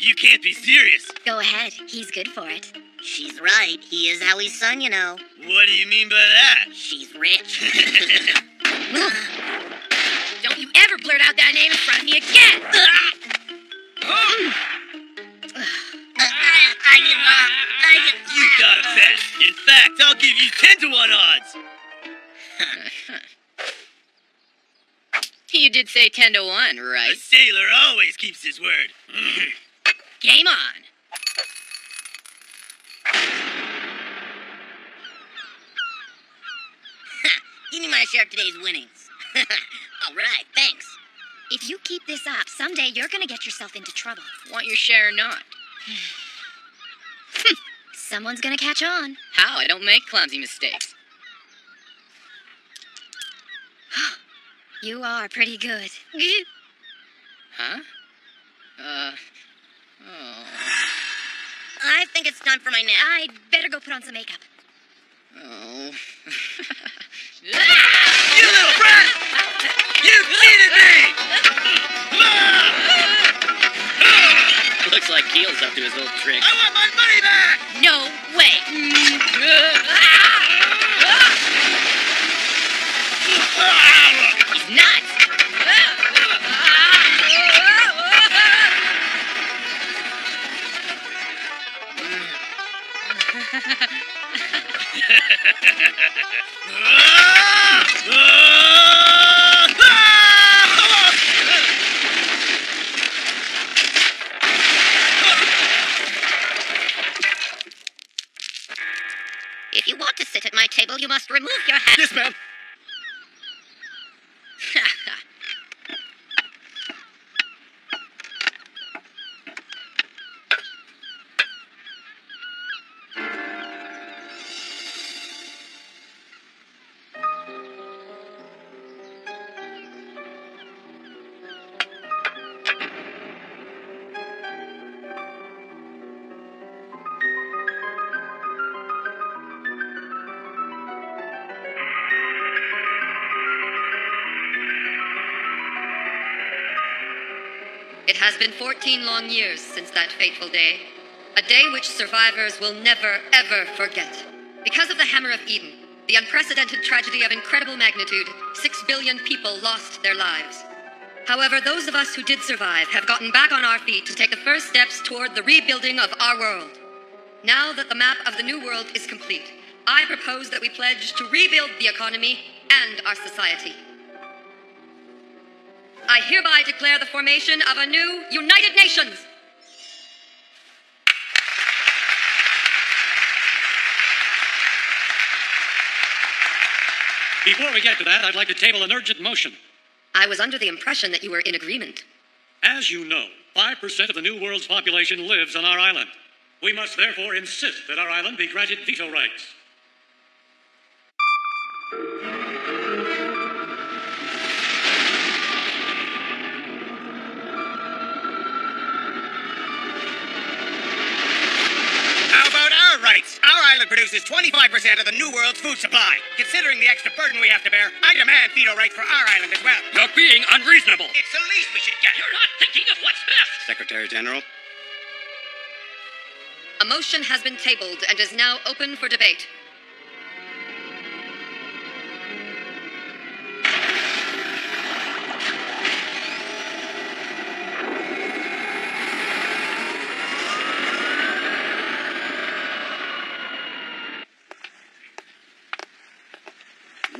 You can't be serious. Go ahead. He's good for it. She's right. He is Howie's son, you know. What do you mean by that? She's rich. Don't you ever blurt out that name in front of me again! You gotta bet. In fact, I'll give you 10 to 1 odds. You did say 10 to 1, A right? sailor always keeps his word. Game on. Give me my share of today's winnings. All right, thanks. If you keep this up, someday you're gonna get yourself into trouble. Want your share or not? Someone's gonna catch on. How? I don't make clumsy mistakes. You are pretty good. Huh? Oh. I think it's time for my nap. I'd better go put on some makeup. Oh. You little brat! You cheated me! Looks like Keel's up to his old trick. I want my money back! No way! He's nuts! If you want to sit at my table, you must remove your hat. Yes, ma'am. It has been 14 long years since that fateful day, a day which survivors will never, ever forget. Because of the Hammer of Eden, the unprecedented tragedy of incredible magnitude, 6 billion people lost their lives. However, those of us who did survive have gotten back on our feet to take the first steps toward the rebuilding of our world. Now that the map of the new world is complete, I propose that we pledge to rebuild the economy and our society. I hereby declare the formation of a new United Nations. Before we get to that, I'd like to table an urgent motion. I was under the impression that you were in agreement. As you know, 5% of the New World's population lives on our island. We must therefore insist that our island be granted veto rights. How about our rights? Our island produces 25% of the New World's food supply. Considering the extra burden we have to bear, I demand veto rights for our island as well. You're being unreasonable. It's the least we should get. You're not thinking of what's best. Secretary General. A motion has been tabled and is now open for debate.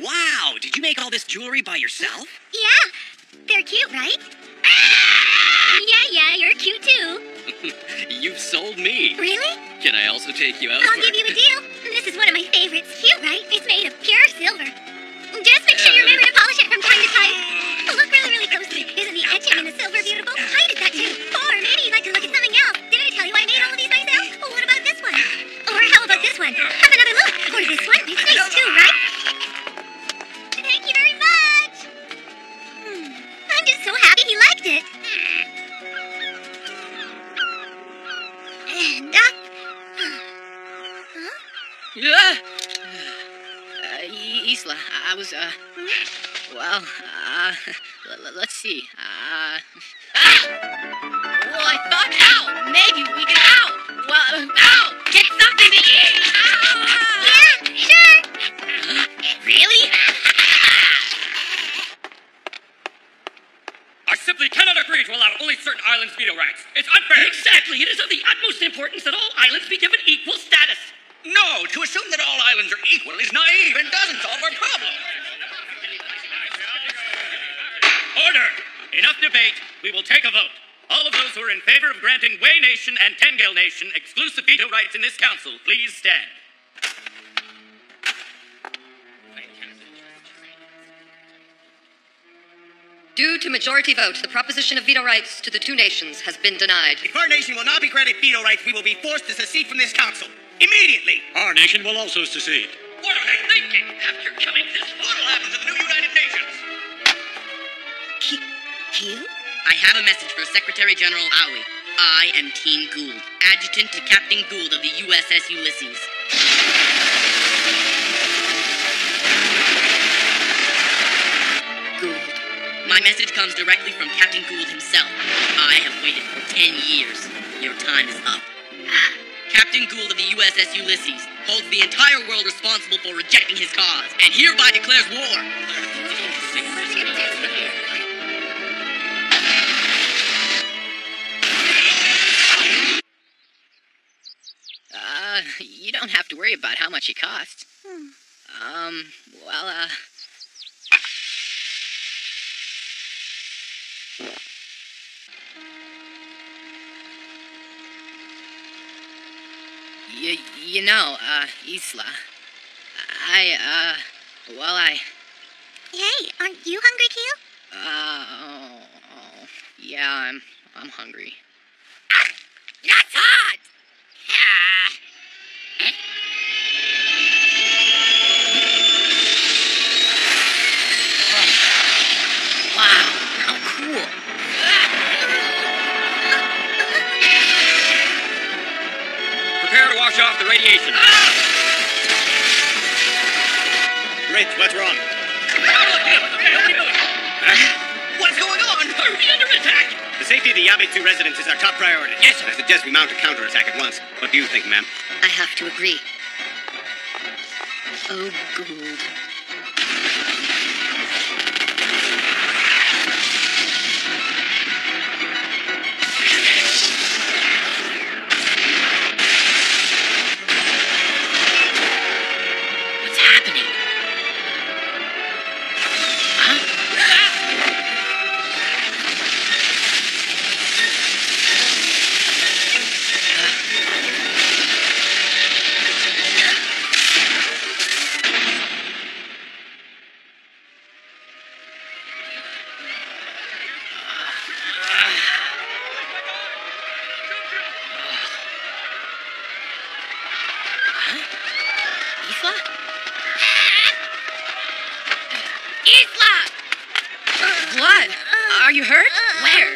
Wow, did you make all this jewelry by yourself? Yeah, they're cute, right? Yeah, you're cute too. You've sold me. Really? Can I also take you out I'll for... give you a deal. This is one of my favorites. Cute, right? It's made of pure silver. Just make sure you remember to polish it from time to time. Look really close to it. Isn't the etching in the silver beautiful? I did that too. Or maybe you'd like to look at something else. Did I tell you I made all of these myself? Well, what about this one? Or how about this one? Have another look. Or this one. It's nice too, right? Thank you very much. I'm just so happy he liked it. And up. Huh? Yeah. Isla, I was, well, let's see, well, I thought, ow, man! veto rights. It's unfair. Exactly. It is of the utmost importance that all islands be given equal status. No, to assume that all islands are equal is naive and doesn't solve our problem. Order! Enough debate. We will take a vote. All of those who are in favor of granting Way Nation and Tengel Nation exclusive veto rights in this council, please stand. Due to majority vote, the proposition of veto rights to the two nations has been denied. If our nation will not be granted veto rights, we will be forced to secede from this council. Immediately! Our nation will also secede. What are they thinking? After coming this far, what'll happen to the new United Nations? Keel? I have a message for Secretary General Aoi. I am Teen Gould, adjutant to Captain Gould of the USS Ulysses. Gould. My message comes directly from Captain Gould himself. I have waited for 10 years. Your time is up. Captain Gould of the USS Ulysses holds the entire world responsible for rejecting his cause, and hereby declares war. You don't have to worry about how much it costs. Isla, Hey, aren't you hungry, Keel? yeah, I'm hungry. That's hot! Wow, how cool. Prepare to wash off the radiation. Rich, what's wrong? What's going on? Are we under attack? The safety of the Yabe-2 residents is our top priority. Yes, sir. I suggest we mount a counterattack at once. What do you think, ma'am? I have to agree. Oh, Gould. What's happening? What? Are you hurt? Where?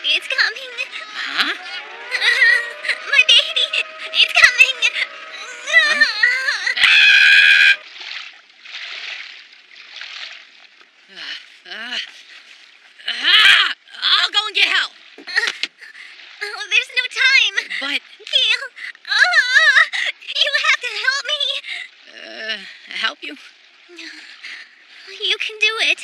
It's coming. Huh? My baby, it's coming. I'll go and get help. Oh, there's no time. But, Keel, you have to help me. help you? You can do it.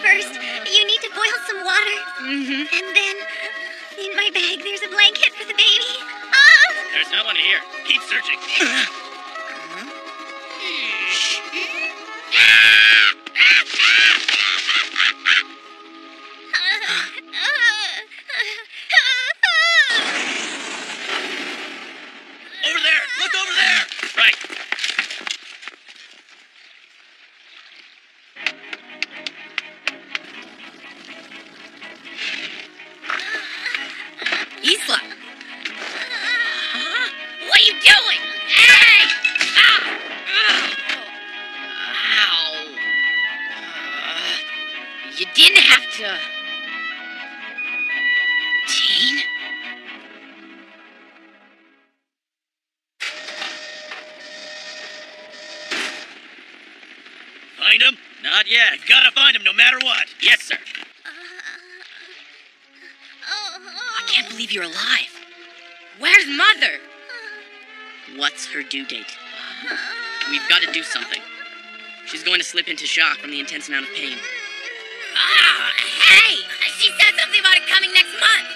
First, you need to boil some water. Mm-hmm. And then, in my bag, there's a blanket for the baby. There's no one here. Keep searching. Over there! Look over there! Right. Isla. What are you doing? Hey! Ow. You didn't have to. Teen? Find him? Not yet. You've got to find him no matter what. Yes, sir. I can't believe you're alive. Where's Mother? What's her due date? We've got to do something. She's going to slip into shock from the intense amount of pain. Oh, hey! She said something about it coming next month!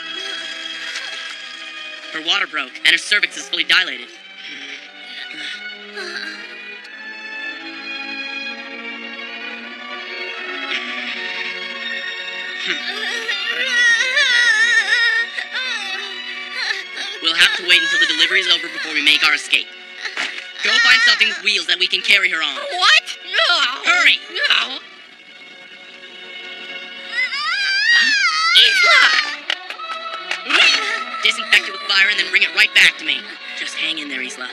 Her water broke, and her cervix is fully dilated. We'll have to wait until the delivery is over before we make our escape. Go find something with wheels that we can carry her on. What? No! Hurry! No! Isla! Disinfect it with fire and then bring it right back to me. Just hang in there, Isla.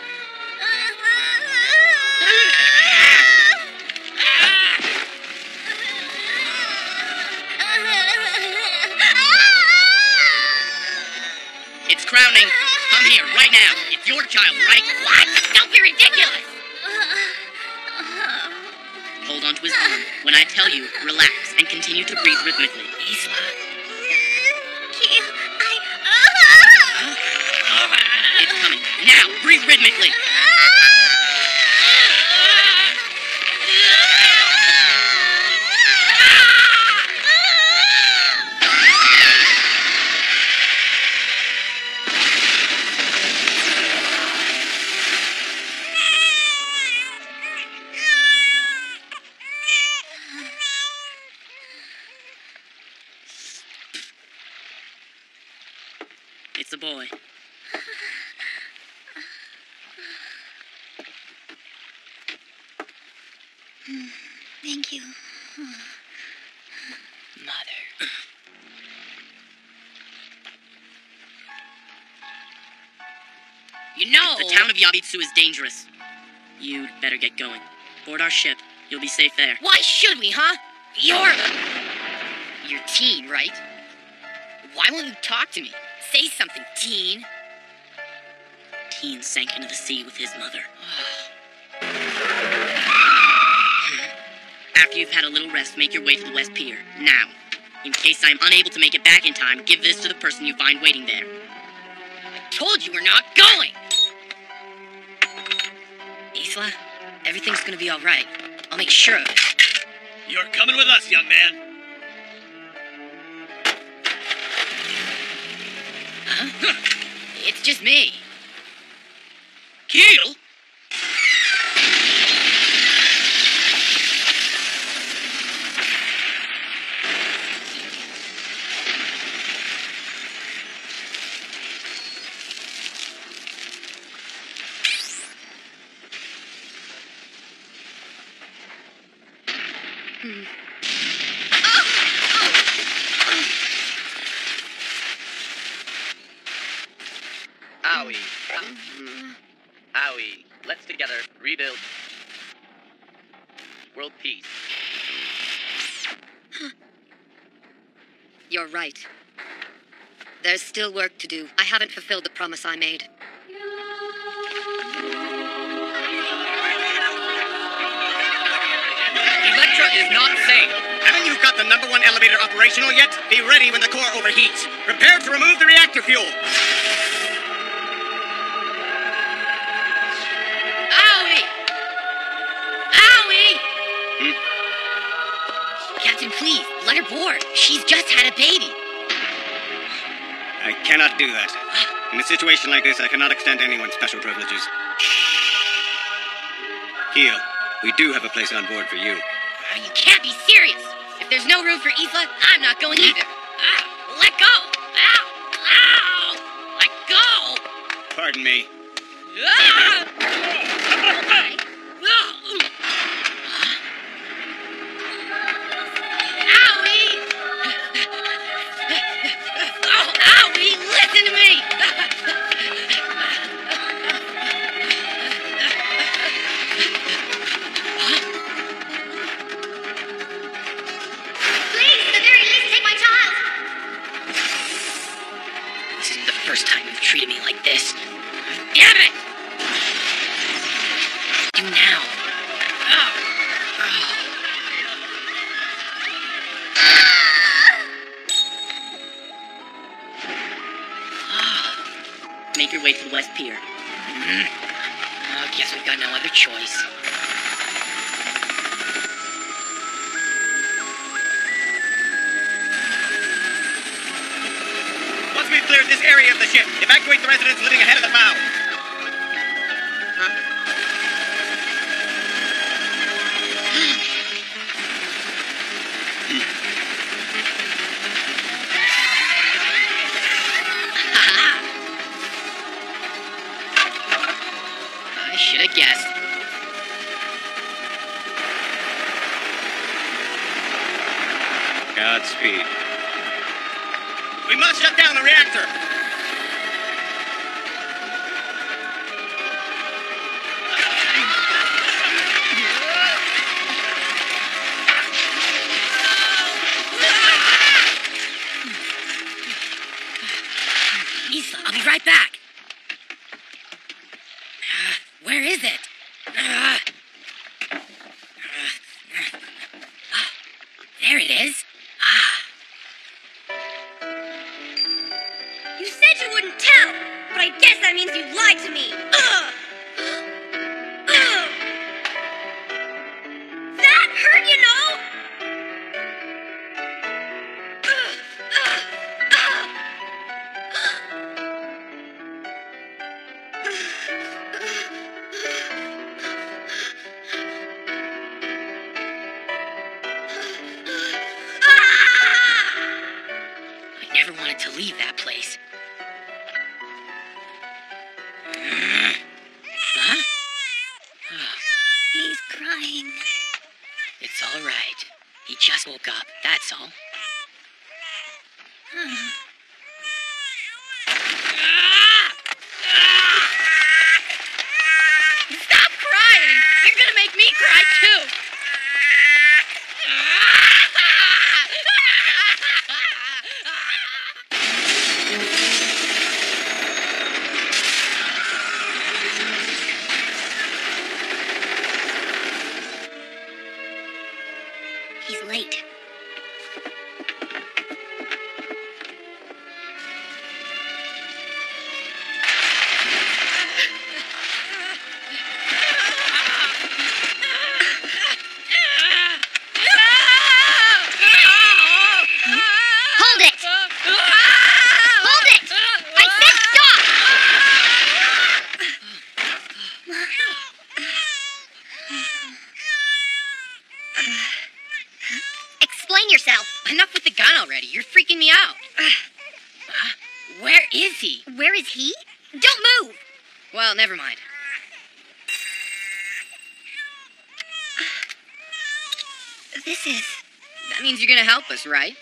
It's crowning. Come here, right now. It's your child, right? What? Don't be ridiculous! Hold on to his arm. When I tell you, relax and continue to breathe rhythmically. Isla. It's coming. Now, breathe rhythmically. It's a boy. Thank you. Mother. You know... The town of Yabitsu is dangerous. You'd better get going. Board our ship. You'll be safe there. Why should we, huh? You're teen, right? Why won't you talk to me? Say something, teen. Teen sank into the sea with his mother. After you've had a little rest, make your way to the West Pier. Now. In case I'm unable to make it back in time, give this to the person you find waiting there. I told you we're not going! Isla, everything's gonna be alright. I'll make sure of it. You're coming with us, young man. Huh? It's just me. Keel? Owie. Owie. Let's together rebuild world peace. You're right. There's still work to do. I haven't fulfilled the promise I made. Electra is not safe. Haven't you got the #1 elevator operational yet? Be ready when the core overheats. Prepare to remove the reactor fuel. Owie! Owie! Captain, please, let her board. She's just had a baby. I cannot do that. In a situation like this, I cannot extend anyone special privileges. Keel, we do have a place on board for you. You can't be serious. If there's no room for Isla, I'm not going either. Let go! Ow! Ow! Let go! Pardon me. Owie! Oh, Owie, listen to me! Please, at the very least, take my child! This isn't the first time you've treated me like this. Damn it! Do now. Make your way to the West Pier. Guess we've got no other choice. of this area of the ship. Evacuate the residents living ahead of the bow. I should have guessed. Godspeed. We must shut down the reactor. Isla, I'll be right back. Where is it? There it is. You said you wouldn't tell, but I guess that means you lied to me. That hurt, you know? I never wanted to leave that place. Huh? He's crying. It's all right. He just woke up, that's all. Stop crying! You're gonna make me cry too! He's late. Hold it! Hold it! I said stop! Explain yourself. Enough with the gun already. You're freaking me out. Where is he? Where is he? Don't move! Well, never mind. This is... That means you're gonna help us, right?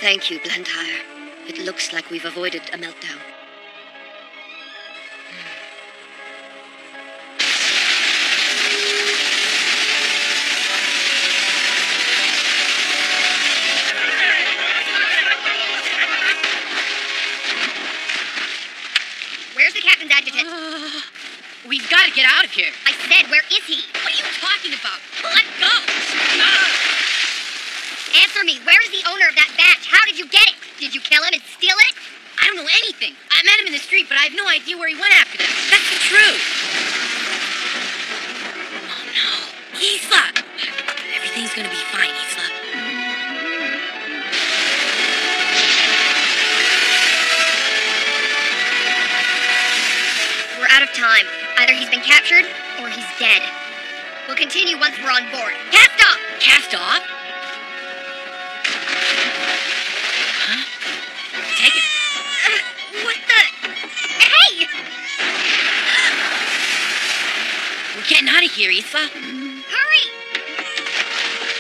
Thank you, Blantyre. It looks like we've avoided a meltdown. Where's the captain's adjutant? We've got to get out of here. I said, where is he? What are you talking about? Let go! Answer me, where is the owner of that badge? How did you get it? Did you kill him and steal it? I don't know anything. I met him in the street, but I have no idea where he went after that. That's the truth. Oh no. Isla! Everything's gonna be fine, Isla. We're out of time. Either he's been captured or he's dead. We'll continue once we're on board. Cast off! Cast off? Huh? Take it. What the? Hey! We're getting out of here, Isla. Hurry!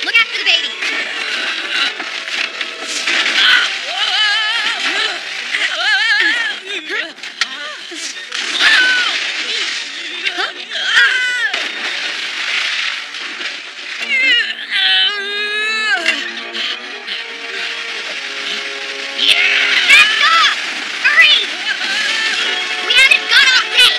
Look after the baby. Cast off! Hurry! We haven't got off yet!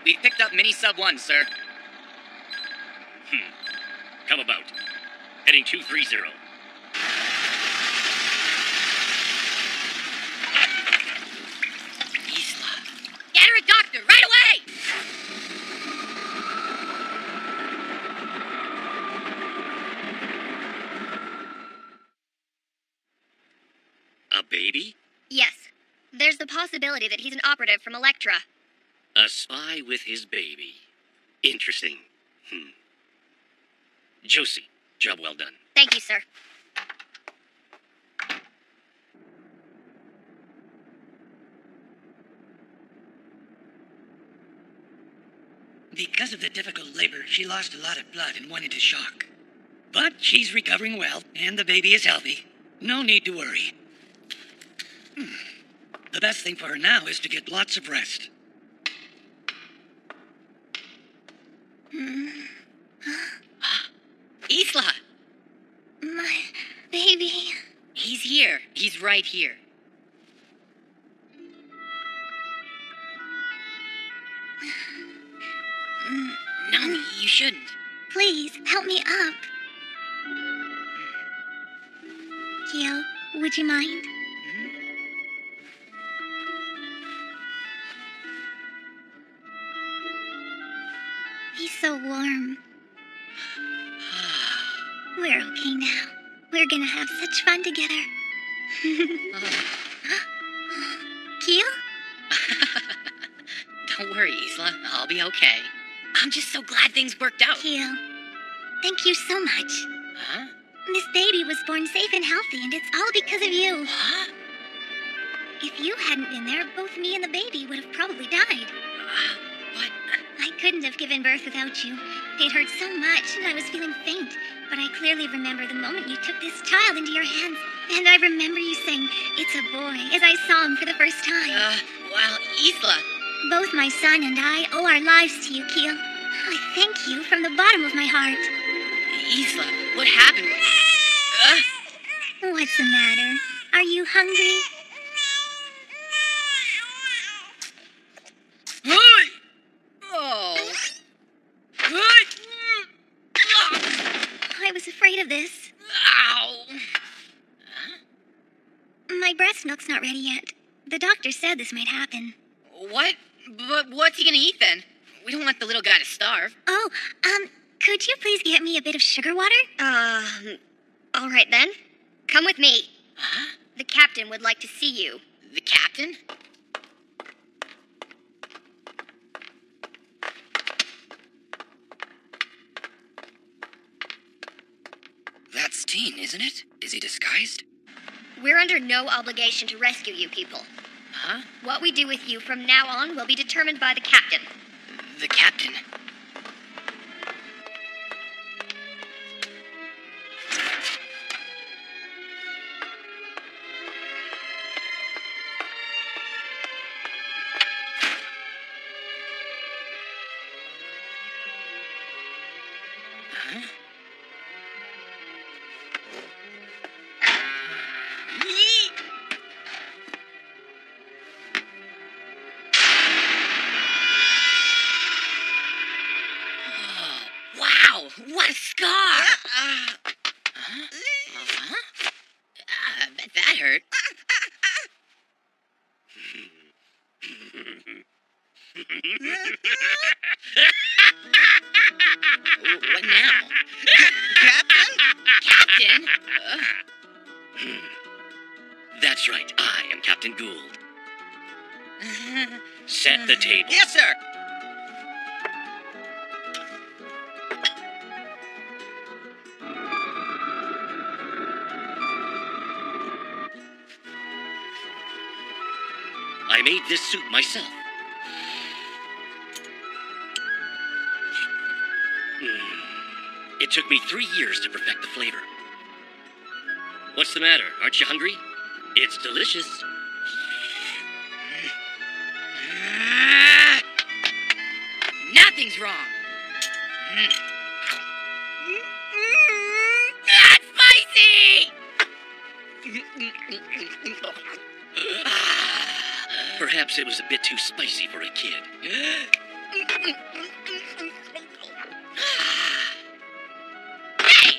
We've picked up Mini Sub 1, sir. Come about. Heading 230. Isla. Get her a doctor, right away! A baby? Yes. There's the possibility that he's an operative from Elektra. A spy with his baby. Interesting. Josie, job well done. Thank you, sir. Because of the difficult labor, she lost a lot of blood and went into shock. But she's recovering well, and the baby is healthy. No need to worry. The best thing for her now is to get lots of rest. Isla! My baby. He's here. He's right here. No, you shouldn't. Please, help me up. Keo, would you mind? He's so warm. We're okay now. We're gonna have such fun together. Keo? Don't worry, Isla. I'll be okay. I'm just so glad things worked out. Keo, thank you so much. Huh? This baby was born safe and healthy, and it's all because of you. Huh? If you hadn't been there, both me and the baby would have probably died. What? I couldn't have given birth without you. It hurt so much, and I was feeling faint. But I clearly remember the moment you took this child into your hands. And I remember you saying, "It's a boy," as I saw him for the first time. Well, Isla. Both my son and I owe our lives to you, Keo. I thank you from the bottom of my heart. Isla, what happened? What's the matter? Are you hungry? Oh. I was afraid of this. Ow. My breast milk's not ready yet. The doctor said this might happen. What? But what's he gonna eat then? We don't want the little guy to starve. Oh, could you please get me a bit of sugar water? All right then. Come with me. Huh? The captain would like to see you. The captain? That's Teen, isn't it? Is he disguised? We're under no obligation to rescue you people. Huh? What we do with you from now on will be determined by the captain. The captain? Huh? Wow, what a scar! Huh? I bet that hurt. What now? Captain? Captain? That's right, I am Captain Gould. Set the table. Yes, sir. I made this suit myself. It took me 3 years to perfect the flavor. What's the matter? Aren't you hungry? It's delicious. Nothing's wrong. That's spicy! Perhaps it was a bit too spicy for a kid. Hey,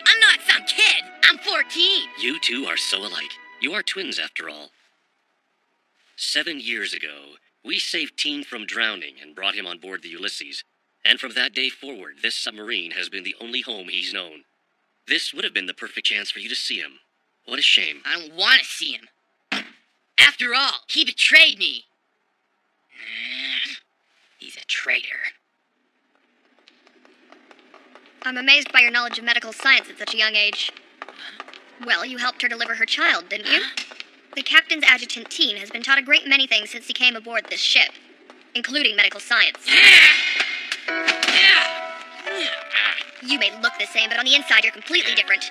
I'm not some kid. I'm 14. You two are so alike. You are twins, after all. 7 years ago, we saved Teen from drowning and brought him on board the Ulysses. And from that day forward, this submarine has been the only home he's known. This would have been the perfect chance for you to see him. What a shame. I don't want to see him. After all, he betrayed me. He's a traitor. I'm amazed by your knowledge of medical science at such a young age. Well, you helped her deliver her child, didn't you? The captain's adjutant, Teen, has been taught a great many things since he came aboard this ship, including medical science. You may look the same, but on the inside you're completely different.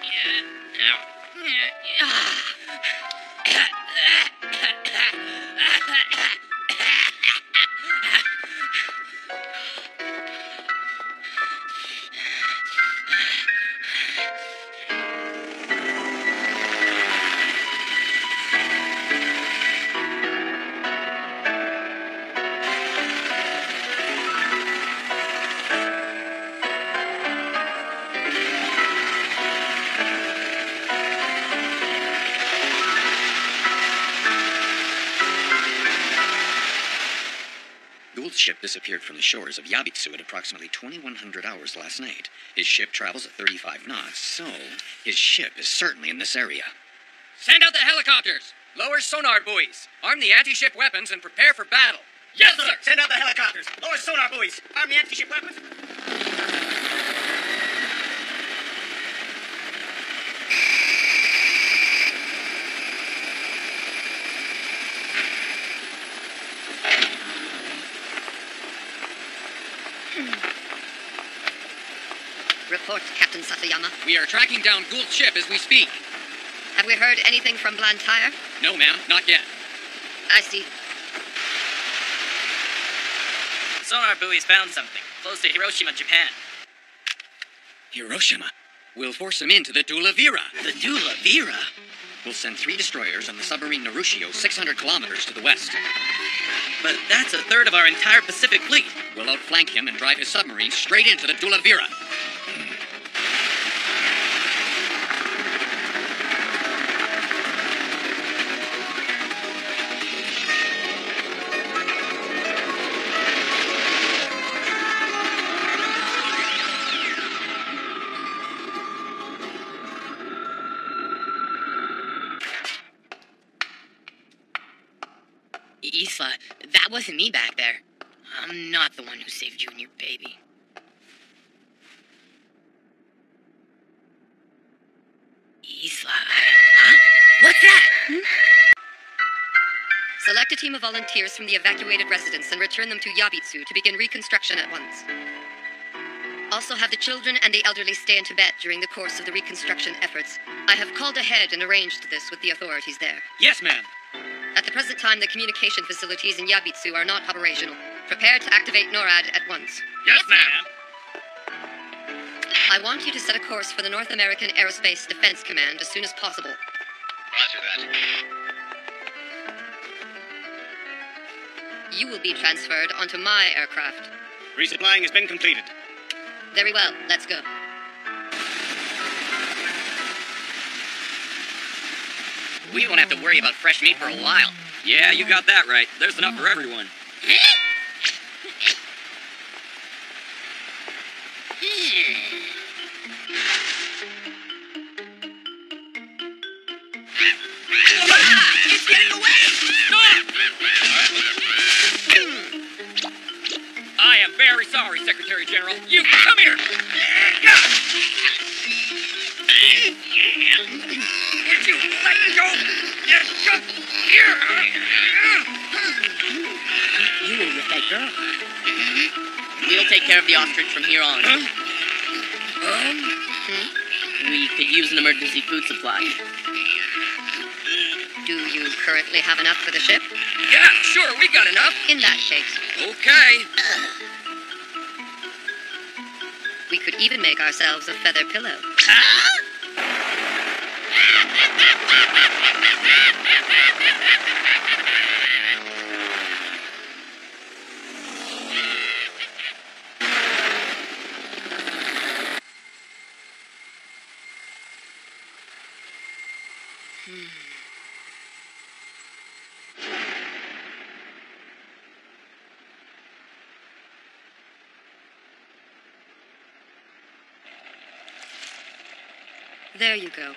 Gould's ship disappeared from the shores of Yabitsu at approximately 2100 hours last night. His ship travels at 35 knots, so his ship is certainly in this area. Send out the helicopters! Lower sonar buoys! Arm the anti-ship weapons and prepare for battle! Yes, sir! Send out the helicopters. Lower sonar buoys. Arm the anti-ship weapons. Report, Captain Satayama. We are tracking down Gould's ship as we speak. Have we heard anything from Blantyre? No, ma'am, not yet. I see. Sonar buoys found something, close to Hiroshima, Japan. Hiroshima? We'll force him into the Dulavira. The Dulavira? We'll send 3 destroyers on the submarine Narushio 600 kilometers to the west. But that's a third of our entire Pacific fleet. We'll outflank him and drive his submarine straight into the Dulavira. Isla, that wasn't me back there. I'm not the one who saved you and your baby. Isla, huh? What's that? Select a team of volunteers from the evacuated residence and return them to Yabitsu to begin reconstruction at once. Also have the children and the elderly stay in Tibet during the course of the reconstruction efforts. I have called ahead and arranged this with the authorities there. Yes, ma'am. At the present time, the communication facilities in Yabitsu are not operational. Prepare to activate NORAD at once. Yes, ma'am. I want you to set a course for the North American Aerospace Defense Command as soon as possible. Roger that. You will be transferred onto my aircraft. Resupplying has been completed. Very well, let's go. We won't have to worry about fresh meat for a while. Yeah, you got that right. There's enough for everyone. It's getting away! Stop! I am very sorry, Secretary General. You come here! Would you let go? Yes, come here! You were with that girl. We'll take care of the ostrich from here on. We could use an emergency food supply. Do you currently have enough for the ship? Yeah, sure, we got enough. In that case, Okay. we could even make ourselves a feather pillow. There you go.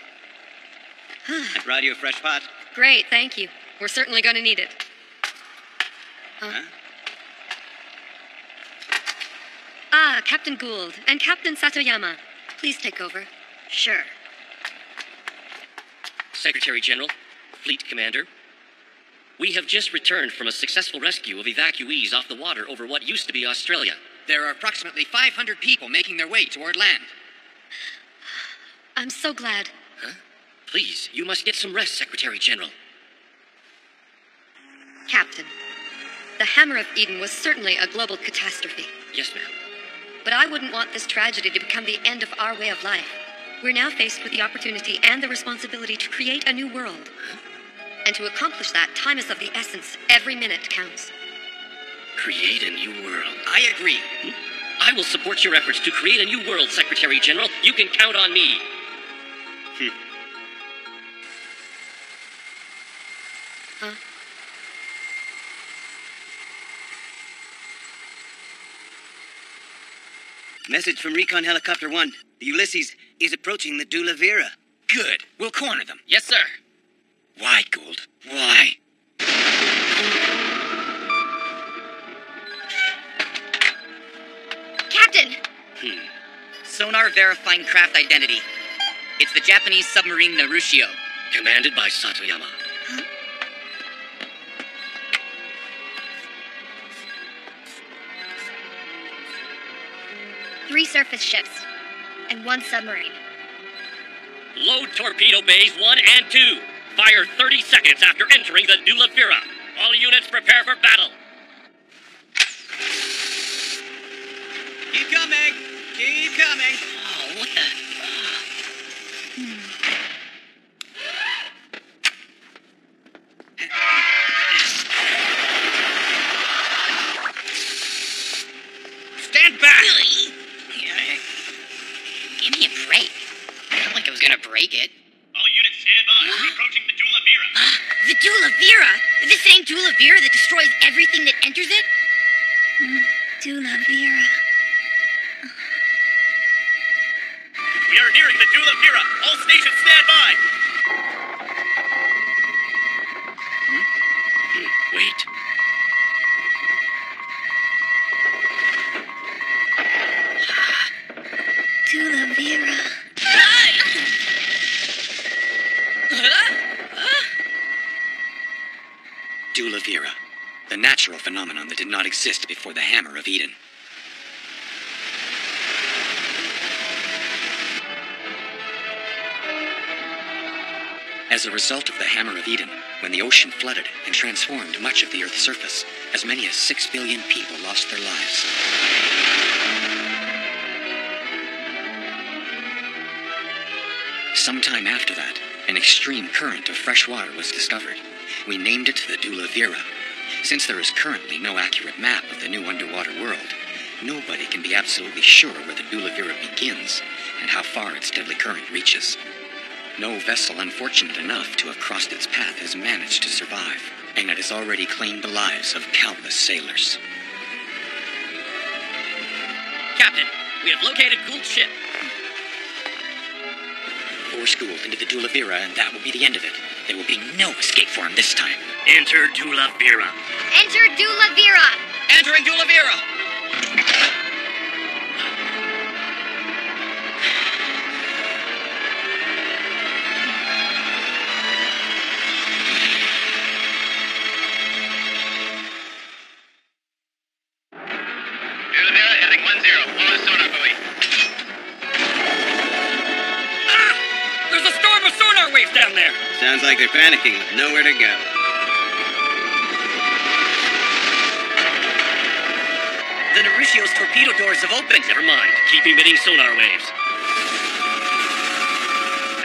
I brought you a fresh pot. Great, thank you. We're certainly going to need it. Huh? Ah, Captain Gould and Captain Satoyama. Please take over. Sure. Secretary General, Fleet Commander, we have just returned from a successful rescue of evacuees off the water over what used to be Australia. There are approximately 500 people making their way toward land. I'm so glad. Huh? Please, you must get some rest, Secretary General. Captain, the Hammer of Eden was certainly a global catastrophe. Yes, ma'am. But I wouldn't want this tragedy to become the end of our way of life. We're now faced with the opportunity and the responsibility to create a new world. Huh? And to accomplish that, time is of the essence. Every minute counts. Create a new world. I agree. I will support your efforts to create a new world, Secretary General. You can count on me. Huh? Message from Recon Helicopter 1. The Ulysses is approaching the Dula Vera. Good. We'll corner them. Yes, sir. Why, Gould? Why? Captain! Sonar verifying craft identity. It's the Japanese submarine Narushio. Commanded by Satoyama. Three surface ships. And one submarine. Load torpedo bays 1 and 2. Fire 30 seconds after entering the Dula Vera. All units prepare for battle. Keep coming! Keep coming! Oh, what the... Stand back! Give me a break. Not like I was gonna break it. All units stand by. We're approaching the Dula Vera. The Dula Vera! The same Dula Vera that destroys everything that enters it? Dula Vera. We are nearing the Dula Vera. All stations stand by. Wait. Dula Vera. Dula Vera, the natural phenomenon that did not exist before the Hammer of Eden. As a result of the Hammer of Eden, when the ocean flooded and transformed much of the Earth's surface, as many as 6 billion people lost their lives. Sometime after that, an extreme current of fresh water was discovered. We named it the Dula Vera. Since there is currently no accurate map of the new underwater world, nobody can be absolutely sure where the Dula Vera begins and how far its deadly current reaches. No vessel unfortunate enough to have crossed its path has managed to survive, and it has already claimed the lives of countless sailors. Captain, we have located Gould's ship. Force Gould into the Dula Vera, and that will be the end of it. There will be no escape for him this time. Enter Dula Vera. Enter Dula Vera! Entering Dula Vera. Dula Vera heading 10. Follow the sonar buoy. There's a storm of sonar waves down there. Sounds like they're panicking with nowhere to go. The Narushio's torpedo doors have opened. Never mind. Keep emitting sonar waves.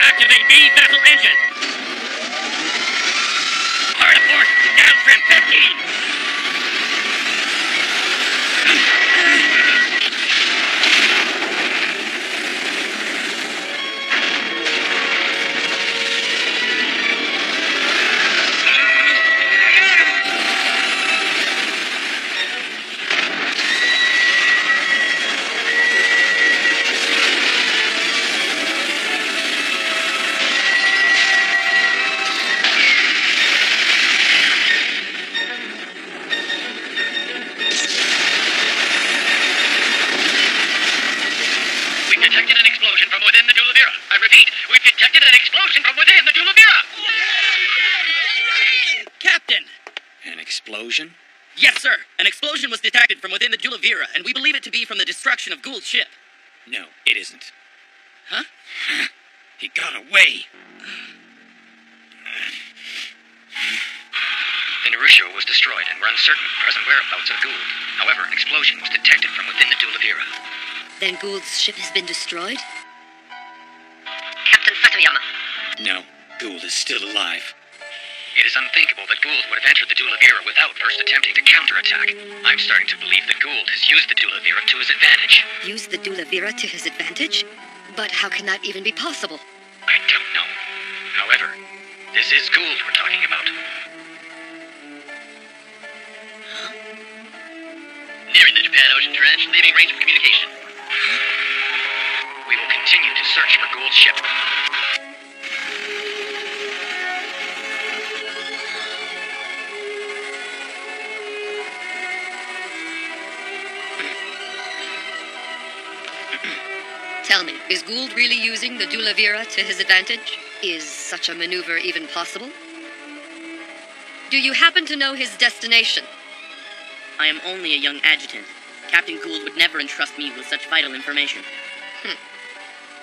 Activate B vessel engine. Hard aport. Down trim 15. repeat, we've detected an explosion from within the Dulavira. Captain! An explosion? Yes, sir. An explosion was detected from within the Dulavira, and we believe it to be from the destruction of Gould's ship. No, it isn't. Huh? He got away. The Narusho was destroyed, and we're uncertain of the present whereabouts of Gould. However, an explosion was detected from within the Dulavira. Then Gould's ship has been destroyed? Captain Satoyama. No, Gould is still alive. It is unthinkable that Gould would have entered the Dulavira without first attempting to counterattack. I'm starting to believe that Gould has used the Dulavira to his advantage. Use the Dulavira to his advantage? But how can that even be possible? I don't know. However, this is Gould we're talking about. Nearing the Japan Ocean Trench, leaving range of communication. We will continue to search for Gould's ship. Tell me, is Gould really using the Dulavira to his advantage? Is such a maneuver even possible? Do you happen to know his destination? I am only a young adjutant. Captain Gould would never entrust me with such vital information.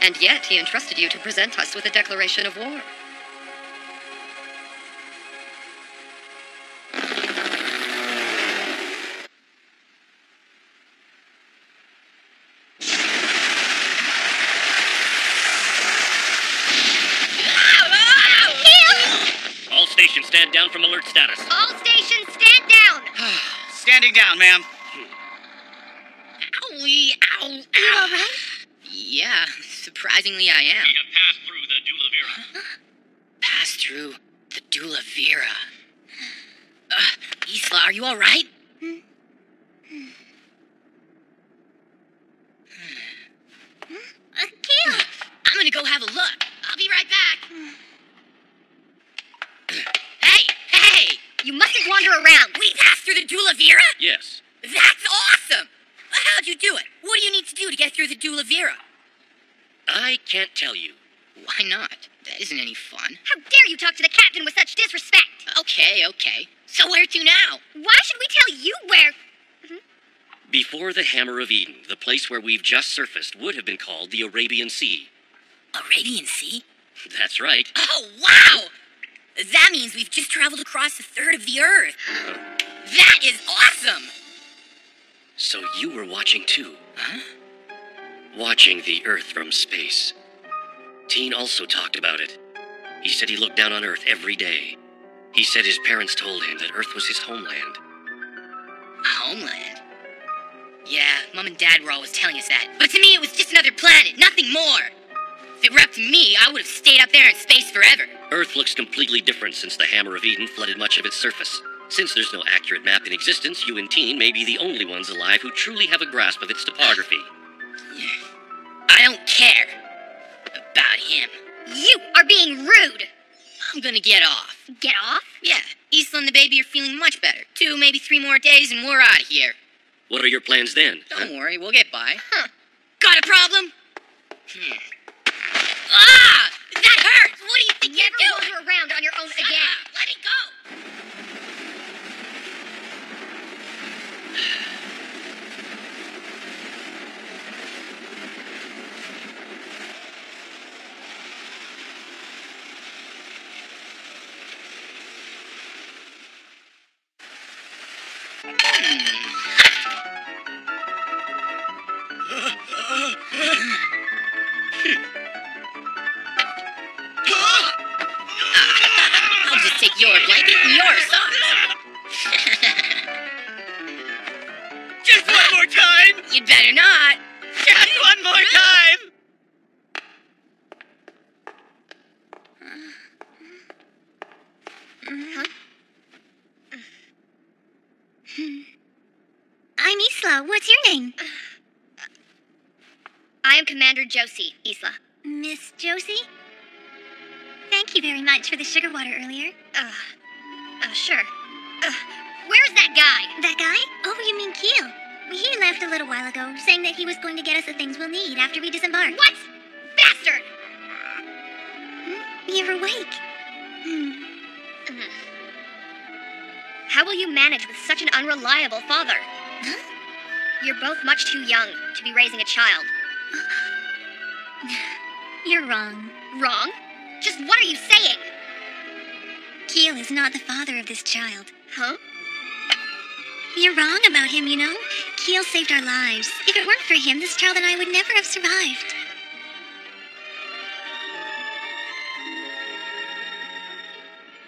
And yet he entrusted you to present us with a declaration of war. All stations stand down from alert status. All stations, stand down! Standing down, ma'am. Owie, ow, ow. You all right? Yeah, surprisingly I am. We have passed through the Dulavira. Pass through the Dulavira. Isla, are you all right? Keel! I'm gonna go have a look. I'll be right back. Hey! You mustn't wander around. We passed through the Dulavira? Yes. That's awesome! How'd you do it? What do you need to do to get through the Dulavira? I can't tell you. Why not? That isn't any fun. How dare you talk to the captain with such disrespect? Okay. So where to now? Why should we tell you where? Before the Hammer of Eden, the place where we've just surfaced would have been called the Arabian Sea. Arabian Sea? That's right. Oh, wow! That means we've just traveled across a third of the Earth. That is awesome! So you were watching too. Huh? Watching the Earth from space. Teen also talked about it. He said he looked down on Earth every day. He said his parents told him that Earth was his homeland. Homeland? Yeah, Mom and Dad were always telling us that. But to me, it was just another planet, nothing more. If it were up to me, I would have stayed up there in space forever. Earth looks completely different since the Hammer of Eden flooded much of its surface. Since there's no accurate map in existence, you and Teen may be the only ones alive who truly have a grasp of its topography. I don't care about him. You are being rude! I'm gonna get off. Get off? Yeah, Isla and the baby are feeling much better. 2, maybe 3 more days and we're out of here. What are your plans then? Don't worry, we'll get by. Got a problem? Ah! That hurts! What do you think Never you're doing? wander around on your own again. Let it go! I'll just take your blanket and your socks. Just one more time! You'd better not. Just one more time! I'm Isla. What's your name? I am Commander Josie, Isla. Miss Josie? Thank you very much for the sugar water earlier. Sure. Where's that guy? That guy? Oh, you mean Keel. He left a little while ago, saying that he was going to get us the things we'll need after we disembark. What? Bastard! You're awake. How will you manage with such an unreliable father? Huh? You're both much too young to be raising a child. You're wrong. Wrong? Just what are you saying? Keel is not the father of this child. Huh? You're wrong about him, you know. Keel saved our lives. If it weren't for him, this child and I would never have survived.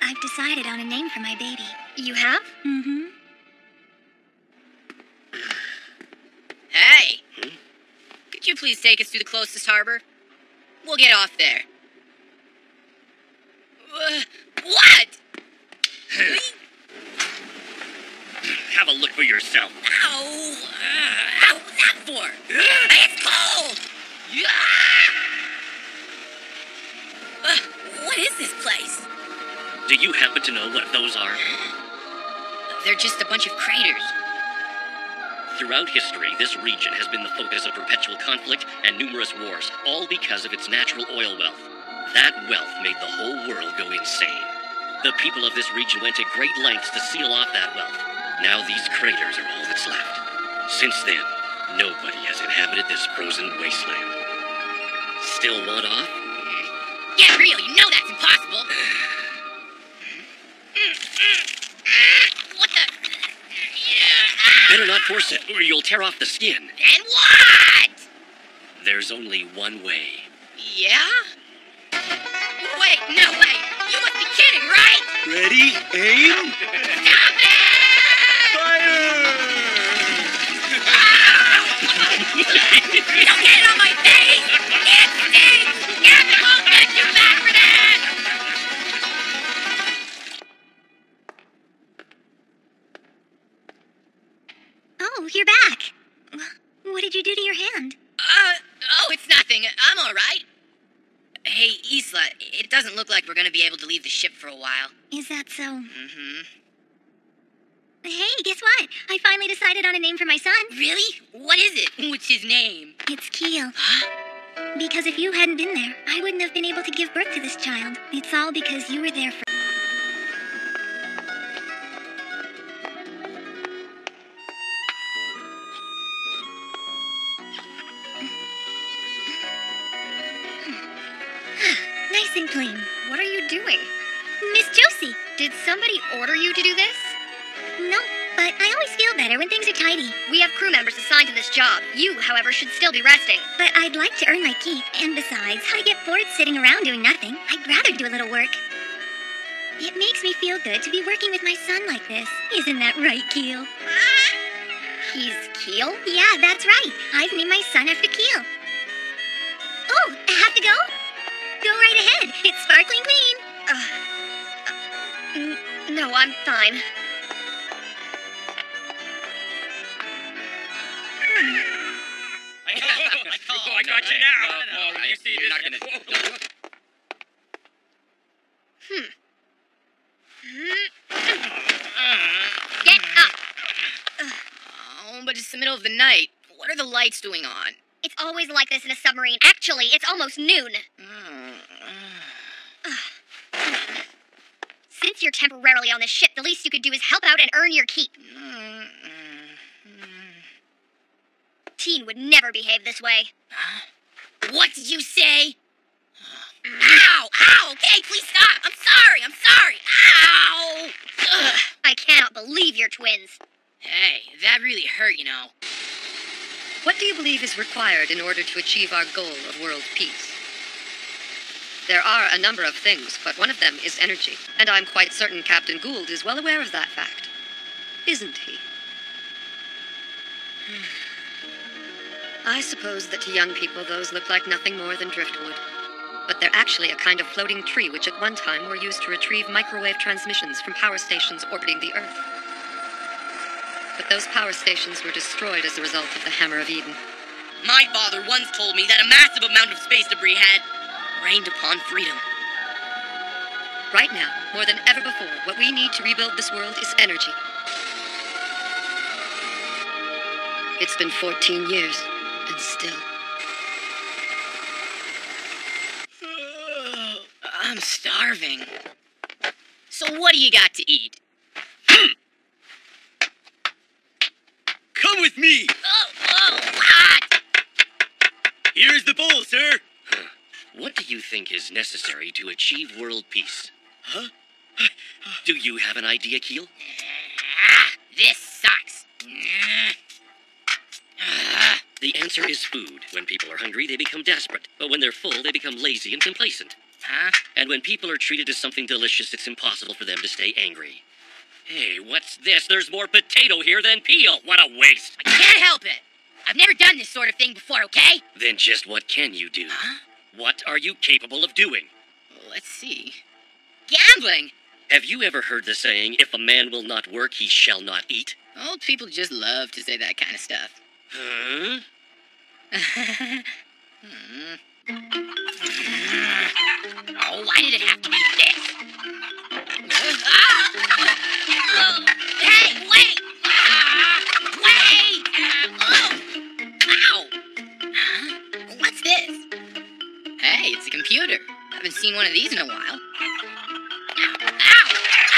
I've decided on a name for my baby. You have? Mm-hmm. Hey! Could you please take us to the closest harbor? We'll get off there. What? Have a look for yourself. Ow! Ow, what's that for? It's cold! What is this place? Do you happen to know what those are? They're just a bunch of craters. Throughout history, this region has been the focus of perpetual conflict and numerous wars, all because of its natural oil wealth. That wealth made the whole world go insane. The people of this region went to great lengths to seal off that wealth. Now these craters are all that's left. Since then, nobody has inhabited this frozen wasteland. Still want off? Get real, you know that's impossible! What the? Better not force it, or you'll tear off the skin. And what? There's only one way. Yeah? Wait, no, wait! You must be kidding, right? Ready, aim, Stop it! fire! Don't get it on my face! It stinks! Captain won't get you back for that! Oh, you're back. What did you do to your hand? Oh, it's nothing. I'm alright. Hey, Isla, it doesn't look like we're gonna be able to leave the ship for a while. Is that so? Mm-hmm. Hey, guess what? I finally decided on a name for my son. Really? What is it? What's his name? It's Keel. Huh? Because if you hadn't been there, I wouldn't have been able to give birth to this child. It's all because you were there for... Nice and clean. What are you doing? Miss Josie! Did somebody order you to do this? No, but I always feel better when things are tidy. We have crew members assigned to this job. You, however, should still be resting. But I'd like to earn my keep, and besides, I get bored sitting around doing nothing. I'd rather do a little work. It makes me feel good to be working with my son like this. Isn't that right, Keel? He's Keel? Yeah, that's right. I've named my son after Keel. Oh, I have to go? Go right ahead. It's sparkling clean. No, I'm fine. I got you now. You see this? Not gonna... Get up! Oh, but it's the middle of the night. What are the lights doing on? It's always like this in a submarine. Actually, it's almost noon. Since you're temporarily on this ship, the least you could do is help out and earn your keep. Teen would never behave this way. What did you say? Ow! Ow! Okay, please stop! I'm sorry! Ow! Ugh. I cannot believe you're twins. Hey, that really hurt, you know. What do you believe is required in order to achieve our goal of world peace? There are a number of things, but one of them is energy, and I'm quite certain Captain Gould is well aware of that fact. Isn't he? I suppose that to young people those look like nothing more than driftwood. But they're actually a kind of floating tree which at one time were used to retrieve microwave transmissions from power stations orbiting the Earth. But those power stations were destroyed as a result of the Hammer of Eden. My father once told me that a massive amount of space debris had rained upon freedom. Right now, more than ever before, what we need to rebuild this world is energy. It's been 14 years, and still. I'm starving. So what do you got to eat? Come with me! Oh, what? Here's the bowl, sir! What do you think is necessary to achieve world peace? Huh? Do you have an idea, Keel? This sucks. The answer is food. When people are hungry, they become desperate. But when they're full, they become lazy and complacent. Huh? And when people are treated as something delicious, it's impossible for them to stay angry. Hey, what's this? There's more potato here than peel. What a waste. I can't help it. I've never done this sort of thing before, okay? Then just what can you do? Huh? What are you capable of doing? Let's see. Gambling! Have you ever heard the saying, if a man will not work, he shall not eat? Old people just love to say that kind of stuff. Huh? Oh, why did it have to be this? Hey, wait! Wait! Ow! Huh? What's this? Hey, it's a computer. Haven't seen one of these in a while. Ow!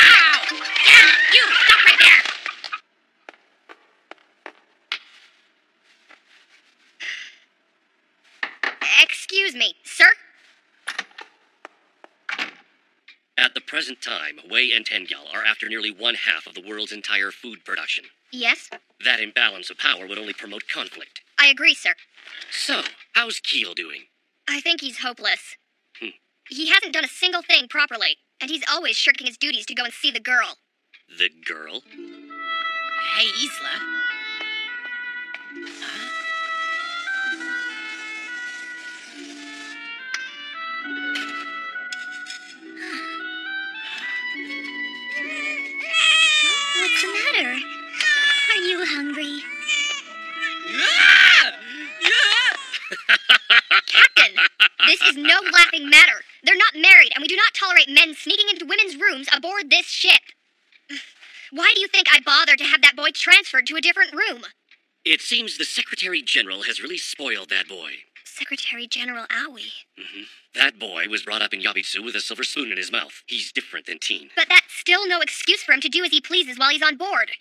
Ow! Yeah, you! Stop right there! Excuse me, sir? At the present time, Wei and Tengyal are after nearly one-half of the world's entire food production. Yes? That imbalance of power would only promote conflict. I agree, sir. So, how's Keel doing? I think he's hopeless. He hasn't done a single thing properly, and he's always shirking his duties to go and see the girl. The girl? Hey, Isla. Huh? What's the matter? Are you hungry? Captain, this is no laughing matter. They're not married, and we do not tolerate men sneaking into women's rooms aboard this ship. Why do you think I bothered to have that boy transferred to a different room? It seems the Secretary General has really spoiled that boy. Secretary General Aoi. That boy was brought up in Yabitsu with a silver spoon in his mouth. He's different than Teen. But that's still no excuse for him to do as he pleases while he's on board.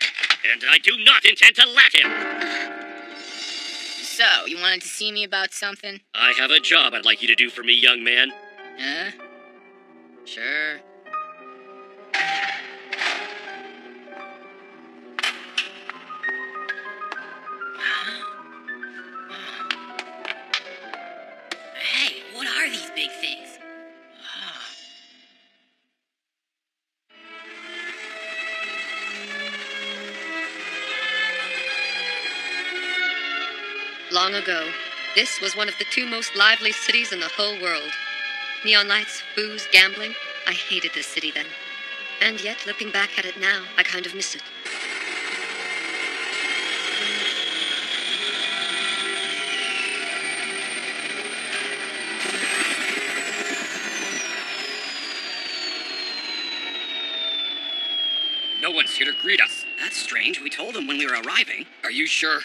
And I do not intend to let him! So, you wanted to see me about something? I have a job I'd like you to do for me, young man. Huh? Sure. Hey, what are these big things? Long ago, this was one of the two most lively cities in the whole world. Neon lights, booze, gambling. I hated this city then. And yet, looking back at it now, I kind of miss it. No one's here to greet us. That's strange. We told them when we were arriving. Are you sure?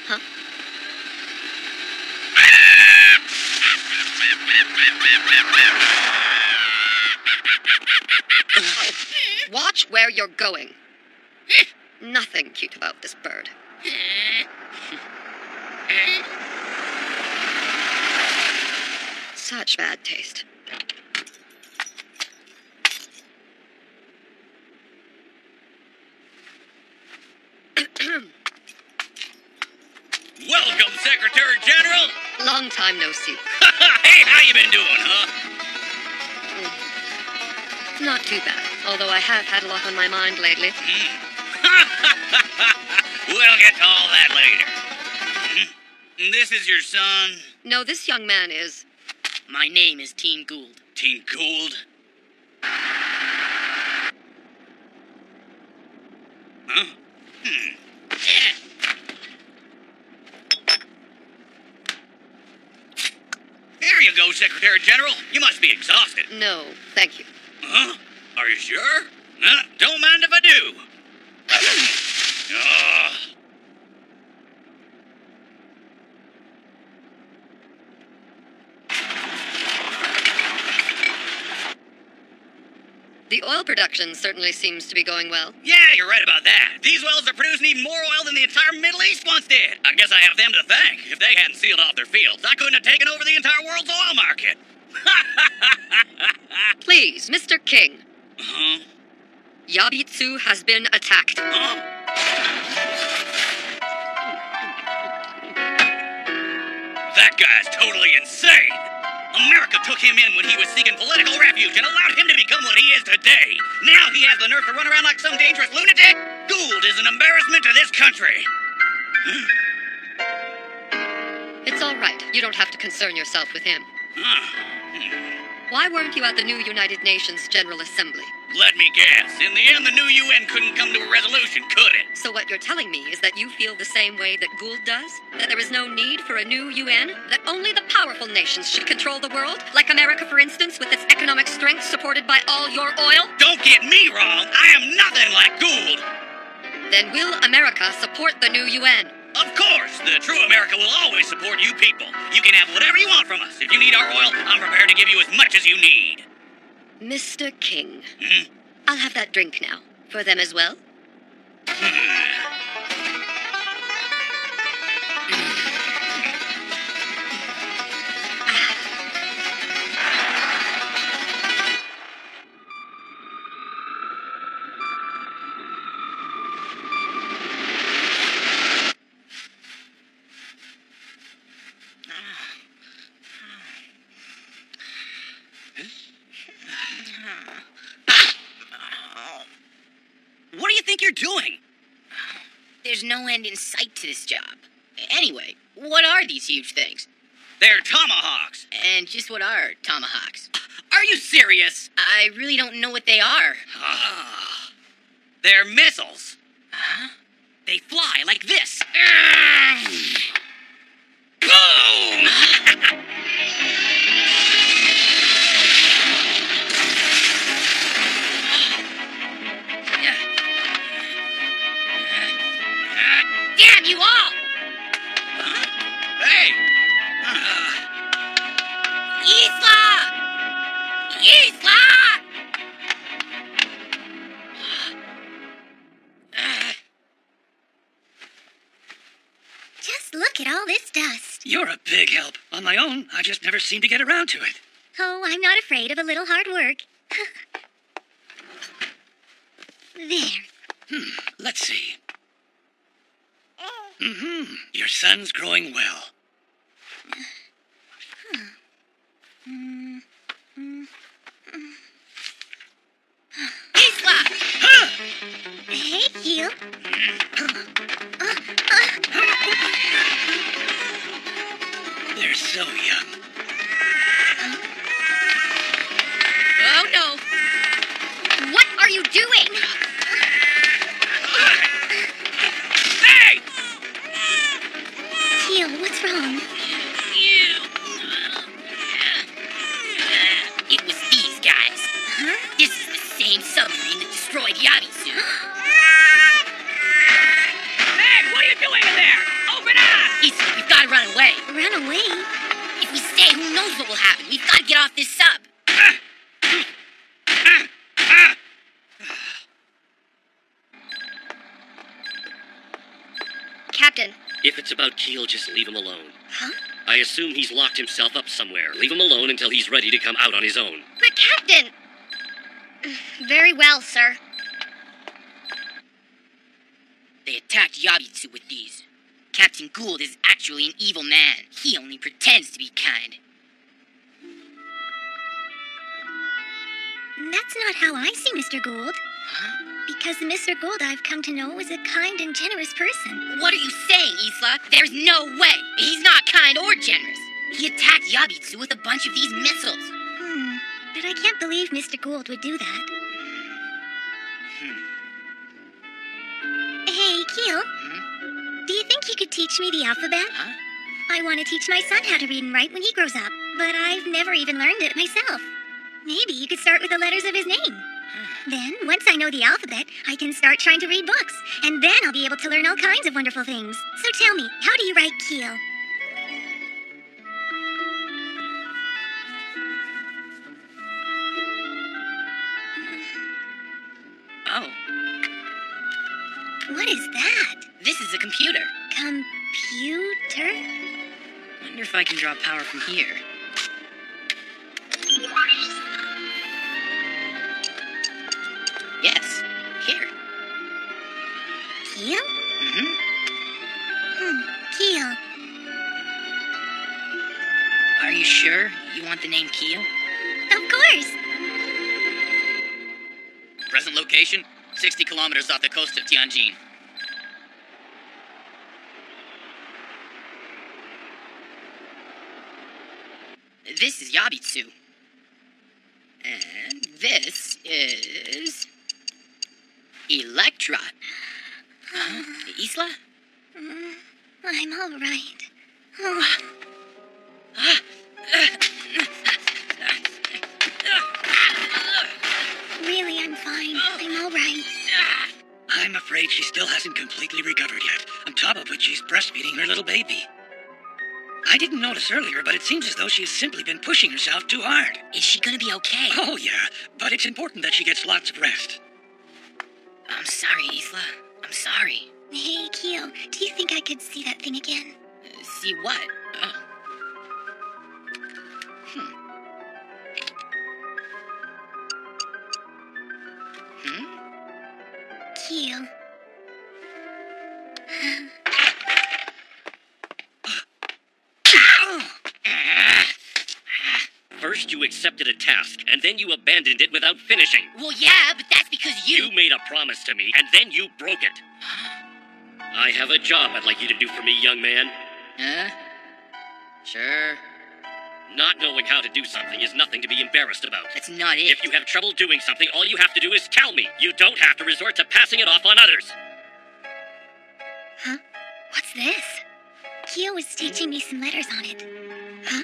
Huh? Watch where you're going. Nothing cute about this bird. Such bad taste. Welcome, Secretary General! Long time no see. Hey, how you been doing, huh? Not too bad, although I have had a lot on my mind lately. We'll get to all that later. This is your son? No, this young man is... My name is Teen Gould. Teen Gould? Huh? There you go, Secretary General. You must be exhausted. No, thank you. Huh? Are you sure? Don't mind if I do. Oil production certainly seems to be going well. Yeah, you're right about that. These wells are producing even more oil than the entire Middle East once did. I guess I have them to thank. If they hadn't sealed off their fields, I couldn't have taken over the entire world's oil market. Please, Mr. King. Huh? Yabitsu has been attacked. Huh? That guy's totally insane. America took him in when he was seeking political refuge and allowed him to become what he is today. Now he has the nerve to run around like some dangerous lunatic? Gould is an embarrassment to this country. It's all right. You don't have to concern yourself with him. Why weren't you at the new United Nations General Assembly? Let me guess. In the end, the new UN couldn't come to a resolution, could it? So what you're telling me is that you feel the same way that Gould does? That there is no need for a new UN? That only the powerful nations should control the world? Like America, for instance, with its economic strength supported by all your oil? Don't get me wrong. I am nothing like Gould. Then will America support the new UN? Of course. The true America will always support you people. You can have whatever you want from us. If you need our oil, I'm prepared to give you as much as you need. Mr. King, I'll have that drink now. For them as well? What do you think you're doing? There's no end in sight to this job. Anyway, what are these huge things? They're tomahawks. And just what are tomahawks? Are you serious? I really don't know what they are. They're missiles. Huh? They fly like this. Boom! Damn you all! Hey! Isla! Isla! Just look at all this dust. You're a big help. On my own, I just never seem to get around to it. Oh, I'm not afraid of a little hard work. There. Let's see. Your son's growing well. Isla! Hey, Keel. They're so young. Oh no! What are you doing? Hey! Keel, what's wrong? It was these guys. Huh? This is the same submarine that destroyed Yabisu. Hey, what are you doing in there? Open up! Isla, we've got to run away. Run away? If we stay, who knows what will happen? We've got to get off this sub. Captain. If it's about Keel, just leave him alone. Huh? I assume he's locked himself up somewhere. Leave him alone until he's ready to come out on his own. But Captain! Very well, sir. They attacked Yabitsu with these. Captain Gould is actually an evil man. He only pretends to be kind. That's not how I see Mr. Gould. Huh? Because the Mr. Gould I've come to know is a kind and generous person. What are you saying, Isla? There's no way. He's not kind or generous. He attacked Yabitsu with a bunch of these missiles. But I can't believe Mr. Gould would do that. Hey, Keel. Do you think you could teach me the alphabet? Huh? I want to teach my son how to read and write when he grows up, but I've never even learned it myself. Maybe you could start with the letters of his name. Then, once I know the alphabet, I can start trying to read books, and then I'll be able to learn all kinds of wonderful things. So tell me, how do you write Keel? What is that? This is a computer. Computer? Wonder if I can draw power from here. Yes, here. Keel? Mm-hmm. Keel. Are you sure you want the name Keel? Of course. Present location, 60 kilometers off the coast of Tianjin. This is Yabitsu. And this is... Electra. Huh? Isla? I'm all right. Oh. Really, I'm fine. I'm all right. I'm afraid she still hasn't completely recovered yet, on top of which she's breastfeeding her little baby. I didn't notice earlier, but it seems as though she has simply been pushing herself too hard. Is she gonna be okay? Oh, yeah, but it's important that she gets lots of rest. I'm sorry, Isla. I'm sorry. Hey, Keel, do you think I could see that thing again? See what? Oh. Keel. First, you accepted a task, and then you abandoned it without finishing. Well, yeah, but that's because you... You made a promise to me, and then you broke it. I have a job I'd like you to do for me, young man. Huh? Sure. Not knowing how to do something is nothing to be embarrassed about. That's not it. If you have trouble doing something, all you have to do is tell me. You don't have to resort to passing it off on others. Huh? What's this? Keel was teaching me some letters on it. Huh?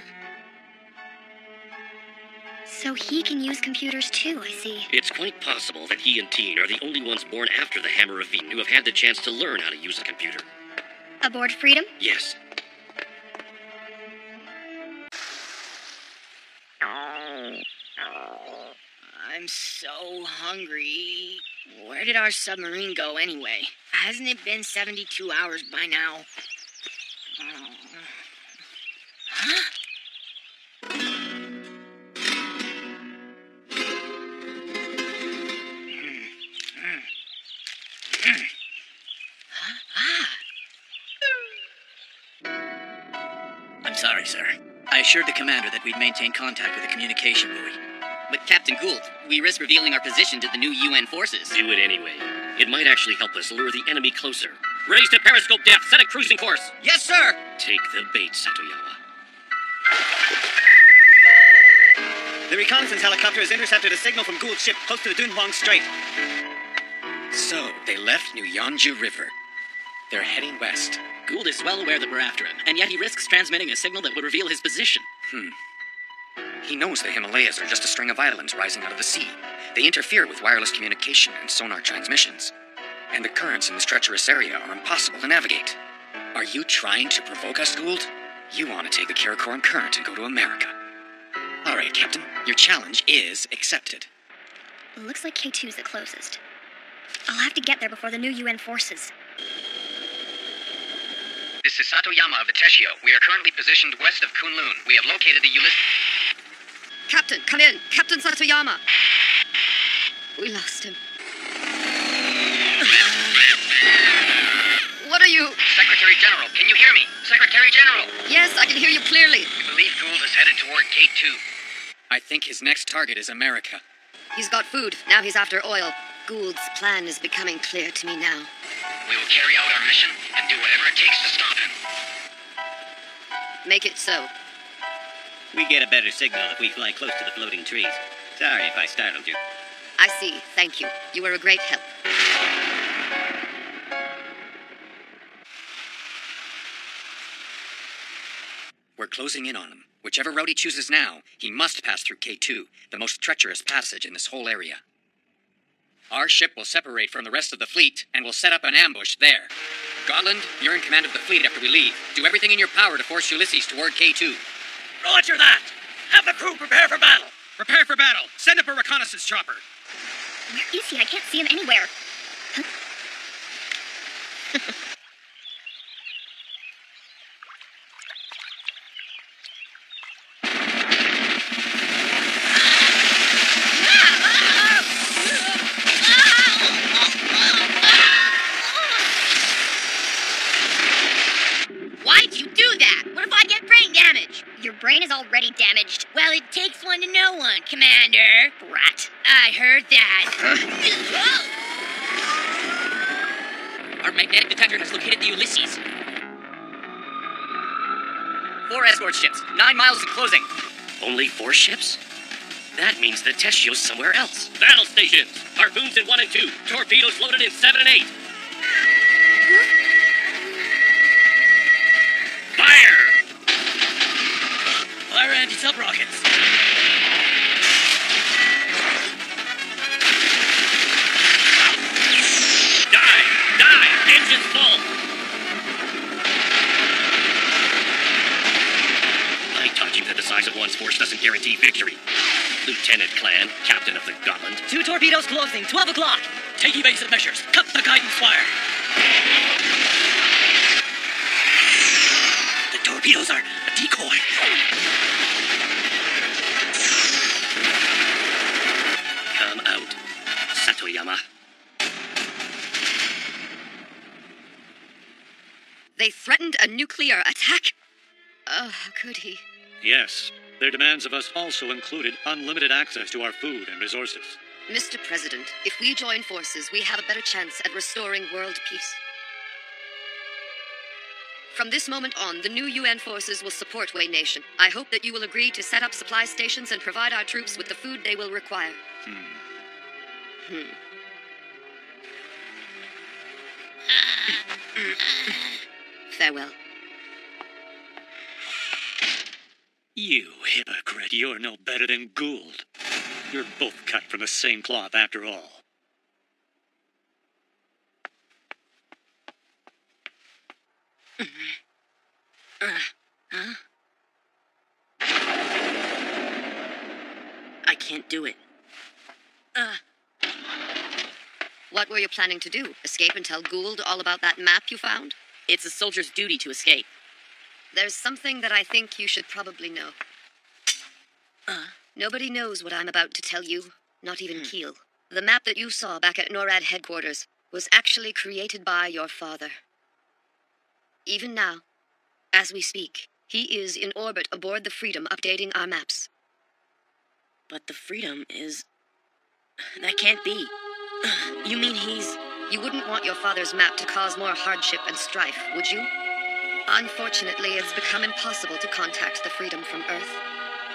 So he can use computers too, I see. It's quite possible that he and Teen are the only ones born after the Hammer of Eden who have had the chance to learn how to use a computer. Aboard Freedom? Yes. I'm so hungry. Where did our submarine go anyway? Hasn't it been 72 hours by now? Huh? I'm sorry, sir. I assured the commander that we'd maintain contact with the communication buoy. But Captain Gould, we risk revealing our position to the new UN forces. Do it anyway. It might actually help us lure the enemy closer. Raise to periscope depth. Set a cruising course. Yes, sir! Take the bait, Satoyama. The reconnaissance helicopter has intercepted a signal from Gould's ship close to the Dunhuang Strait. So, they left New Yonju River. They're heading west. Gould is well aware that we're after him, and yet he risks transmitting a signal that would reveal his position. He knows the Himalayas are just a string of islands rising out of the sea. They interfere with wireless communication and sonar transmissions. And the currents in this treacherous area are impossible to navigate. Are you trying to provoke us, Gould? You want to take the Karakoram current and go to America. All right, Captain. Your challenge is accepted. Looks like K2's the closest. I'll have to get there before the new UN forces. This is Satoyama of the Teshio. We are currently positioned west of Kunlun. We have located the Ulysses... Captain, come in. Captain Satoyama. We lost him. What are you... Secretary General, can you hear me? Secretary General! Yes, I can hear you clearly. We believe Gould is headed toward K2. I think his next target is America. He's got food. Now he's after oil. Gould's plan is becoming clear to me now. We will carry out our mission and do whatever it takes to stop him. Make it so. We get a better signal if we fly close to the floating trees. Sorry if I startled you. I see. Thank you. You were a great help. We're closing in on him. Whichever route he chooses now, he must pass through K2, the most treacherous passage in this whole area. Our ship will separate from the rest of the fleet, and we'll set up an ambush there. Gotland, you're in command of the fleet after we leave. Do everything in your power to force Ulysses toward K2. Roger that! Have the crew prepare for battle! Prepare for battle. Send up a reconnaissance chopper. Where is he? I can't see him anywhere. Huh? mine is already damaged. Well, it takes one to know one, Commander. Rat. I heard that. Our magnetic detector has located the Ulysses. 4 escort ships, 9 miles to closing. Only 4 ships? That means the Teshio's somewhere else. Battle stations. Harpoons in 1 and 2. Torpedoes loaded in 7 and 8. Fire! Fire anti-sub rockets. Die! Engines full! I taught you that the size of one's force doesn't guarantee victory. Lieutenant Clan, captain of the Gotland. 2 torpedoes closing, 12 o'clock. Take evasive measures. Cut the guidance wire. The torpedoes are a decoy. Come out, Satoyama. They threatened a nuclear attack? Oh, how could he? Yes. Their demands of us also included unlimited access to our food and resources. Mr. President, if we join forces, we have a better chance at restoring world peace. From this moment on, the new UN forces will support Wayne Nation. I hope that you will agree to set up supply stations and provide our troops with the food they will require. Farewell. You hypocrite, you're no better than Gould. You're both cut from the same cloth after all. I can't do it. What were you planning to do? Escape and tell Gould all about that map you found? It's a soldier's duty to escape. There's something that I think you should probably know. Nobody knows what I'm about to tell you, not even Keel. The map that you saw back at NORAD headquarters was actually created by your father. Even now, as we speak, he is in orbit aboard the Freedom updating our maps. But the Freedom is... That can't be. You mean he's... You wouldn't want your father's map to cause more hardship and strife, would you? Unfortunately, it's become impossible to contact the Freedom from Earth.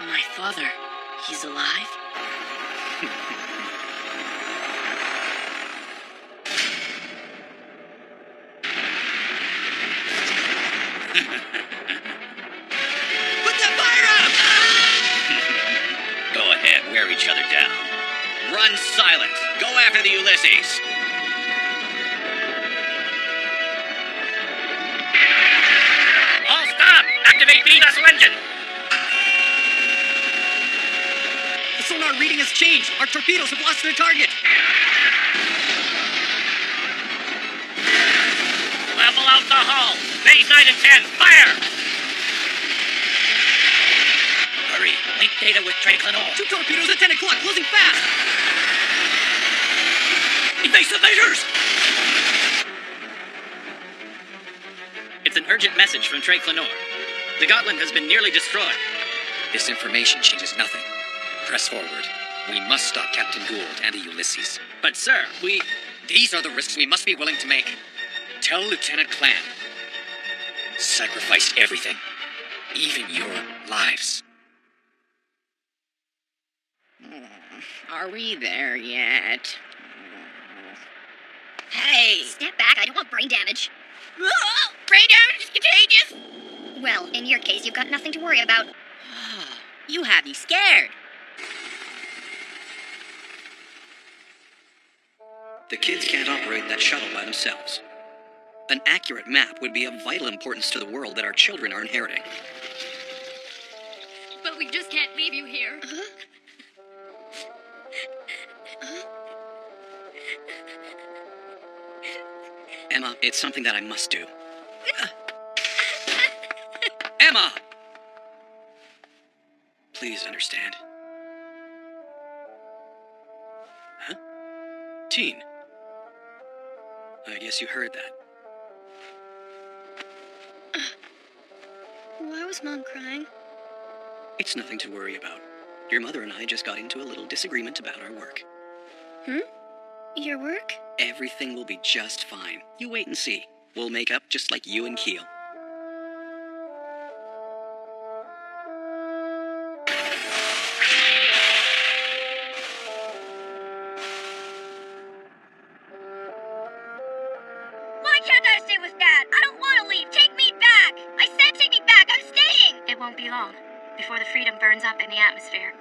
My father, he's alive? Put that fire out! Go ahead, wear each other down. Run silent. Go after the Ulysses. All stop! Activate the vessel engine! The sonar reading has changed. Our torpedoes have lost their target. Level out the hull. Base 9 and 10, fire! Hurry. Link data with Trey Clenor. 2 torpedoes at 10 o'clock, closing fast. Evasive measures! It's an urgent message from Trey Clenor. The Gotland has been nearly destroyed. This information changes nothing. Press forward. We must stop Captain Gould and the Ulysses. But, sir, these are the risks we must be willing to make. Tell Lieutenant Clan. Sacrifice everything. Even your lives. Are we there yet? Hey! Step back, I don't want brain damage. Brain damage is contagious! Well, in your case, you've got nothing to worry about. You have me scared. The kids can't operate that shuttle by themselves. An accurate map would be of vital importance to the world that our children are inheriting. But we just can't leave you here. Emma, it's something that I must do. Emma! Please understand. Huh? Teen. I guess you heard that. Why was Mom crying? It's nothing to worry about. Your mother and I just got into a little disagreement about our work. Your work? Everything will be just fine. You wait and see. We'll make up just like you and Keel. Why can't I stay with Dad? I don't want to leave. Take me back. I said take me back. I'm staying. It won't be long before the freedom burns up in the atmosphere.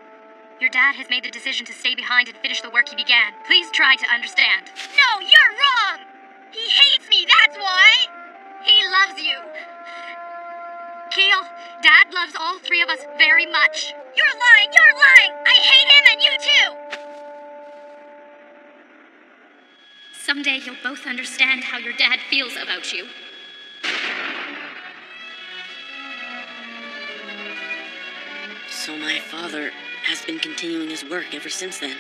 Your dad has made the decision to stay behind and finish the work he began. Please try to understand. No, you're wrong. He hates me, that's why. He loves you. Keel, Dad loves all three of us very much. You're lying. I hate him and you too. Someday you'll both understand how your dad feels about you. So my father has been continuing his work ever since then.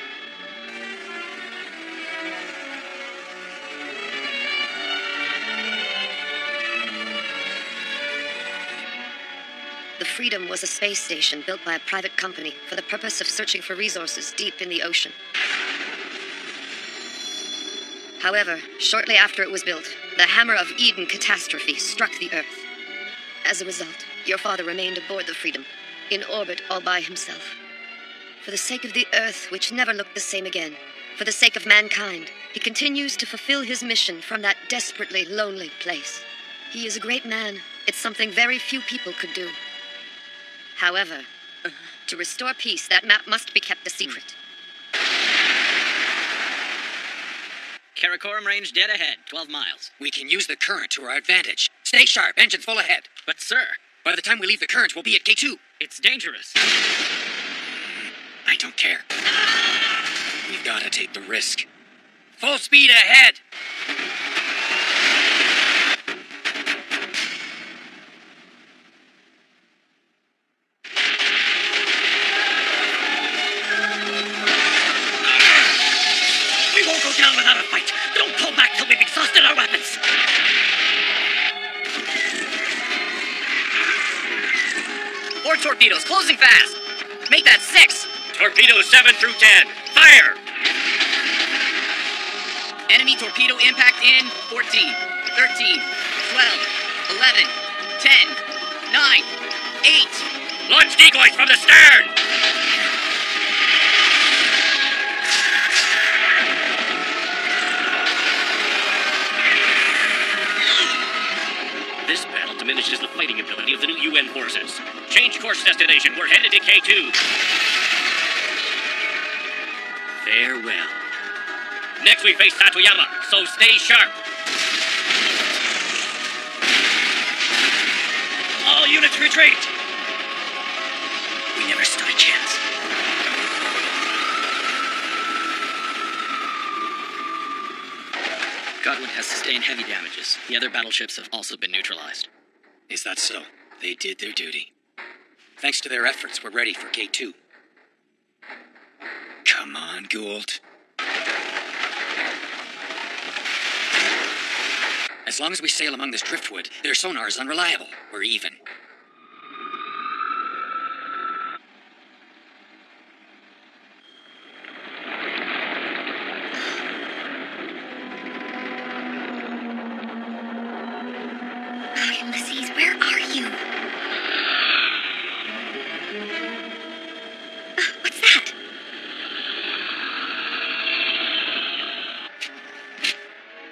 The Freedom was a space station built by a private company for the purpose of searching for resources deep in the ocean. However, shortly after it was built, the Hammer of Eden catastrophe struck the Earth. As a result, your father remained aboard the Freedom, in orbit all by himself. For the sake of the Earth, which never looked the same again, for the sake of mankind, he continues to fulfill his mission from that desperately lonely place. He is a great man. It's something very few people could do. However, to restore peace, that map must be kept a secret. Karakoram range dead ahead, 12 miles. We can use the current to our advantage. Stay sharp, engines full ahead. But, sir, By the time we leave the current, we'll be at K2. it's dangerous. I don't care. We've got to take the risk. Full speed ahead! We won't go down without a fight. Don't pull back till we've exhausted our weapons. More torpedoes, closing fast. Make that 6. Torpedoes 7 through 10. Fire! Enemy torpedo impact in 14, 13, 12, 11, 10, 9, 8. Launch decoys from the stern! This battle diminishes the fighting ability of the new UN forces. Change course destination. We're headed to K2. Farewell. Next we face Tatuyama, so stay sharp. All units retreat. We never stood a chance. Godwin has sustained heavy damages. The other battleships have also been neutralized. Is that so? They did their duty. Thanks to their efforts, we're ready for K2. Come on, Gould. As long as we sail among this driftwood, their sonar is unreliable. We're even. Ulysses, where are you? What's that?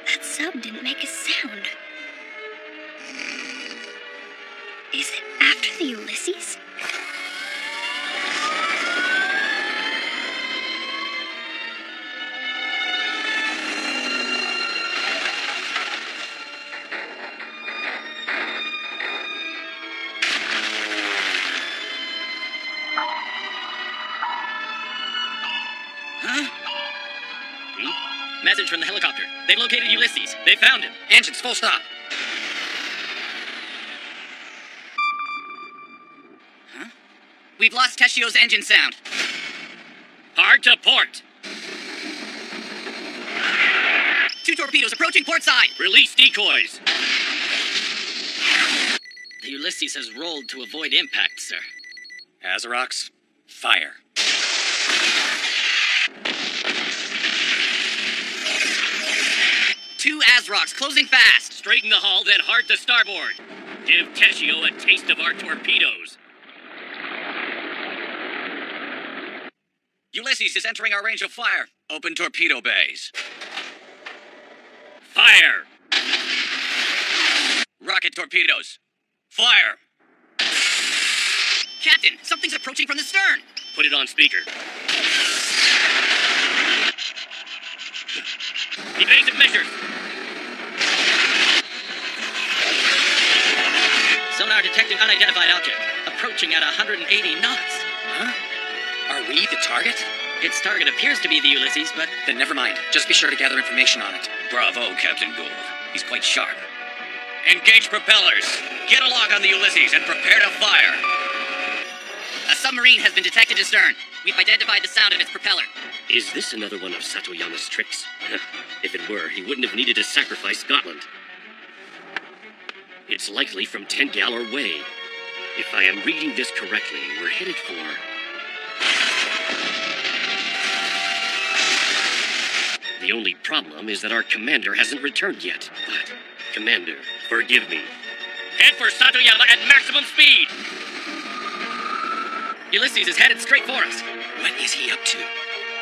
That sub didn't make a sound. Is it after the Ulysses? Message from the helicopter. They've located Ulysses. They found him. Engines, full stop. We've lost Teshio's engine sound. Hard to port. 2 torpedoes approaching port side. Release decoys. The Ulysses has rolled to avoid impact, sir. Azarox, fire. Two Azrocs closing fast. Straighten the hull, then hard to starboard. Give Teshio a taste of our torpedoes. Ulysses is entering our range of fire. Open torpedo bays. Fire! Rocket torpedoes. Fire! Captain, something's approaching from the stern. Put it on speaker. Evasive measures. Sonar detected unidentified object. Approaching at 180 knots. Huh? Are we the target? Its target appears to be the Ulysses, but... Then never mind. Just be sure to gather information on it. Bravo, Captain Gould. He's quite sharp. Engage propellers. Get a lock on the Ulysses and prepare to fire. A submarine has been detected astern. We've identified the sound of its propeller. Is this another one of Satoyama's tricks? If it were, he wouldn't have needed to sacrifice Scotland. It's likely from Tengal or Way. If I am reading this correctly, we're headed for... The only problem is that our commander hasn't returned yet. But, Commander, forgive me. Head for Satoyama at maximum speed! Ulysses is headed straight for us. What is he up to?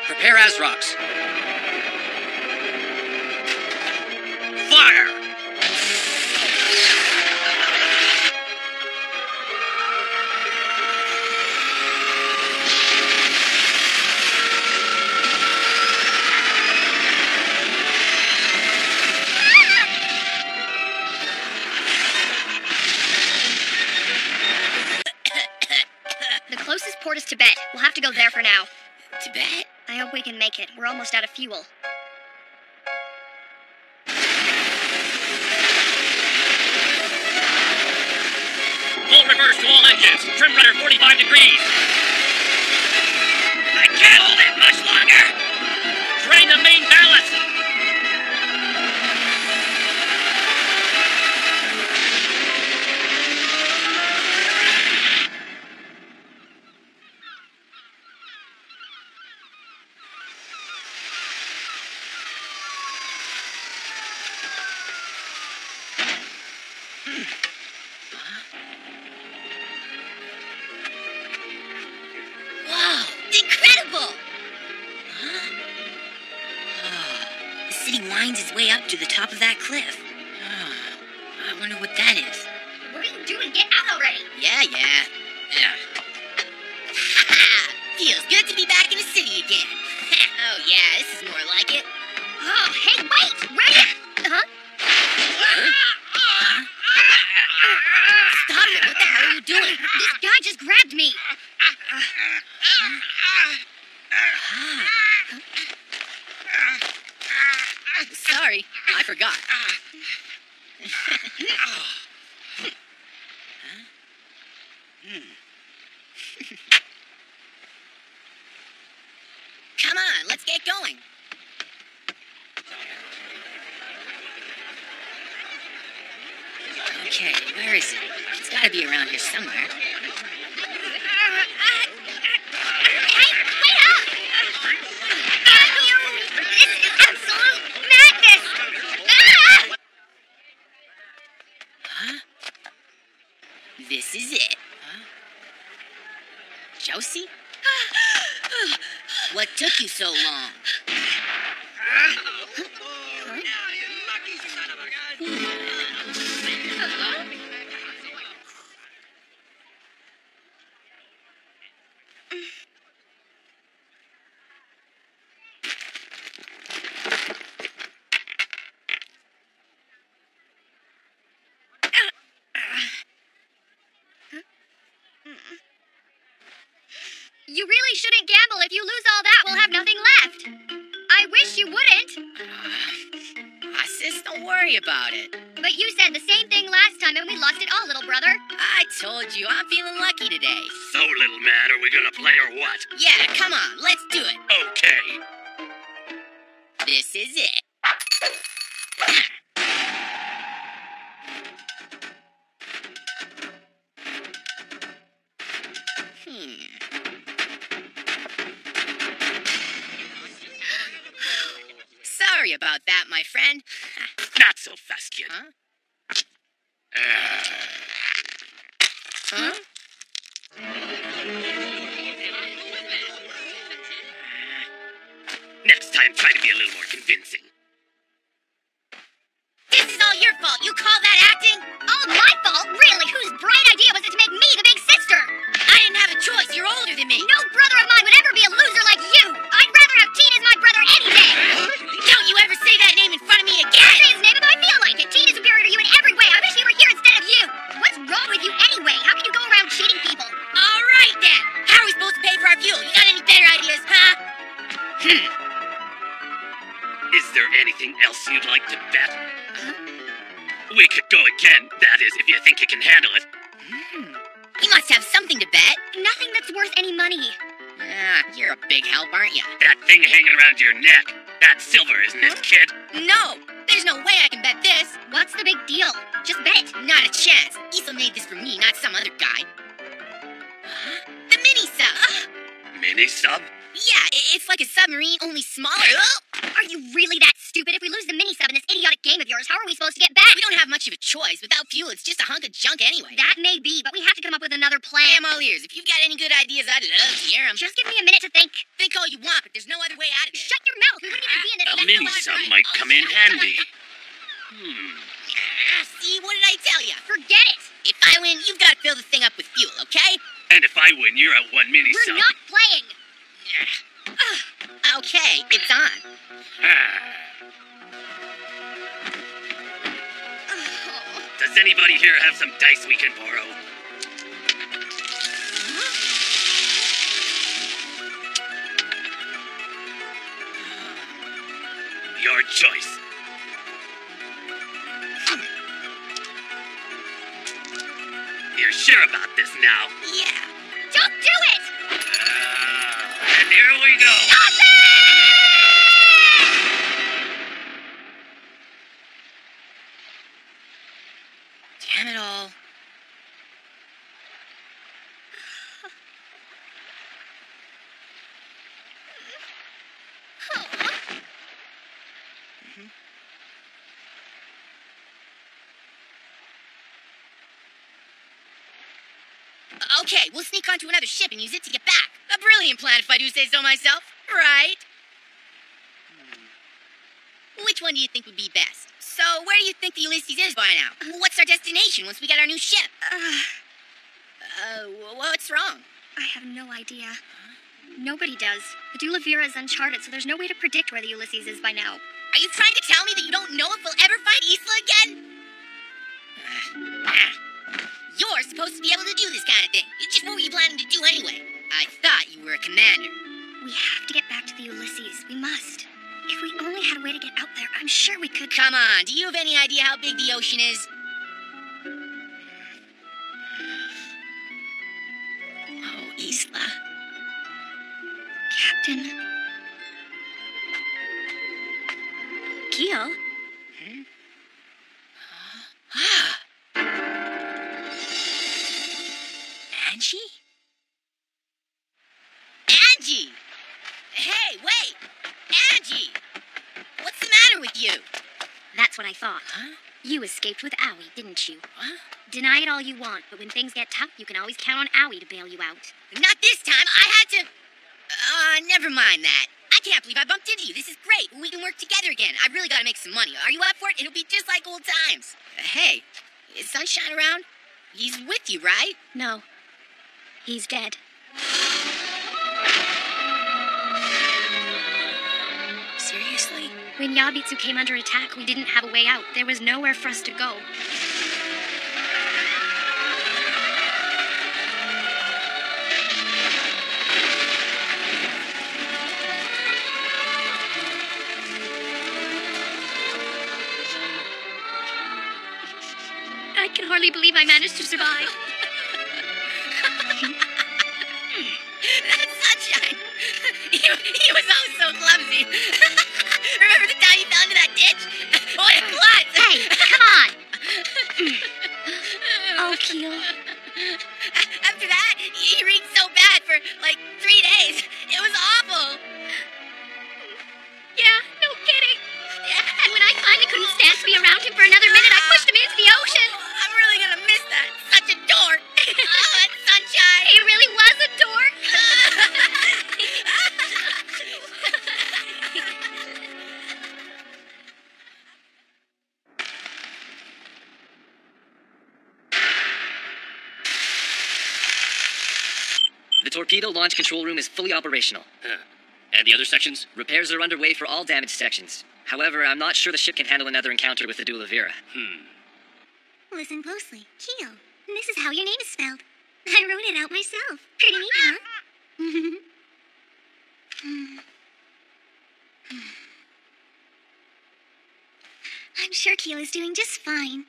Prepare Azrocs. Fire! The closest port is Tibet. We'll have to go there for now. Tibet? I hope we can make it. We're almost out of fuel. Full reverse to all engines. Trim rudder 45 degrees. I can't hold it much longer! Drain the main ballast. Wow, it's incredible! The city winds its way up to the top of that cliff. I wonder what that is. What are you doing? Get out already! Yeah. Feels good to be back in the city again. Oh yeah, this is more like it. Oh, hey, wait! Wait! Huh? Stop it! What the hell are you doing? This guy just grabbed me. Sorry, I forgot. Come on, let's get going. Okay, where is it? It's gotta be around here somewhere. This is absolute madness! Huh? This is it. Huh? Josie? What took you so long? You really shouldn't gamble. If you lose all that, we'll have nothing left. I wish you wouldn't. Sis, don't worry about it. But you said the same thing last time and we lost it all, little brother. I told you, I'm feeling lucky today. So, little man, are we gonna play or what? Yeah, come on, let's do it. Okay. This is it. my friend. Not so fast, kid. Huh? Next time, try to be a little more convincing. This is all your fault. You call that acting? All my fault? Really? Whose bright idea was it to make me the big sister? I didn't have a choice. You're older than me. No brother of mine would ever be a loser like you. I'd rather have Teen as my brother any day. Don't you ever say that name in front of me again. I'll say his name if I feel like it. Teen is superior to you in every way. I wish he were here instead of you. What's wrong with you anyway? How can you go around cheating people? All right, then. How are we supposed to pay for our fuel? You got any better ideas, huh? Is there anything else you'd like to bet? We could go again, that is, if you think you can handle it. You must have something to bet. Nothing that's worth any money. You're a big help, aren't you? That thing hanging around your neck. That's silver, isn't it, kid? No! There's no way I can bet this. What's the big deal? Just bet. Not a chance. Issa made this for me, not some other guy. The mini-sub. Mini-sub? Yeah, it's like a submarine, only smaller. Are you really that stupid? If we lose the mini-sub in this idiotic game of yours, how are we supposed to get back? We don't have much of a choice. Without fuel, it's just a hunk of junk anyway. That may be, but we have to come up with another I plan. am all ears. If you've got any good ideas, I'd love to hear them. Just give me a minute to think. Think all you want, but there's no other way out of it. Shut your mouth. We wouldn't even be in this. A mini-sub might come in handy. See, what did I tell you? Forget it. If I win, you've got to fill the thing up with fuel, okay? And if I win, you're at one mini-sub. We're not playing. Okay, it's on. Does anybody here have some dice we can borrow? Your choice. You're sure about this now? Yeah. Don't do it! And here we go. Stop it! Damn it all. Okay, we'll sneak onto another ship and use it to get back. A brilliant plan, if I do say so myself. Right? Which one do you think would be best? So, where do you think the Ulysses is by now? What's our destination once we get our new ship? What's wrong? I have no idea. Nobody does. The Dula Vera is uncharted, so there's no way to predict where the Ulysses is by now. Are you trying to tell me that you don't know if we'll ever find Isla again? You're supposed to be able to do this kind of thing. Just what were you planning to do anyway? I thought you were a commander. We have to get back to the Ulysses. We must. If we only had a way to get out there, I'm sure we could. Come on, do you have any idea how big the ocean is? Oh, Isla. Captain. Keel? Angie? Angie! Hey, wait! Angie! What's the matter with you? That's what I thought. Huh? You escaped with Owie, didn't you? What? Deny it all you want, but when things get tough, you can always count on Owie to bail you out. Not this time. I had to... never mind that. I can't believe I bumped into you. This is great. We can work together again. I really gotta make some money. Are you up for it? It'll be just like old times. Hey, is Sunshine around? He's with you, right? No. He's dead. Seriously? When Yabitsu came under attack, we didn't have a way out. There was nowhere for us to go. I can hardly believe I managed to survive. That's Sunshine. He was always so clumsy. Remember the time he fell into that ditch? What a plot! Hey, come on! Oh, Keel. After that, he reeked so bad for like 3 days. It was awful. Yeah, no kidding. Yeah. And when I The torpedo launch control room is fully operational. And the other sections? Repairs are underway for all damaged sections. However, I'm not sure the ship can handle another encounter with the Dula Vera. Listen closely. Keel. And this is how your name is spelled. I wrote it out myself. Pretty neat, huh? I'm sure Keel is doing just fine.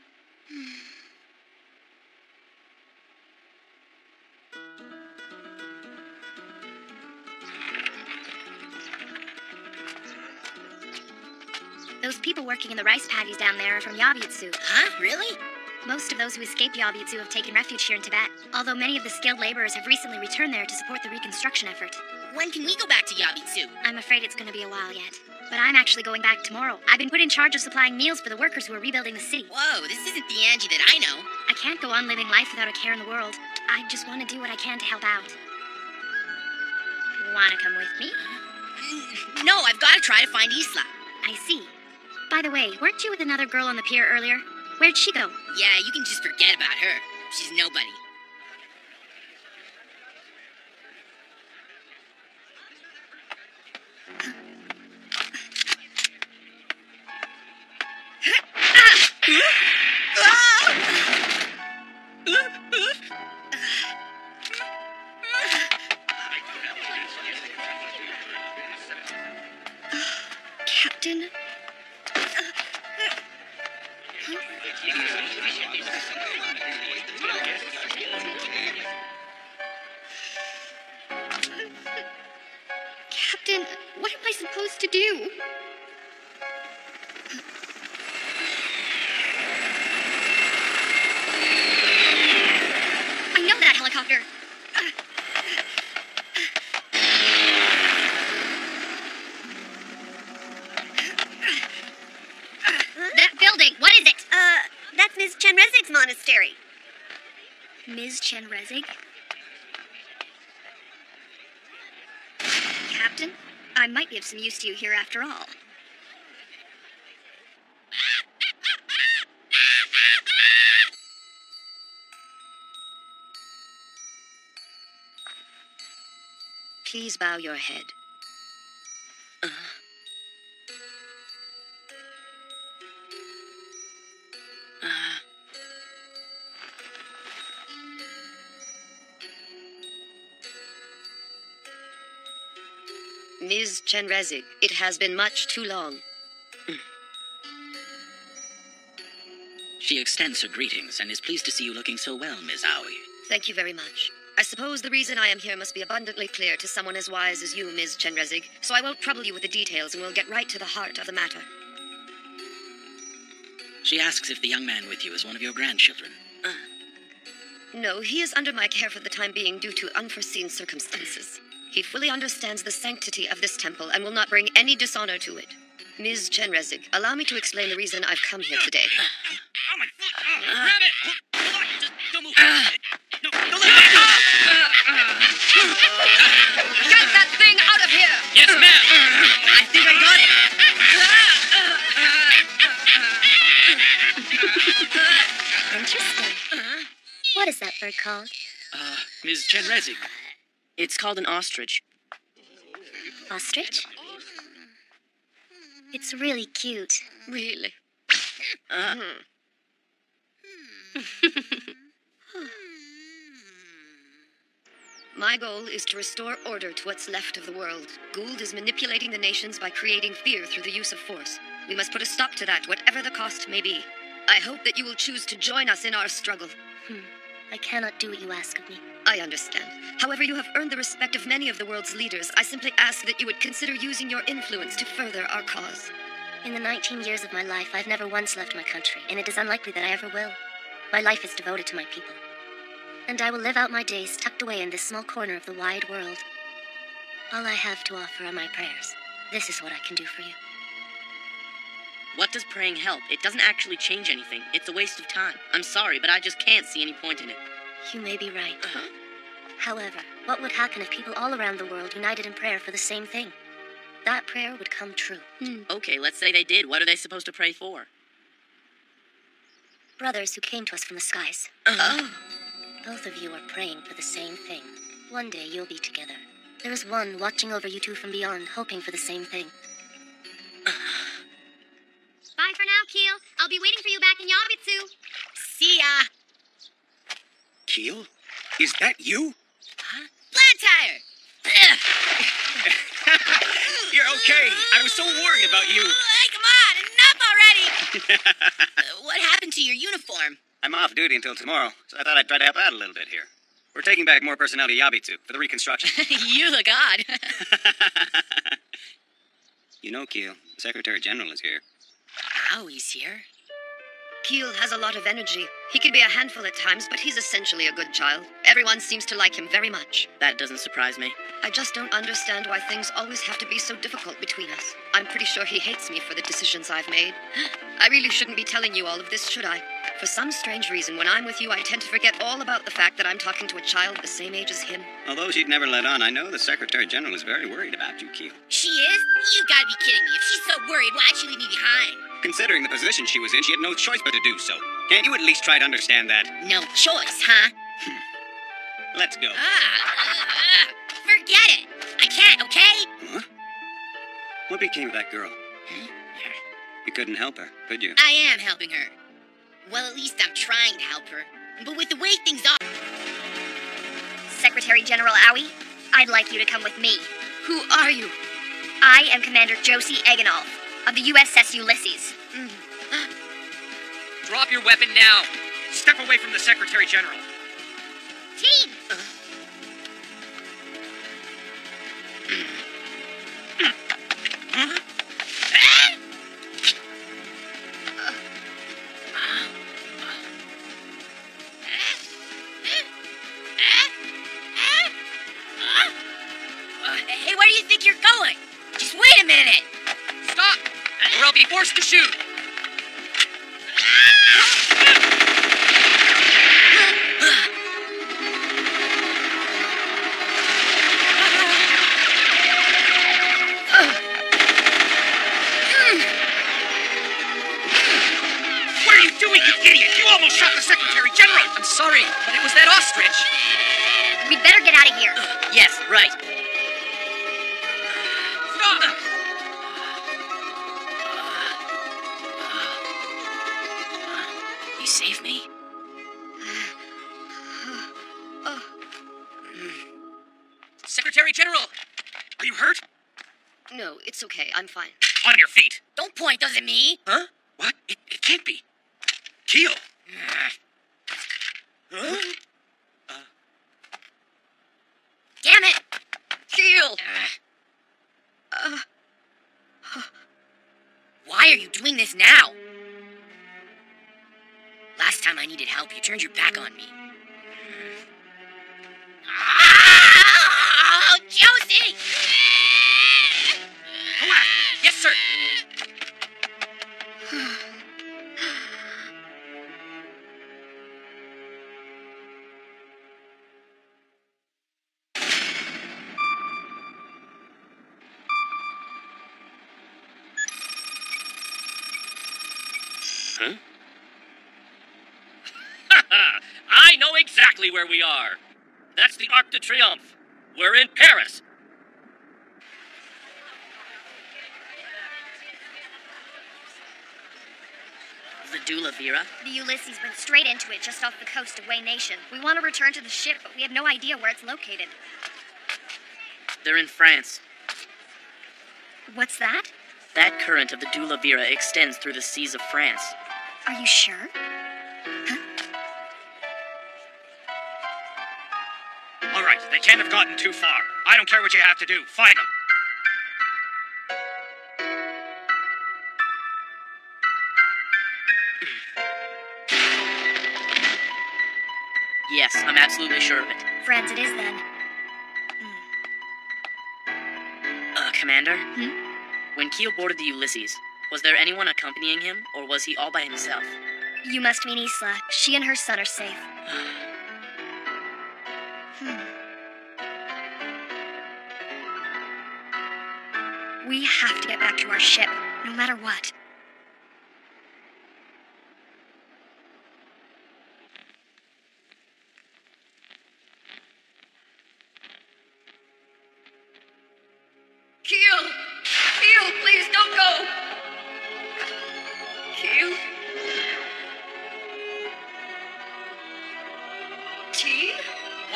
Those people working in the rice paddies down there are from Yabiatsu. Huh? Really? Most of those who escaped Yabiatsu have taken refuge here in Tibet, although many of the skilled laborers have recently returned there to support the reconstruction effort. When can we go back to Yabitsu? I'm afraid it's going to be a while yet. But I'm actually going back tomorrow. I've been put in charge of supplying meals for the workers who are rebuilding the city. Whoa, this isn't the Angie that I know. I can't go on living life without a care in the world. I just want to do what I can to help out. Want to come with me? No, I've got to try to find Isla. I see. By the way, weren't you with another girl on the pier earlier? Where'd she go? Yeah, you can just forget about her. She's nobody. Captain? Captain, what am I supposed to do? I know that helicopter. That building, what is it? That's Ms. Chenrezig's monastery. Ms. Chenrezig? Captain, I might be of some use to you here after all. Please bow your head. Ms. Chenrezig, it has been much too long. She extends her greetings and is pleased to see you looking so well, Ms. Aoi. Thank you very much. I suppose the reason I am here must be abundantly clear to someone as wise as you, Ms. Chenrezig, so I won't trouble you with the details and will get right to the heart of the matter. She asks if the young man with you is one of your grandchildren. No, he is under my care for the time being due to unforeseen circumstances. He fully understands the sanctity of this temple and will not bring any dishonor to it. Ms. Chenrezig, allow me to explain the reason I've come here today. Oh, my foot! Grab it! Hold on! Just don't move! No, don't let Get that thing out of here! Yes, ma'am! I think I got it! Interesting. What is that bird called? Ms. Chenrezig. It's called an ostrich. Ostrich? It's really cute. Really? My goal is to restore order to what's left of the world. Gould is manipulating the nations by creating fear through the use of force. We must put a stop to that, whatever the cost may be. I hope that you will choose to join us in our struggle. I cannot do what you ask of me. I understand. However, you have earned the respect of many of the world's leaders. I simply ask that you would consider using your influence to further our cause. In the 19 years of my life, I've never once left my country, and it is unlikely that I ever will. My life is devoted to my people. And I will live out my days tucked away in this small corner of the wide world. All I have to offer are my prayers. This is what I can do for you. What does praying help? It doesn't actually change anything. It's a waste of time. I'm sorry, but I just can't see any point in it. You may be right. However, what would happen if people all around the world united in prayer for the same thing? That prayer would come true. Okay, let's say they did. What are they supposed to pray for? Brothers who came to us from the skies. Both of you are praying for the same thing. One day you'll be together. There is one watching over you two from beyond, hoping for the same thing. Bye for now, Keel. I'll be waiting for you back in Yabitsu. See ya! Keel? Is that you? Flat tire! You're okay. I was so worried about you. Hey, come on! Enough already! What happened to your uniform? I'm off duty until tomorrow, so I thought I'd try to help out a little bit here. We're taking back more personnel to Yabitsu for the reconstruction. You look odd. You know, Keel, the Secretary General is here. How he's here? Keel has a lot of energy. He can be a handful at times, but he's essentially a good child. Everyone seems to like him very much. That doesn't surprise me. I just don't understand why things always have to be so difficult between us. I'm pretty sure he hates me for the decisions I've made. I really shouldn't be telling you all of this, should I? For some strange reason, when I'm with you, I tend to forget all about the fact that I'm talking to a child the same age as him. Although she'd never let on, I know the Secretary General is very worried about you, Keel. She is? You gotta be kidding me. If she's so worried, why'd she leave me behind? Considering the position she was in, she had no choice but to do so. Can't you at least try to understand that? No choice, huh? Let's go. Forget it. I can't, okay? Huh? What became of that girl? You couldn't help her, could you? I am helping her. Well, at least I'm trying to help her. But with the way things are... Secretary General Aoi, I'd like you to come with me. Who are you? I am Commander Josie Eganolf of the USS Ulysses. Drop your weapon now. Step away from the Secretary General. Team! Hey, where do you think you're going? Just wait a minute. Stop, or I'll be forced to shoot. What are you doing, you idiot? You almost shot the Secretary General. I'm sorry, but it was that ostrich. We'd better get out of here. Yes, right. Stop! You saved me? Secretary General, are you hurt? No, it's okay. I'm fine. On your feet. Don't point those at me. Huh? What? It can't be. Keel. Huh? Damn it. Keel! Why are you doing this now? Last time I needed help, you turned your back on me. Oh, Josie! Yes, sir. Huh? I know exactly where we are. That's the Arc de Triomphe. We're in Paris. The Dula Vera? The Ulysses went straight into it just off the coast of Wei Nation. We want to return to the ship, but we have no idea where it's located. They're in France. What's that? That current of the Dula Vera extends through the seas of France. Are you sure? All right, they can't have gotten too far. I don't care what you have to do. Find them. Yes, I'm absolutely sure of it. France it is then. Commander? When Keel boarded the Ulysses, was there anyone accompanying him, or was he all by himself? You must mean Isla. She and her son are safe. We have to get back to our ship, no matter what.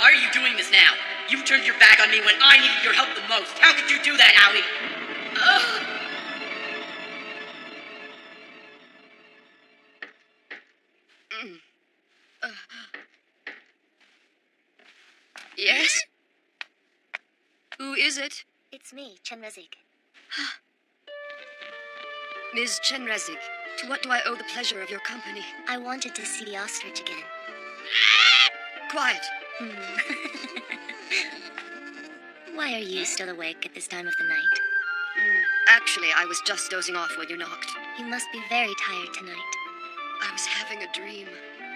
Why are you doing this now? You turned your back on me when I needed your help the most. How could you do that, Allie? Yes? Who is it? It's me, Chenrezig. Ms. Chenrezig, to what do I owe the pleasure of your company? I wanted to see the ostrich again. Quiet. Why are you still awake at this time of the night? Actually, I was just dozing off when you knocked. You must be very tired tonight. I was having a dream.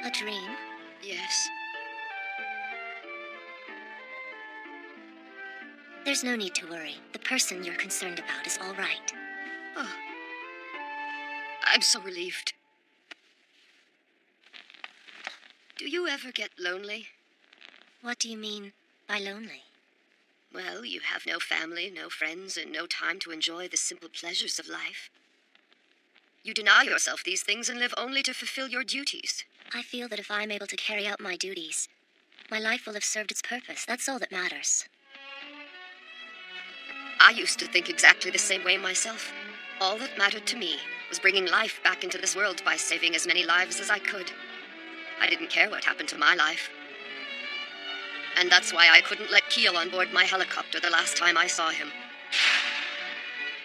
A dream? Yes. There's no need to worry. The person you're concerned about is all right. Oh. I'm so relieved. Do you ever get lonely? What do you mean by lonely? Well, you have no family, no friends, and no time to enjoy the simple pleasures of life. You deny yourself these things and live only to fulfill your duties. I feel that if I'm able to carry out my duties, my life will have served its purpose. That's all that matters. I used to think exactly the same way myself. All that mattered to me was bringing life back into this world by saving as many lives as I could. I didn't care what happened to my life. And that's why I couldn't let Keel on board my helicopter the last time I saw him.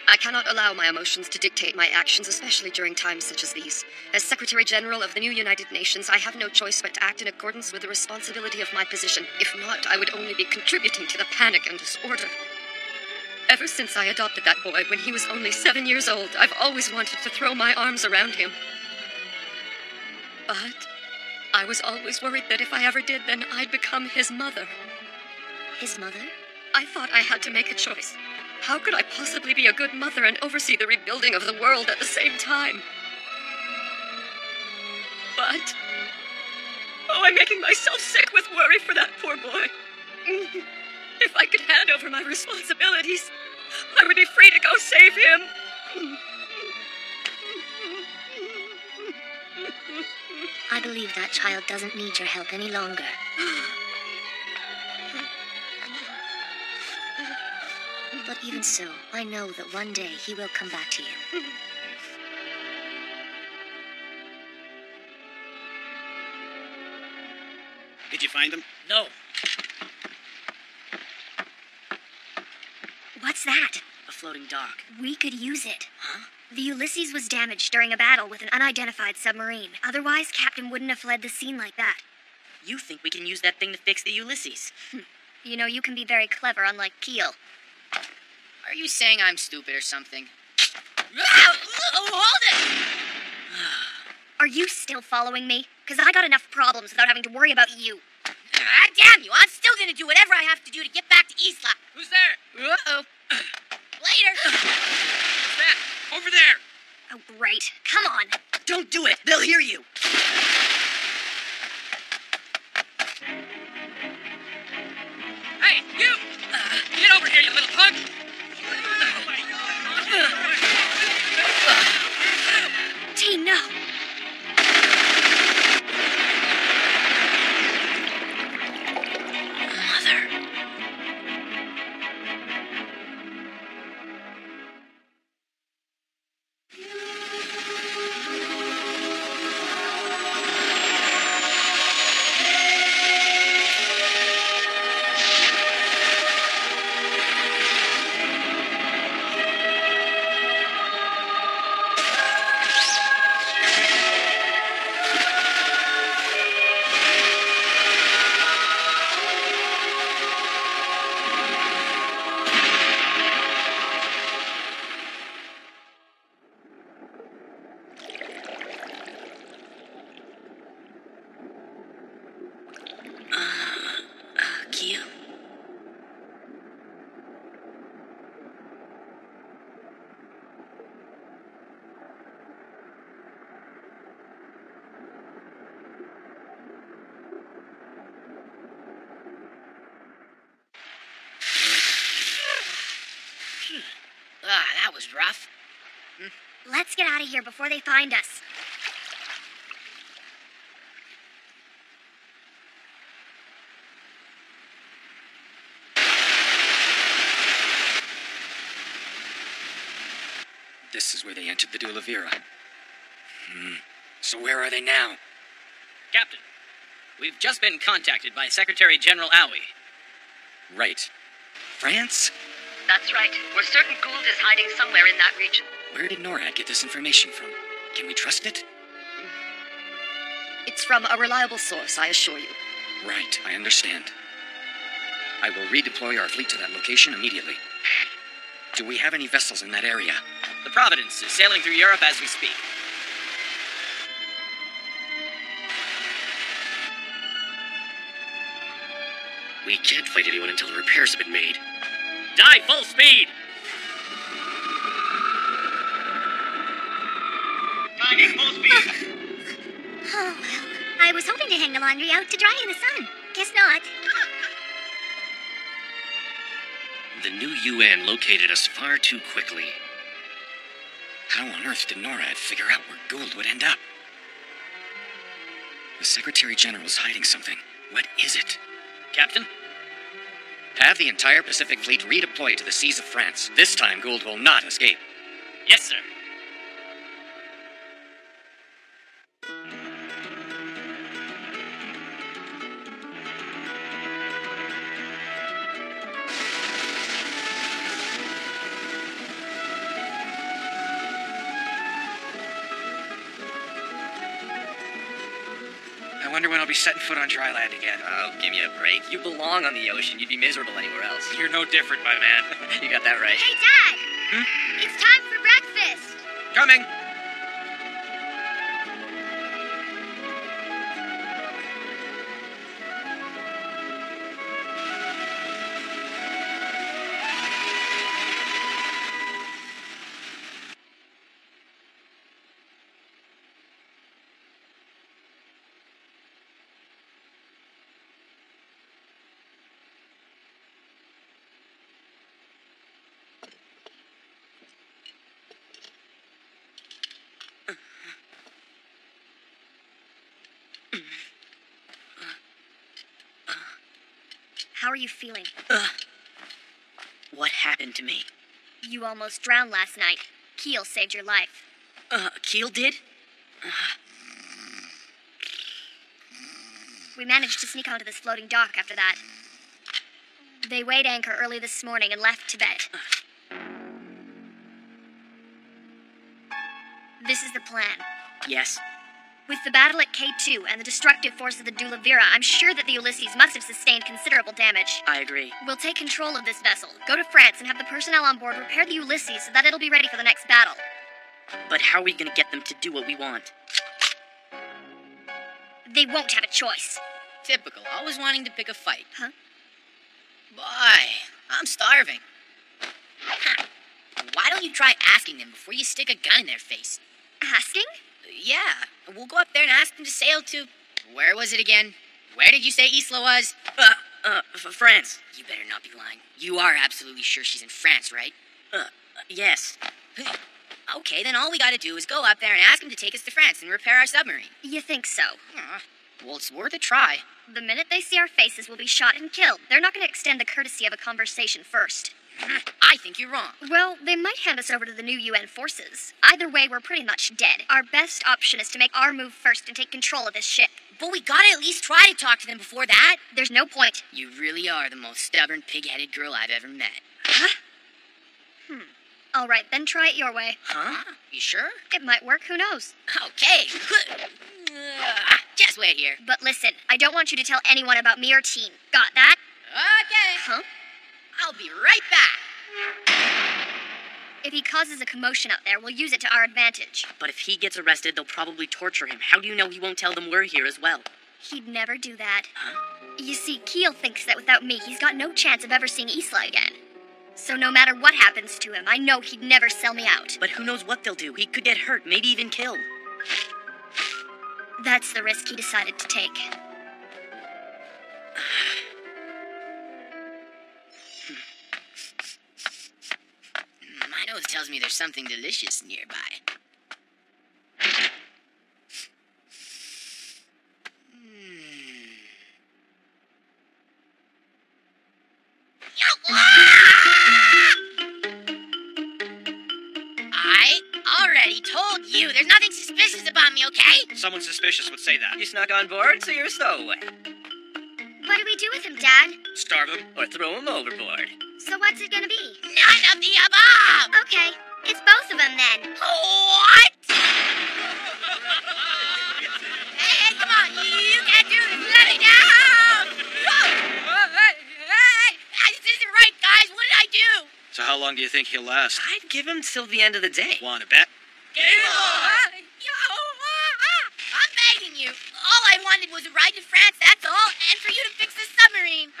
I cannot allow my emotions to dictate my actions, especially during times such as these. As Secretary General of the new United Nations, I have no choice but to act in accordance with the responsibility of my position. If not, I would only be contributing to the panic and disorder. Ever since I adopted that boy when he was only 7 years old, I've always wanted to throw my arms around him. But I was always worried that if I ever did, then I'd become his mother. His mother? I thought I had to make a choice. How could I possibly be a good mother and oversee the rebuilding of the world at the same time? But oh, I'm making myself sick with worry for that poor boy. If I could hand over my responsibilities, I would be free to go save him. I believe that child doesn't need your help any longer. But even so, I know that one day he will come back to you. Did you find them? No. What's that? A floating dock. We could use it. Huh? The Ulysses was damaged during a battle with an unidentified submarine. Otherwise, Captain wouldn't have fled the scene like that. You think we can use that thing to fix the Ulysses? You know, you can be very clever, unlike Keel. Are you saying I'm stupid or something? Hold it! Are you still following me? Because I got enough problems without having to worry about you. Ah, damn you! I'm still gonna do whatever I have to do to get back to Isla. Who's there? Uh-oh. Later. What's that? Over there! Oh, great. Come on. Don't do it! They'll hear you! Hey, you! Get over here, you little punk! Team, no. Kia? That was rough. Let's get out of here before they find us. This is where they entered the Dulavira. So where are they now? Captain, we've just been contacted by Secretary General Owie. Right. France? That's right. We're certain Gould is hiding somewhere in that region. Where did NORAD get this information from? Can we trust it? It's from a reliable source, I assure you. Right, I understand. I will redeploy our fleet to that location immediately. Do we have any vessels in that area? The Providence is sailing through Europe as we speak. We can't fight anyone until the repairs have been made. Die full speed! Timing full speed. Oh, well. I was hoping to hang the laundry out to dry in the sun. Guess not. The new UN located us far too quickly. How on earth did NORAD figure out where Gould would end up? The Secretary General's hiding something. What is it? Captain? Have the entire Pacific Fleet redeployed to the seas of France. This time, Gould will not escape. Yes, sir. I wonder when I'll be setting foot on dry land again. Oh, give me a break. You belong on the ocean. You'd be miserable anywhere else. You're no different, my man. You got that right. Hey, Dad! It's time for breakfast! Coming! How are you feeling? What happened to me? You almost drowned last night. Keel saved your life. Keel did? We managed to sneak onto this floating dock after that. They weighed anchor early this morning and left Tibet. This is the plan. Yes. With the battle at K2 and the destructive force of the Dulavira, I'm sure that the Ulysses must have sustained considerable damage. I agree. We'll take control of this vessel, go to France, and have the personnel on board repair the Ulysses so that it'll be ready for the next battle. But how are we gonna get them to do what we want? They won't have a choice. Typical, always wanting to pick a fight. Huh? Boy, I'm starving. Why don't you try asking them before you stick a gun in their face? Asking? Yeah, we'll go up there and ask them to sail to... Where was it again? Where did you say Isla was? France. You better not be lying. You are absolutely sure she's in France, right? Yes. Okay, then all we gotta do is go up there and ask them to take us to France and repair our submarine. You think so? Well, it's worth a try. The minute they see our faces, we'll be shot and killed. They're not going to extend the courtesy of a conversation first. I think you're wrong. Well, they might hand us over to the new UN forces. Either way, we're pretty much dead. Our best option is to make our move first and take control of this ship. But we gotta at least try to talk to them before that. There's no point. You really are the most stubborn, pig-headed girl I've ever met. All right, then try it your way. Huh? You sure? It might work, who knows? Okay. Just wait here. But listen, I don't want you to tell anyone about me or Teen. Got that? Okay. Huh? I'll be right back. If he causes a commotion out there, we'll use it to our advantage. But if he gets arrested, they'll probably torture him. How do you know he won't tell them we're here as well? He'd never do that. You see, Keel thinks that without me, he's got no chance of ever seeing Isla again. So no matter what happens to him, I know he'd never sell me out. But who knows what they'll do? He could get hurt, maybe even killed. That's the risk he decided to take. My nose tells me there's something delicious nearby. Someone suspicious would say that. You snuck on board, so you're a stowaway. What do we do with him, Dad? Starve him. Or throw him overboard. So what's it gonna be? None of the above! Okay, it's both of them then. What? Hey, come on, you can't do this. Let me down! Hey, this isn't right, guys. What did I do? So how long do you think he'll last? I'd give him till the end of the day. Want to bet? Game on! I'm begging you. All I wanted was a ride to France, that's all, and for you to fix the submarine.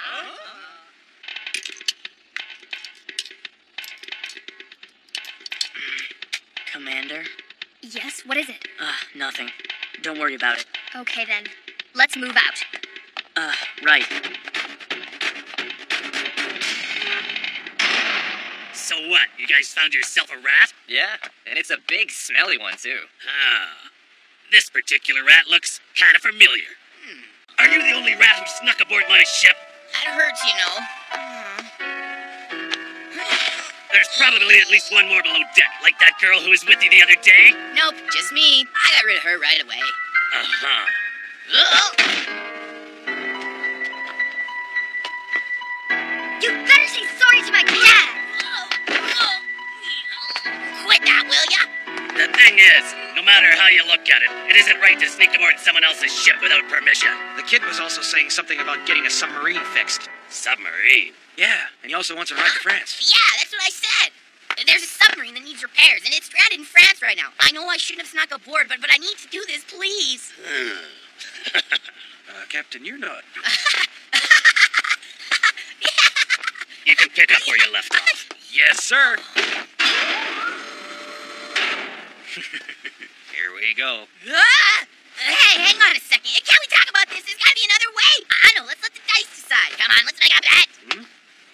Commander? Yes, what is it? Nothing. Don't worry about it. Okay then, let's move out. Right. So what? You guys found yourself a rat? Yeah, and it's a big, smelly one, too. Ah. This particular rat looks kind of familiar. Are you the only rat who snuck aboard my ship? That hurts, you know. There's probably at least one more below deck, like that girl who was with you the other day. Nope, just me. I got rid of her right away. Uh-huh. You better say sorry to my dad! Quit that, will ya? The thing is, no matter how you look at it, it isn't right to sneak aboard someone else's ship without permission. The kid was also saying something about getting a submarine fixed. Submarine? Yeah, and he also wants a ride to France. Yeah, that's what I said. There's a submarine that needs repairs, and it's stranded in France right now. I know I shouldn't have snuck aboard, but I need to do this, please. Captain, you're not... You can pick up where you left off. Yes, sir. Here we go. Hey, hang on a second. Can't we talk about this? There's gotta be another way. I know, let's let the dice decide. Come on, let's make a bet.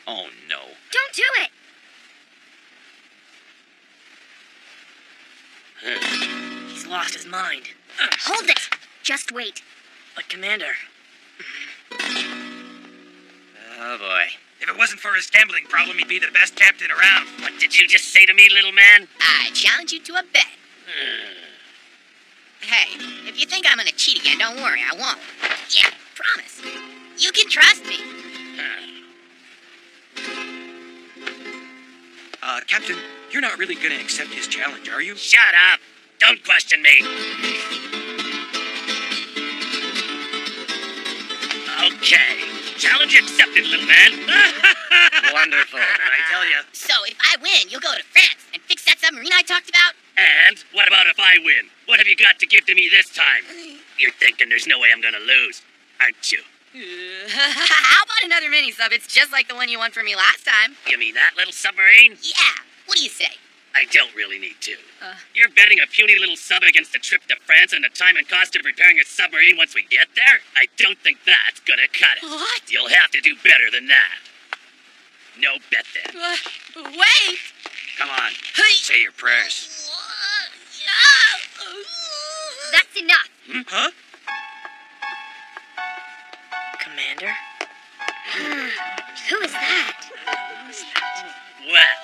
Oh, no. Don't do it! He's lost his mind. Hold it! Just wait. But, Commander... Oh, boy. If it wasn't for his gambling problem, he'd be the best captain around. What did you just say to me, little man? I challenge you to a bet. Hey, if you think I'm gonna cheat again, don't worry, I won't. Yeah, promise. You can trust me. Captain, you're not really gonna accept his challenge, are you? Shut up! Don't question me! Okay. Challenge accepted, little man. Wonderful. I tell you. So, if I win, you'll go to France and fix that submarine I talked about? And what about if I win? What have you got to give to me this time? You're thinking there's no way I'm gonna lose, aren't you? How about another mini-sub? It's just like the one you won for me last time. You mean that little submarine? Yeah. What do you say? I don't really need to. You're betting a puny little sub against a trip to France and the time and cost of repairing a submarine once we get there? I don't think that's gonna cut it. What? You'll have to do better than that. No bet then. Wait! Come on. Say your prayers. That's enough. Huh? Commander? Who is that? Well,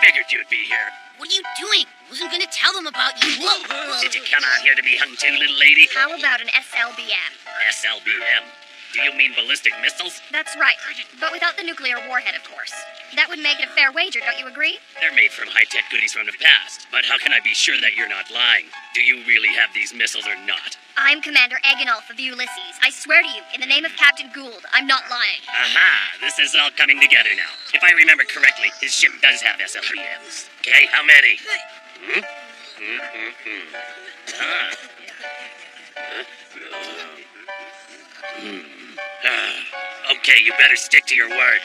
figured you'd be here. What are you doing? Wasn't gonna tell them about you. Whoa. Did you come out here to be hung to, little lady? How about an SLBM? SLBM? Do you mean ballistic missiles? That's right, but without the nuclear warhead, of course. That would make it a fair wager, don't you agree? They're made from high-tech goodies from the past, but how can I be sure that you're not lying? Do you really have these missiles or not? I'm Commander Eganolf of the Ulysses. I swear to you, in the name of Captain Gould, I'm not lying. Aha! This is all coming together now. If I remember correctly, his ship does have SLBMs. Okay, how many? Okay, you better stick to your word.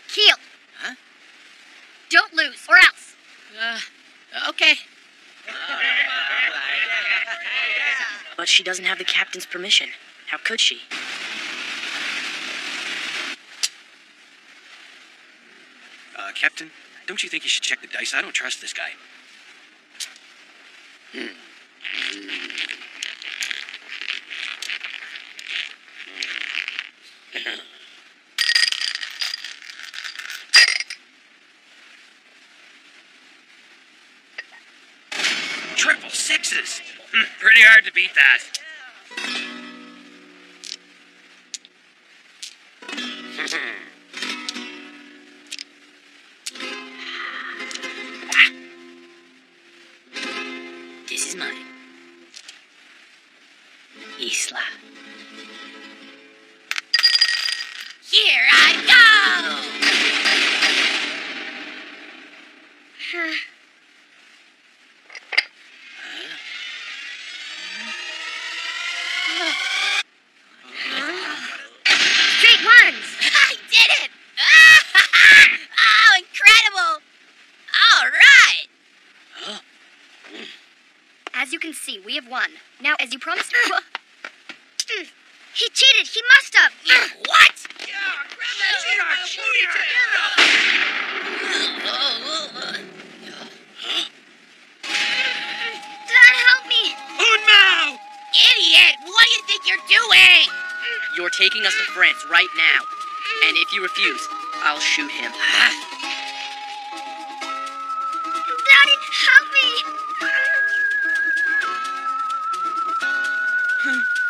Keel! Huh? Don't lose, or else! Okay. But she doesn't have the captain's permission. How could she? Captain, don't you think you should check the dice? I don't trust this guy. triple sixes. Pretty hard to beat that. This is mine. Isla. Here I go! Straight ones! I did it! Oh, incredible! All right! As you can see, we have won. Now, as you promised... He cheated! He must have! What? Dad, help me! Unmao! Idiot! What do you think you're doing? You're taking us to France right now. And if you refuse, I'll shoot him. Daddy, help me!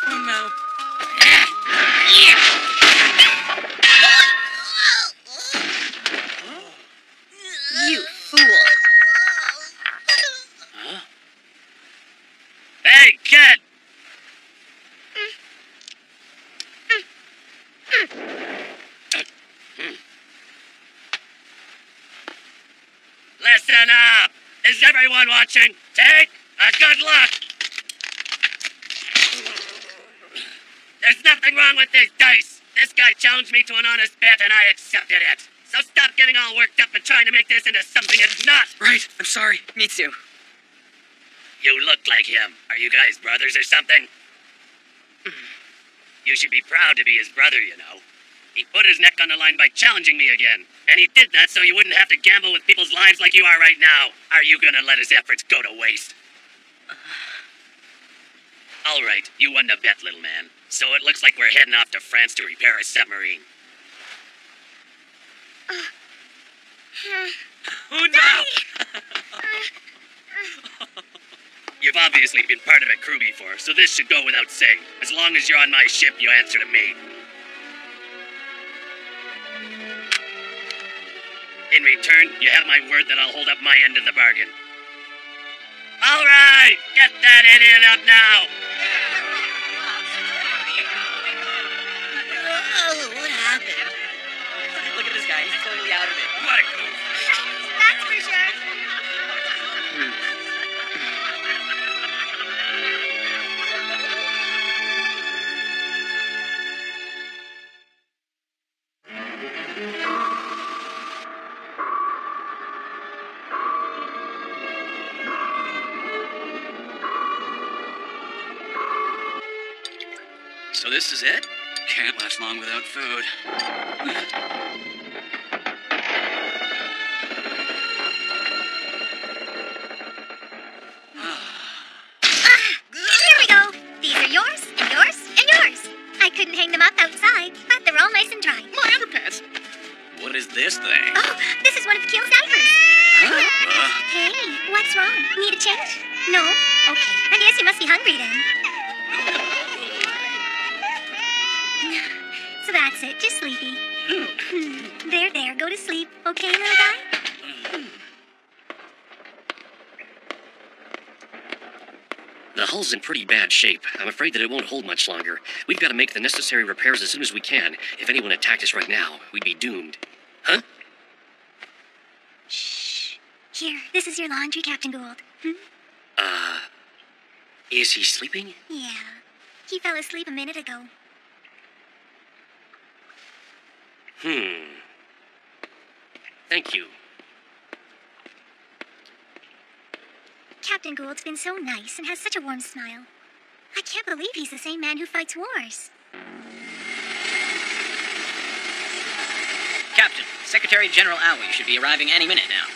Oh no. You fool. Hey, kid! Listen up! Is everyone watching? Take a good look! There's nothing wrong with these dice. This guy challenged me to an honest bet and I accepted it. So stop getting all worked up and trying to make this into something it's not. Right, I'm sorry. Me too. You look like him. Are you guys brothers or something? You should be proud to be his brother, you know. He put his neck on the line by challenging me again. And he did that so you wouldn't have to gamble with people's lives like you are right now. Are you gonna let his efforts go to waste? All right, you won the bet, little man. So it looks like we're heading off to France to repair a submarine. Who knows? You've obviously been part of a crew before, so this should go without saying. As long as you're on my ship, you answer to me. In return, you have my word that I'll hold up my end of the bargain. All right, get that idiot up now. Oh, what happened? Look at this guy. He's totally out of it. What a goof. That's for sure. So this is it? Can't last long without food. Here we go. These are yours, and yours, and yours. I couldn't hang them up outside, but they're all nice and dry. My underpants. What is this thing? Oh, this is one of Keel's diapers. Hey, what's wrong? Need a change? No? Okay, I guess you must be hungry then. So that's it, just sleepy. There, go to sleep. Okay, little guy? The hull's in pretty bad shape. I'm afraid that it won't hold much longer. We've got to make the necessary repairs as soon as we can. If anyone attacked us right now, we'd be doomed. Huh? Shh. Here, this is your laundry, Captain Gould. Is he sleeping? Yeah. He fell asleep a minute ago. Thank you. Captain Gould's been so nice and has such a warm smile. I can't believe he's the same man who fights wars. Captain, Secretary General Alway should be arriving any minute now.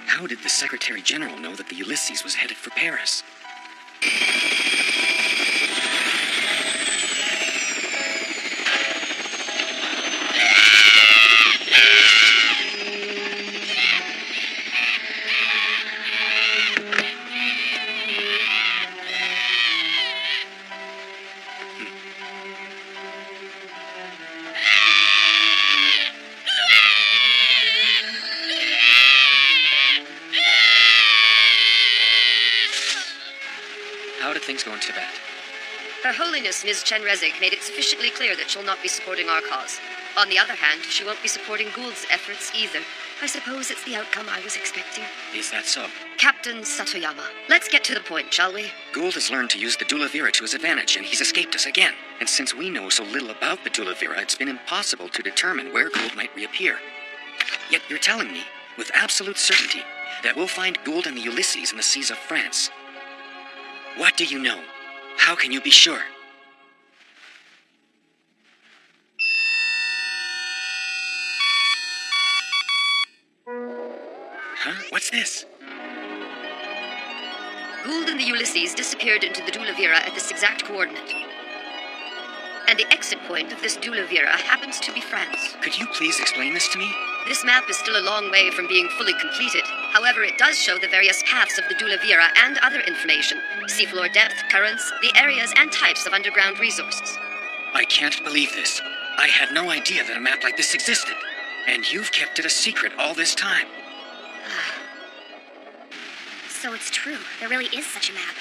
How did the Secretary General know that the Ulysses was headed for Paris? did things go in Tibet? Her Holiness Ms. Chenrezig made it sufficiently clear that she'll not be supporting our cause. On the other hand, she won't be supporting Gould's efforts either. I suppose it's the outcome I was expecting. Is that so? Captain Satoyama, let's get to the point, shall we? Gould has learned to use the Dulavira to his advantage, and he's escaped us again. And since we know so little about the Dulavira, it's been impossible to determine where Gould might reappear. Yet you're telling me, with absolute certainty, that we'll find Gould and the Ulysses in the seas of France. What do you know? How can you be sure? Huh? What's this? Gould and the Ulysses disappeared into the Dulavira at this exact coordinate. And the exit point of this Dulavira happens to be France. Could you please explain this to me? This map is still a long way from being fully completed. However, it does show the various paths of the Dulavira and other information. Seafloor depth, currents, the areas and types of underground resources. I can't believe this. I had no idea that a map like this existed. And you've kept it a secret all this time. So it's true. There really is such a map.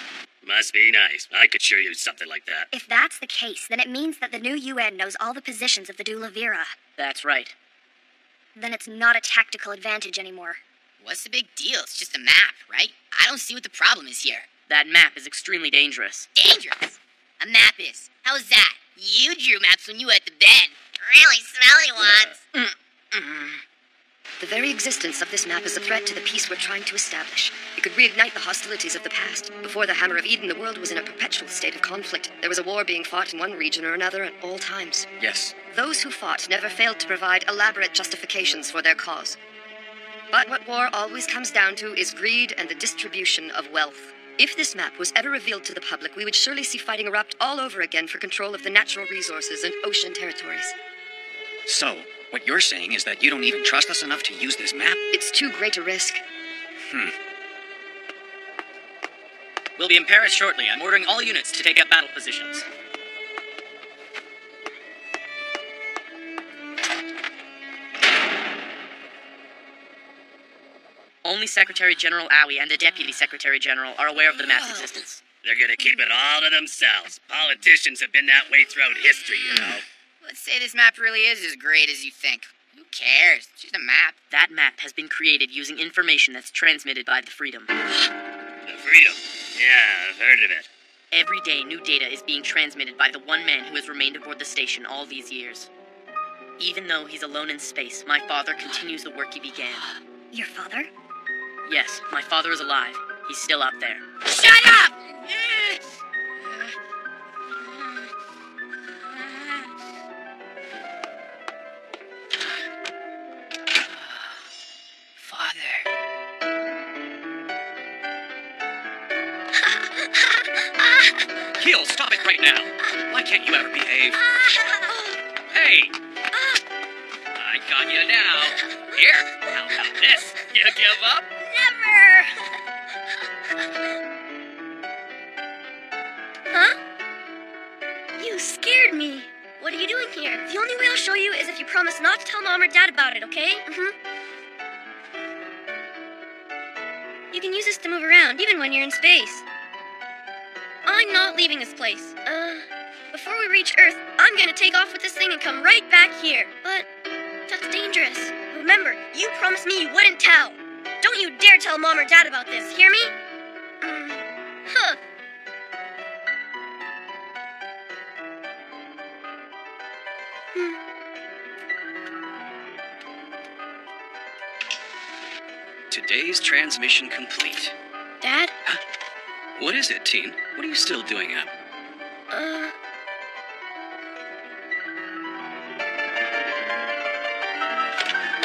Must be nice. I could sure use something like that. If that's the case, then it means that the new UN knows all the positions of the Dulavira. That's right. Then it's not a tactical advantage anymore. What's the big deal? It's just a map, right? I don't see what the problem is here. That map is extremely dangerous. Dangerous? A map is? How's that? You drew maps when you were at the bed. Really smelly ones. The very existence of this map is a threat to the peace we're trying to establish. It could reignite the hostilities of the past. Before the Hammer of Eden, the world was in a perpetual state of conflict. There was a war being fought in one region or another at all times. Yes. Those who fought never failed to provide elaborate justifications for their cause. But what war always comes down to is greed and the distribution of wealth. If this map was ever revealed to the public, we would surely see fighting erupt all over again for control of the natural resources and ocean territories. So, what you're saying is that you don't even trust us enough to use this map? It's too great a risk. We'll be in Paris shortly. I'm ordering all units to take up battle positions. Only Secretary General Aoi and the Deputy Secretary General are aware of the map's existence. They're gonna keep it all to themselves. Politicians have been that way throughout history, you know. Let's say this map really is as great as you think. Who cares? It's just a map. That map has been created using information that's transmitted by the Freedom. The Freedom? Yeah, I've heard of it. Every day, new data is being transmitted by the one man who has remained aboard the station all these years. Even though he's alone in space, my father continues the work he began. Your father? Yes, my father is alive. He's still out there. Shut up! Keel, stop it right now. Why can't you ever behave? Hey! I got you now. Here, how about this? You give up? Never! Huh? You scared me. What are you doing here? The only way I'll show you is if you promise not to tell Mom or Dad about it, okay? You can use this to move around, even when you're in space. I'm not leaving this place. Before we reach Earth, I'm gonna take off with this thing and come right back here. But that's dangerous. Remember, you promised me you wouldn't tell. Don't you dare tell Mom or Dad about this, hear me? Huh. Today's transmission complete. Dad? Huh? What is it, teen? What are you still doing up?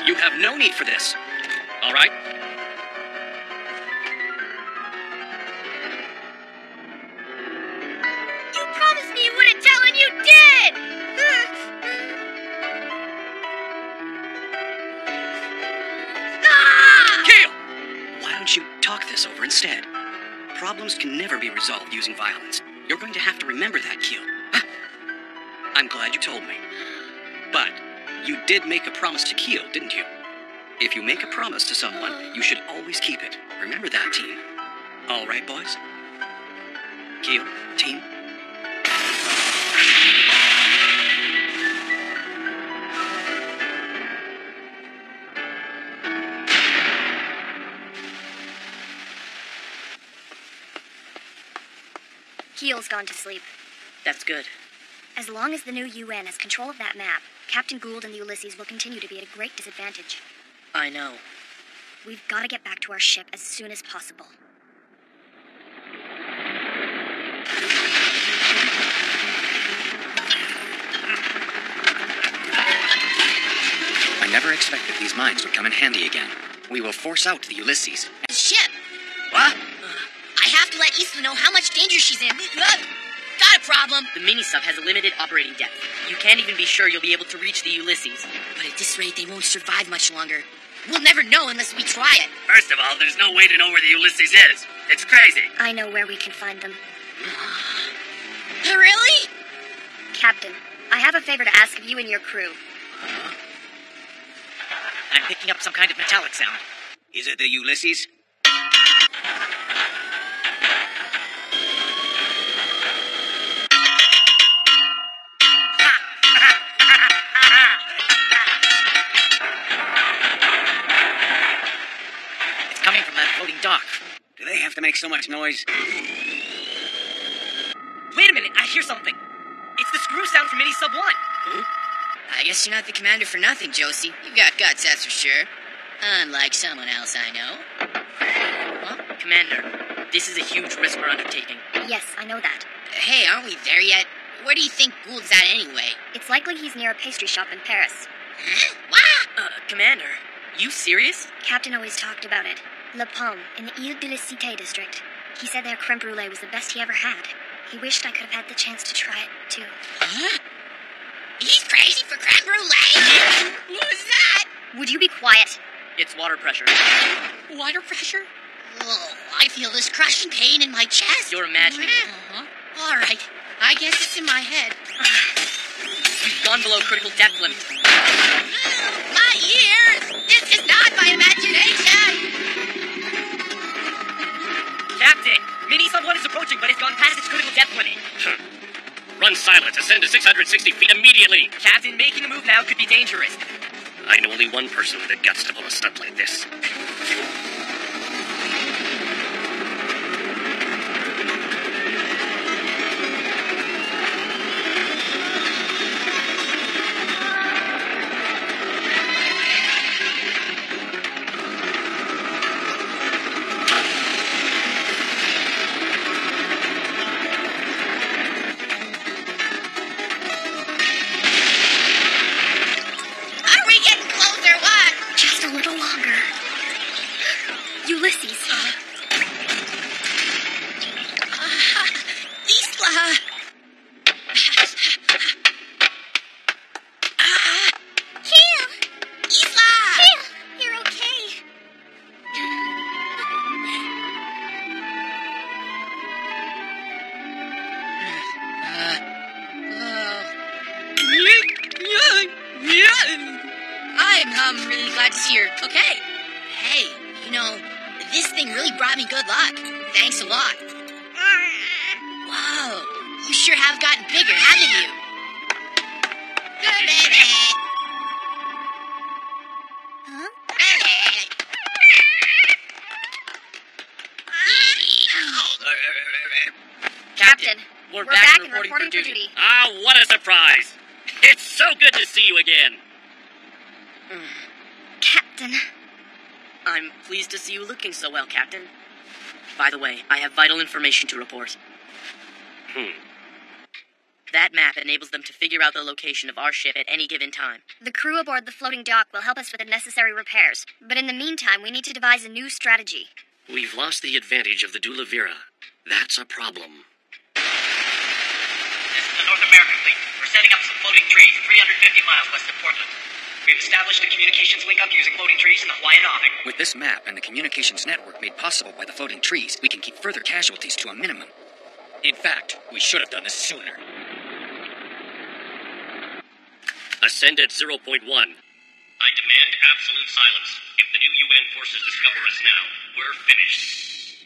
You have no need for this. All right? You promised me you wouldn't tell, and you did! Keel! Why don't you talk this over instead? Problems can never be resolved using violence. You're going to have to remember that, Keel. Huh? I'm glad you told me. But you did make a promise to Keel, didn't you? If you make a promise to someone, you should always keep it. Remember that, teen. All right, boys? Keel, team. Keel's gone to sleep. That's good. As long as the new UN has control of that map, Captain Gould and the Ulysses will continue to be at a great disadvantage. I know. We've got to get back to our ship as soon as possible. I never expected these mines would come in handy again. We will force out the Ulysses. Ship! What? I have to let Isla know how much danger she's in. Got a problem! The mini-sub has a limited operating depth. You can't even be sure you'll be able to reach the Ulysses. But at this rate, they won't survive much longer. We'll never know unless we try it. First of all, there's no way to know where the Ulysses is. It's crazy. I know where we can find them. Really? Captain, I have a favor to ask of you and your crew. I'm picking up some kind of metallic sound. Is it the Ulysses? It's coming from that floating dock. Do they have to make so much noise? Wait a minute, I hear something. It's the screw sound from Mini-Sub 1. I guess you're not the commander for nothing, Josie. You've got guts, that's for sure. Unlike someone else I know. Huh? Commander, this is a huge risk we're undertaking. Yes, I know that. Hey, aren't we there yet? Where do you think Gould's at anyway? It's likely he's near a pastry shop in Paris. What? Commander, you serious? Captain always talked about it. Le Pomme, in the Ile de la Cité district. He said their creme brulee was the best he ever had. He wished I could have had the chance to try it, too. Huh? He's crazy for creme brulee! What was that? Would you be quiet? It's water pressure. Water pressure? Oh, I feel this crushing pain in my chest. You're imagining it. All right. I guess it's in my head. We've gone below critical depth limit. My ears! This is not my imagination! Captain! Mini-Sub 1 is approaching, but it's gone past its critical depth limit. Run silence. Ascend to 660 feet immediately. Captain, making a move now could be dangerous. I know only one person with the guts to pull a stunt like this. I'm really glad to see you're okay. Hey, you know, this thing really brought me good luck. Thanks a lot. Whoa, you sure have gotten bigger, haven't you? Good baby. Huh? Captain, we're back and reporting for duty. Ah, what a surprise! It's so good to see you again. Captain. I'm pleased to see you looking so well, Captain. By the way, I have vital information to report. That map enables them to figure out the location of our ship at any given time. The crew aboard the floating dock will help us with the necessary repairs. But in the meantime, we need to devise a new strategy. We've lost the advantage of the Dula Vera. That's a problem. This is the North American fleet. We're setting up some floating trees 350 miles west of Portland. We've established a communications link-up using floating trees in the Hawaiian offing. With this map and the communications network made possible by the floating trees, we can keep further casualties to a minimum. In fact, we should have done this sooner. Ascend at 0.1. I demand absolute silence. If the new UN forces discover us now, we're finished.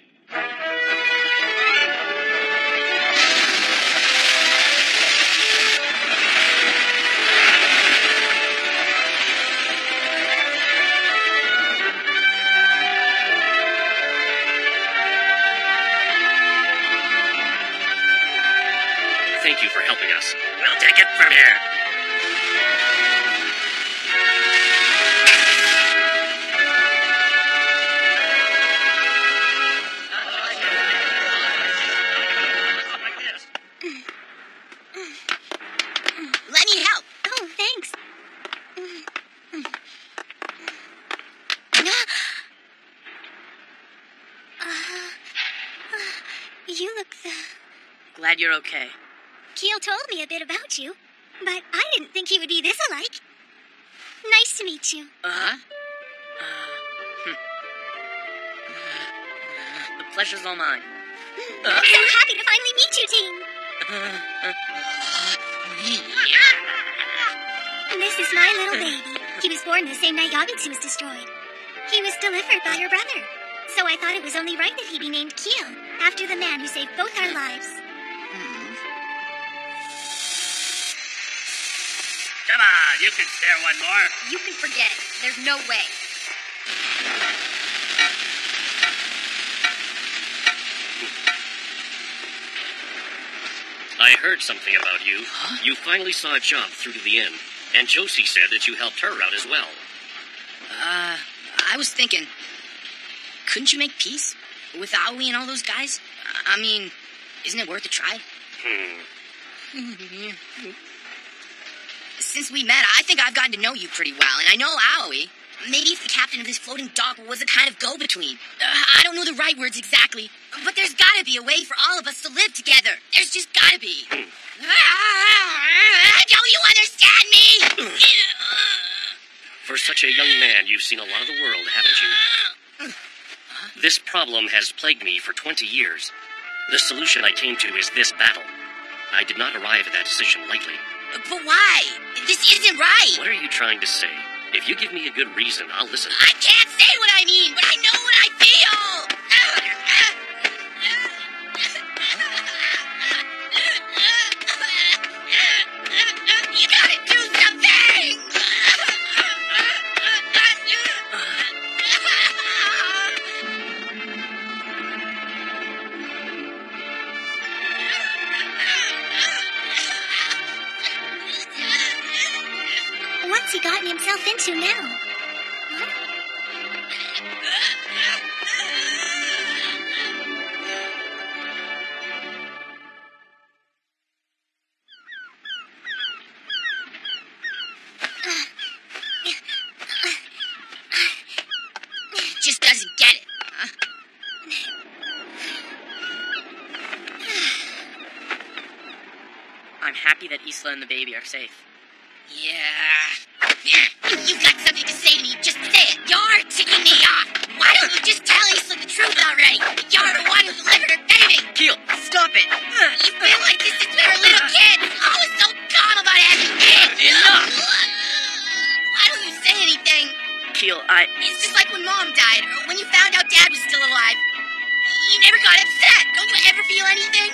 thank you for helping us. We'll take it from here. Let me help. Oh, thanks. You look Glad you're okay. Keel told me a bit about you, but I didn't think he would be this alike. Nice to meet you. The pleasure's all mine. I'm so happy to finally meet you, Ting. This is my little baby. He was born the same night Yabitsu was destroyed. He was delivered by your brother. So I thought it was only right that he be named Keel, after the man who saved both our lives. Come on, you can spare one more. You can forget it. There's no way. I heard something about you. You finally saw a job through to the end, and Josie said that you helped her out as well. I was thinking, couldn't you make peace with Aoi and all those guys? I mean, isn't it worth a try? Since we met, I think I've gotten to know you pretty well, and I know Aoi. Maybe if the captain of this floating dock was a kind of go-between. I don't know the right words exactly, but there's gotta be a way for all of us to live together. There's just gotta be. Don't you understand me? For such a young man, you've seen a lot of the world, haven't you? This problem has plagued me for 20 years. The solution I came to is this battle. I did not arrive at that decision lightly. But why? This isn't right. What are you trying to say? If you give me a good reason, I'll listen. I can't say what I mean, but I know what I feel. You gotta do something. What's he gotten himself into now? Just doesn't get it. Huh? I'm happy that Isla and the baby are safe. Yeah. You got something to say to me, just say it. You're ticking me off. Why don't you just tell Isla the truth already? You're the one who delivered her baby. Keel, stop it. You've been like this since we were little kids. Always so calm about everything. Enough. Why don't you say anything? Keel, It's just like when Mom died, or when you found out Dad was still alive. You never got upset. Don't you ever feel anything?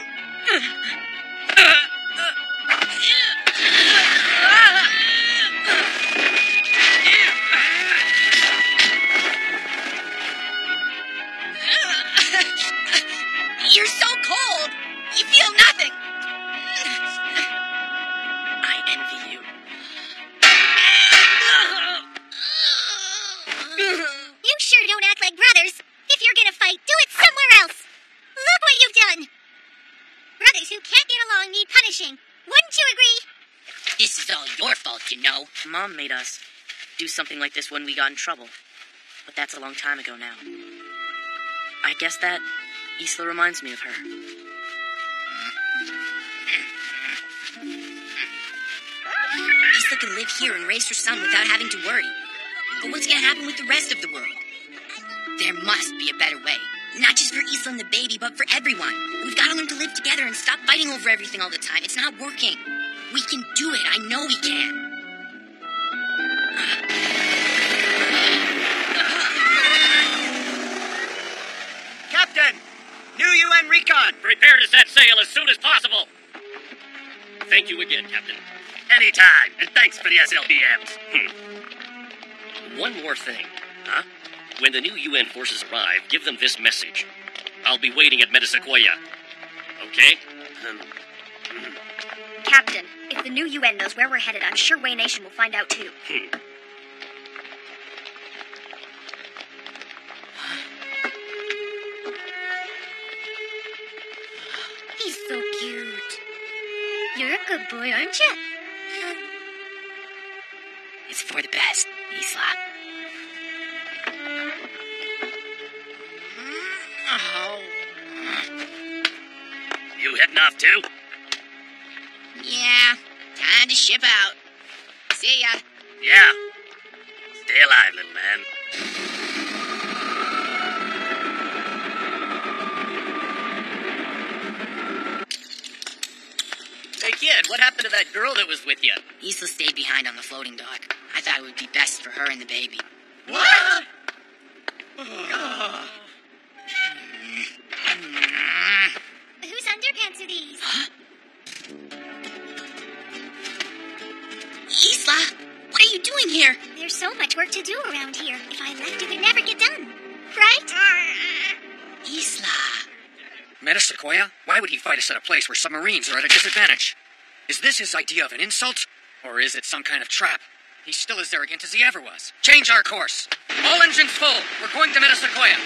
You're so cold. You feel nothing. I envy you. You sure don't act like brothers. If you're gonna fight, do it somewhere else. Look what you've done. Brothers who can't get along need punishing. Wouldn't you agree? This is all your fault, you know. Mom made us do something like this when we got in trouble. But that's a long time ago now. I guess that Isla reminds me of her. Isla can live here and raise her son without having to worry. But what's gonna happen with the rest of the world? There must be a better way. Not just for Isla and the baby, but for everyone. We've got to learn to live together and stop fighting over everything all the time. It's not working. We can do it. I know we can. Captain! New UN recon! Prepare to set sail as soon as possible. Thank you again, Captain. Anytime, and thanks for the SLBMs. One more thing. Huh? When the new UN forces arrive, give them this message. I'll be waiting at Metasequoia. Okay? Captain, if the new UN knows where we're headed, I'm sure Way Nation will find out too. He's so cute. You're a good boy, aren't you? It's for the best, Isla. Oh. You heading off too? Yeah, time to ship out. See ya. Yeah. Stay alive, little man. Hey, kid, what happened to that girl that was with you? Isla stayed behind on the floating dock. I thought it would be best for her and the baby. What? Whose underpants are these? Isla, what are you doing here? There's so much work to do around here. If I left it, they'd never get done. Right? Isla. Metasequoia? Why would he fight us at a place where submarines are at a disadvantage? Is this his idea of an insult? Or is it some kind of trap? He's still as arrogant as he ever was. Change our course. All engines full. We're going to Metasequoia.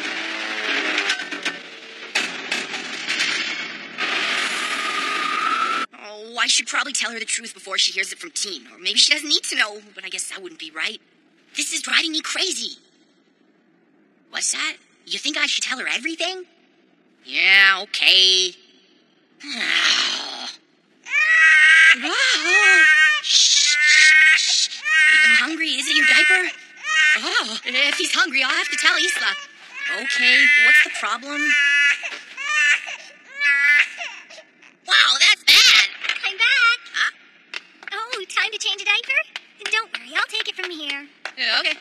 Oh, I should probably tell her the truth before she hears it from Teen. Or maybe she doesn't need to know, but I guess that wouldn't be right. This is driving me crazy. What's that? You think I should tell her everything? Yeah, okay. Oh. Shh. Are you hungry? Is it your diaper? Oh, if he's hungry, I'll have to tell Isla. Okay, what's the problem? Wow, that's bad. I'm back. Oh, time to change a diaper? Don't worry, I'll take it from here. Yeah, okay.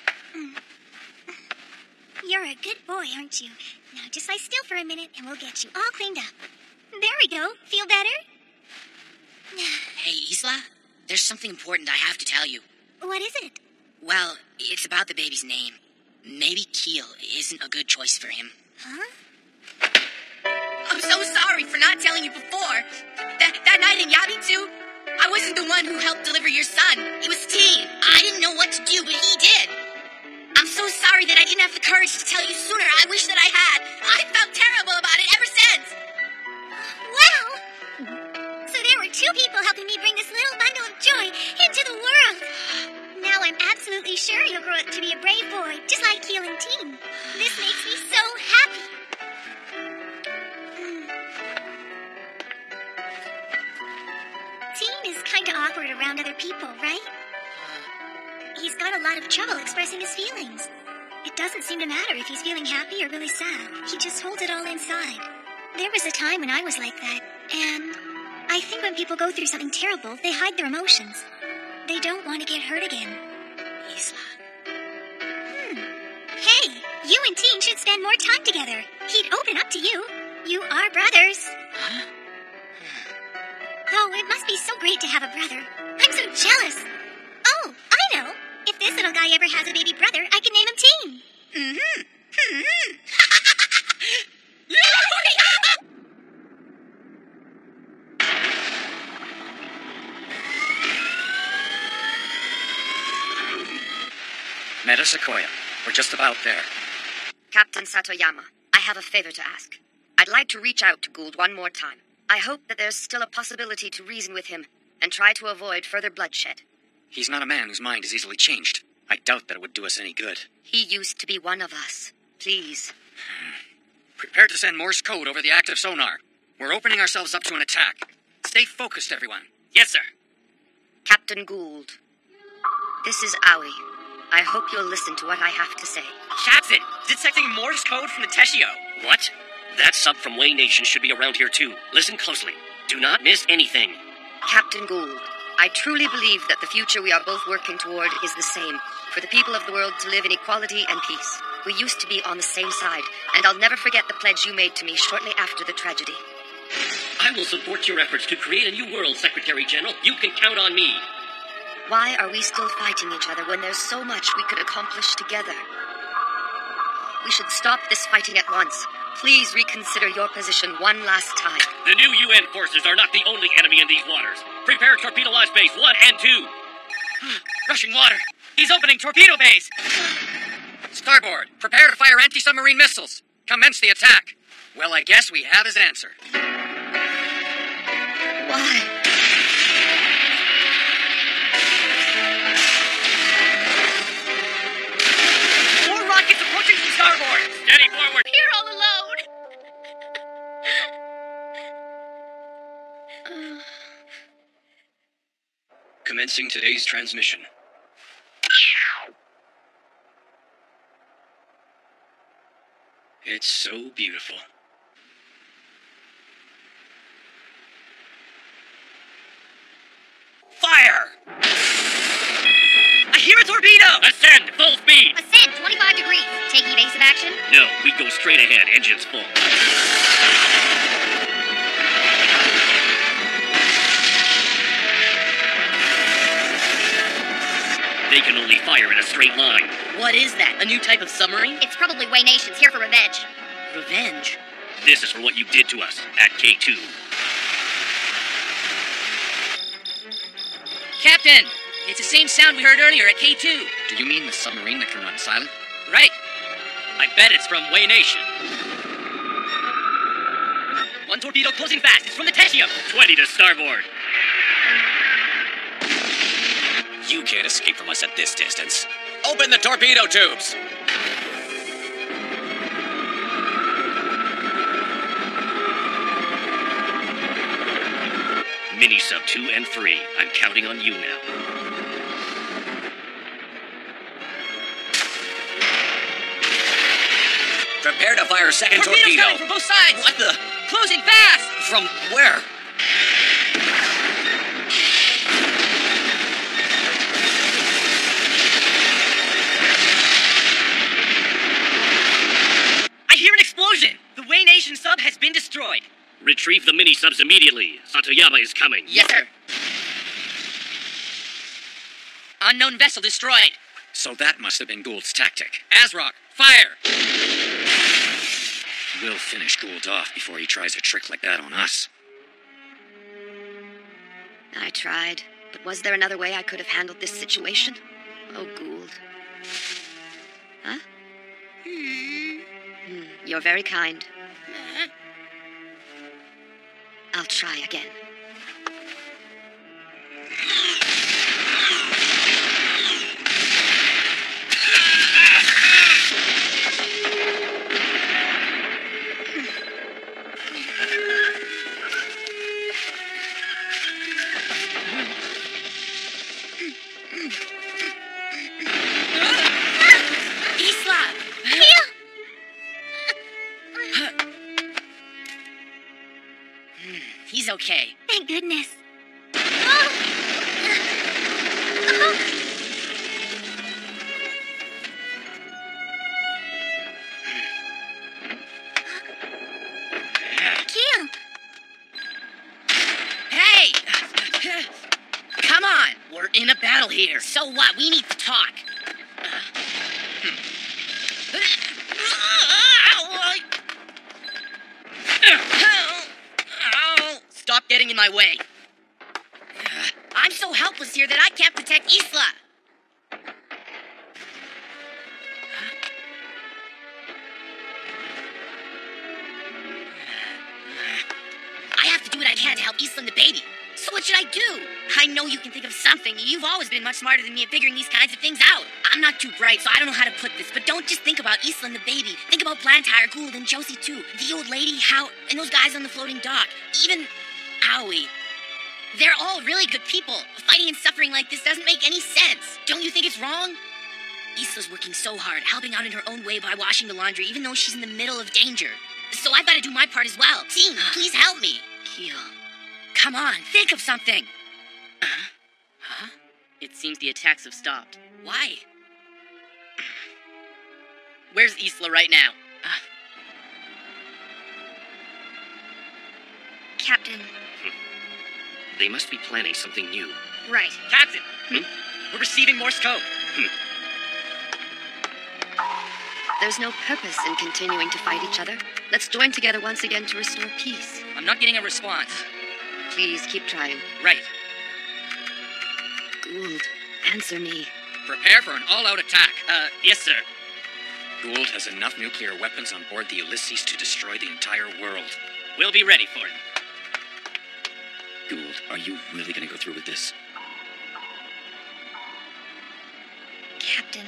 You're a good boy, aren't you? Now just lie still for a minute and we'll get you all cleaned up. There we go. Feel better? Hey, Isla, there's something important I have to tell you. What is it? Well, it's about the baby's name. Maybe Keel isn't a good choice for him. Huh? I'm so sorry for not telling you before. That night in Yabitu, I wasn't the one who helped deliver your son. It was Teen. I didn't know what to do, but he did. I'm so sorry that I didn't have the courage to tell you sooner. I wish that I had. I felt terrible about it ever since. Wow! So there were two people helping me bring this little bundle of joy into the world. Now I'm absolutely sure you'll grow up to be a brave boy, just like Keel and Teen. This makes me so happy. Teen is kind of awkward around other people, right? He's got a lot of trouble expressing his feelings. It doesn't seem to matter if he's feeling happy or really sad. He just holds it all inside. There was a time when I was like that, and I think when people go through something terrible, they hide their emotions. They don't want to get hurt again. Isla. Hey, you and Teen should spend more time together. He'd open up to you. You are brothers. Huh? Oh, it must be so great to have a brother. I'm so jealous. Oh, I know. If this little guy ever has a baby brother, I can name him Teen. Metasequoia. We're just about there. Captain Satoyama, I have a favor to ask. I'd like to reach out to Gould one more time. I hope that there's still a possibility to reason with him and try to avoid further bloodshed. He's not a man whose mind is easily changed. I doubt that it would do us any good. He used to be one of us. Please. Prepare to send Morse code over the active sonar. We're opening ourselves up to an attack. Stay focused, everyone. Yes, sir. Captain Gould. This is Aoi. I hope you'll listen to what I have to say. Captain, detecting Morse code from the Teshio. What? That sub from Way Nation should be around here too. Listen closely. Do not miss anything. Captain Gould, I truly believe that the future we are both working toward is the same. For the people of the world to live in equality and peace. We used to be on the same side, and I'll never forget the pledge you made to me shortly after the tragedy. I will support your efforts to create a new world, Secretary General. You can count on me. Why are we still fighting each other when there's so much we could accomplish together? We should stop this fighting at once. please reconsider your position one last time? The new UN forces are not the only enemy in these waters. Prepare torpedo launch base 1 and 2. Rushing water. He's opening torpedo bays. Starboard, prepare to fire anti-submarine missiles. Commence the attack. Well, I guess we have his answer. Why? More rockets approaching from starboard. Steady forward. You're all alone. Commencing today's transmission. It's so beautiful. Fire! I hear a torpedo! Ascend, full speed! Ascend 25 degrees. Take evasive action. No, we go straight ahead, engines full. They can only fire in a straight line. What is that? A new type of submarine? It's probably Way Nations here for revenge. Revenge? This is for what you did to us at K2. Captain! It's the same sound we heard earlier at K2. Do you mean the submarine that can run silent? Right. I bet it's from Way Nation. One torpedo closing fast. It's from the Tetium. 20 to starboard. You can't escape from us at this distance. Open the torpedo tubes! Mini sub 2 and 3. I'm counting on you now. Prepare to fire second Torpedoes torpedo. coming from both sides. What the? Closing fast. From where? I hear an explosion. The Way Nation sub has been destroyed. Retrieve the mini subs immediately. Satoyama is coming. Yes, sir. Unknown vessel destroyed. So that must have been Gould's tactic. Azrock, fire. We'll finish Gould off before he tries a trick like that on us. I tried, but was there another way I could have handled this situation? Oh, Gould. Huh? You're very kind. I'll try again. He's okay. Thank goodness. Keel! Hey! Come on! We're in a battle here. So what? We need to talk. Stop getting in my way. I'm so helpless here that I can't protect Isla. I have to do what I can to help Isla and the baby. So what should I do? I know you can think of something. You've always been much smarter than me at figuring these kinds of things out. I'm not too bright, so I don't know how to put this, but don't just think about Isla and the baby. Think about Blantyre, Gould, and Josie too. The old lady, How, and those guys on the floating dock. Even Howie. They're all really good people. Fighting and suffering like this doesn't make any sense. Don't you think it's wrong? Isla's working so hard, helping out in her own way by washing the laundry, even though she's in the middle of danger. So I've got to do my part as well. Team, please help me. Keel. Come on, think of something. Huh? It seems the attacks have stopped. Why? Where's Isla right now? Captain. They must be planning something new. Right. Captain! We're receiving Morse code. The there's no purpose in continuing to fight each other. Let's join together once again to restore peace. I'm not getting a response. Please keep trying. Right. Gould, answer me. Prepare for an all-out attack. Yes, sir. Gould has enough nuclear weapons on board the Ulysses to destroy the entire world. We'll be ready for it. Gould, are you really going to go through with this? Captain.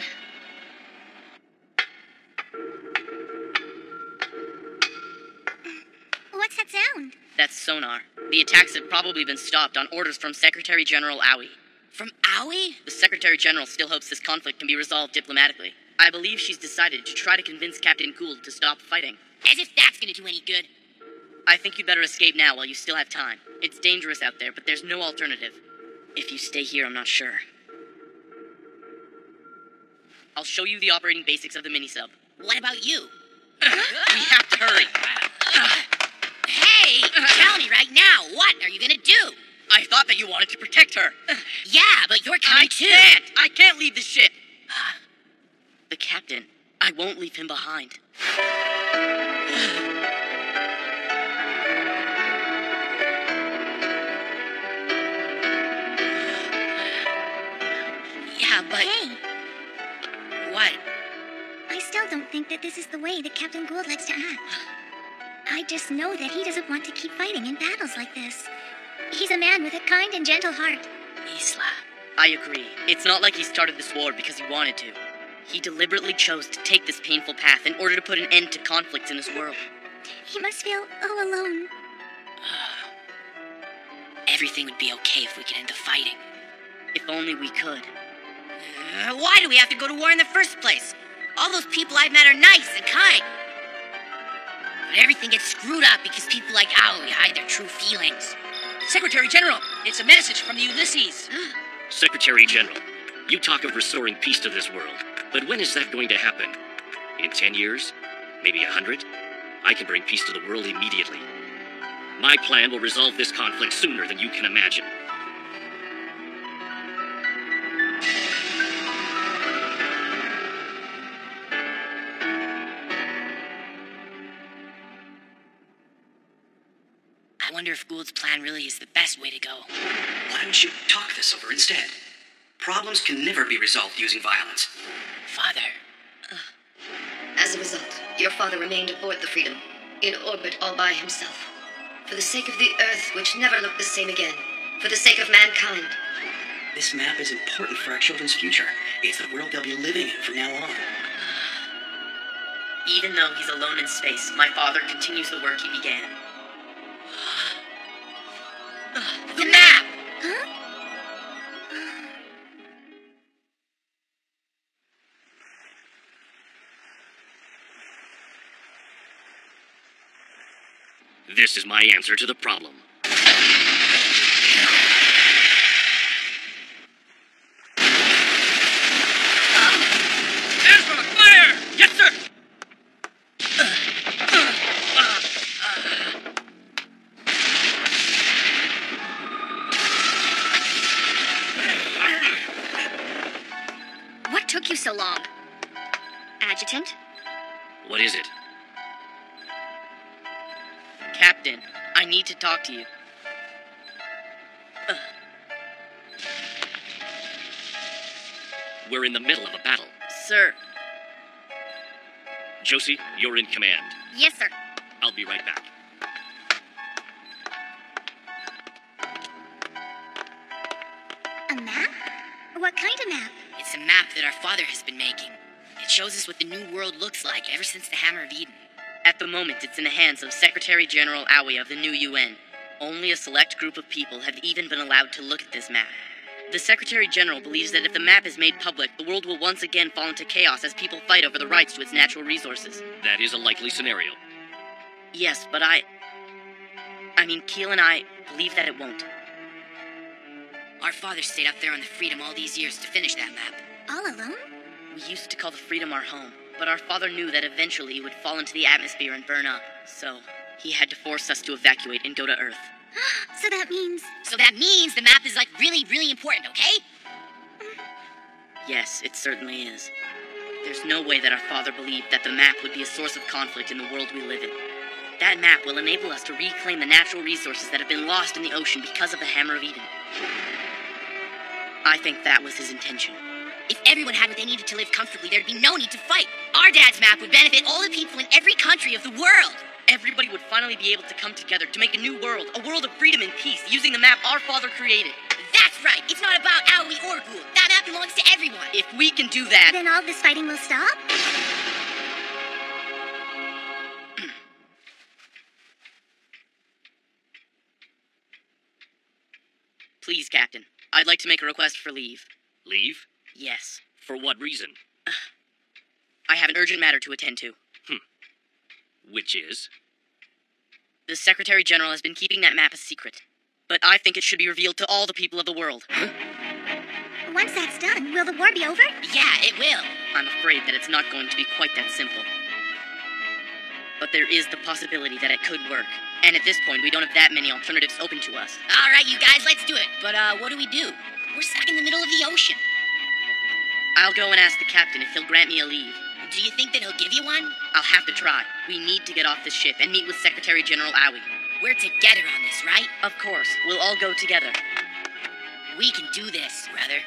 What's that sound? That's sonar. The attacks have probably been stopped on orders from Secretary General Owie. From Owie? The Secretary General still hopes this conflict can be resolved diplomatically. I believe she's decided to try to convince Captain Gould to stop fighting. As if that's gonna do any good. I think you'd better escape now while you still have time. It's dangerous out there, but there's no alternative. If you stay here, I'm not sure. I'll show you the operating basics of the mini-sub. What about you? We have to hurry. Hey, tell me right now, what are you gonna do? I thought that you wanted to protect her. Yeah, but you're coming too. I can't leave the ship. The captain. I won't leave him behind. Yeah, but... Hey, What? I still don't think that this is the way that Captain Gould likes to act. I just know that he doesn't want to keep fighting in battles like this. He's a man with a kind and gentle heart. Isla. I agree. It's not like he started this war because he wanted to. He deliberately chose to take this painful path in order to put an end to conflicts in this world. He must feel all alone. Everything would be okay if we could end the fighting. If only we could. Why do we have to go to war in the first place? All those people I've met are nice and kind. But everything gets screwed up because people like Owie hide their true feelings. Secretary General, it's a message from the Ulysses. Secretary General, you talk of restoring peace to this world, but when is that going to happen? In 10 years? Maybe 100? I can bring peace to the world immediately. My plan will resolve this conflict sooner than you can imagine. I wonder if Gould's plan really is the best way to go. Why don't you talk this over instead? Problems can never be resolved using violence. Father. As a result, your father remained aboard the Freedom, in orbit all by himself. For the sake of the Earth, which never looked the same again. For the sake of mankind. This map is important for our children's future. It's the world they'll be living in from now on. Even though he's alone in space, my father continues the work he began. The map! Huh? This is my answer to the problem. Ezra, fire! Yes, sir! What took you so long? Adjutant? What is it? Captain, I need to talk to you. We're in the middle of a battle. Sir. Josie, you're in command. Yes, sir. I'll be right back. A map? What kind of map? It's a map that our father has been making. It shows us what the new world looks like ever since the Hammer of Eden. At the moment, it's in the hands of Secretary General Owie of the new UN. Only a select group of people have even been allowed to look at this map. The Secretary General believes that if the map is made public, the world will once again fall into chaos as people fight over the rights to its natural resources. That is a likely scenario. Yes, but Keel and I believe that it won't. Our father stayed up there on the Freedom all these years to finish that map. All alone? We used to call the Freedom our home, but our father knew that eventually it would fall into the atmosphere and burn up. So, he had to force us to evacuate and go to Earth. So that means the map is, really, really important, okay? Yes, it certainly is. There's no way that our father believed that the map would be a source of conflict in the world we live in. That map will enable us to reclaim the natural resources that have been lost in the ocean because of the Hammer of Eden. I think that was his intention. If everyone had what they needed to live comfortably, there'd be no need to fight. Our dad's map would benefit all the people in every country of the world. Everybody would finally be able to come together to make a new world, a world of freedom and peace, using the map our father created. That's right. It's not about Aoi or Gould. That map belongs to everyone. If we can do that... Then all this fighting will stop? Please, Captain. I'd like to make a request for leave. Leave? Yes. For what reason? I have an urgent matter to attend to. Which is? The Secretary General has been keeping that map a secret. But I think it should be revealed to all the people of the world. Once that's done, will the war be over? Yeah, it will. I'm afraid that it's not going to be quite that simple. But there is the possibility that it could work. And at this point, we don't have that many alternatives open to us. All right, you guys, let's do it. But, what do we do? We're stuck in the middle of the ocean. I'll go and ask the captain if he'll grant me a leave. Do you think that he'll give you one? I'll have to try. We need to get off this ship and meet with Secretary General Aoi. We're together on this, right? Of course. We'll all go together. We can do this, brother.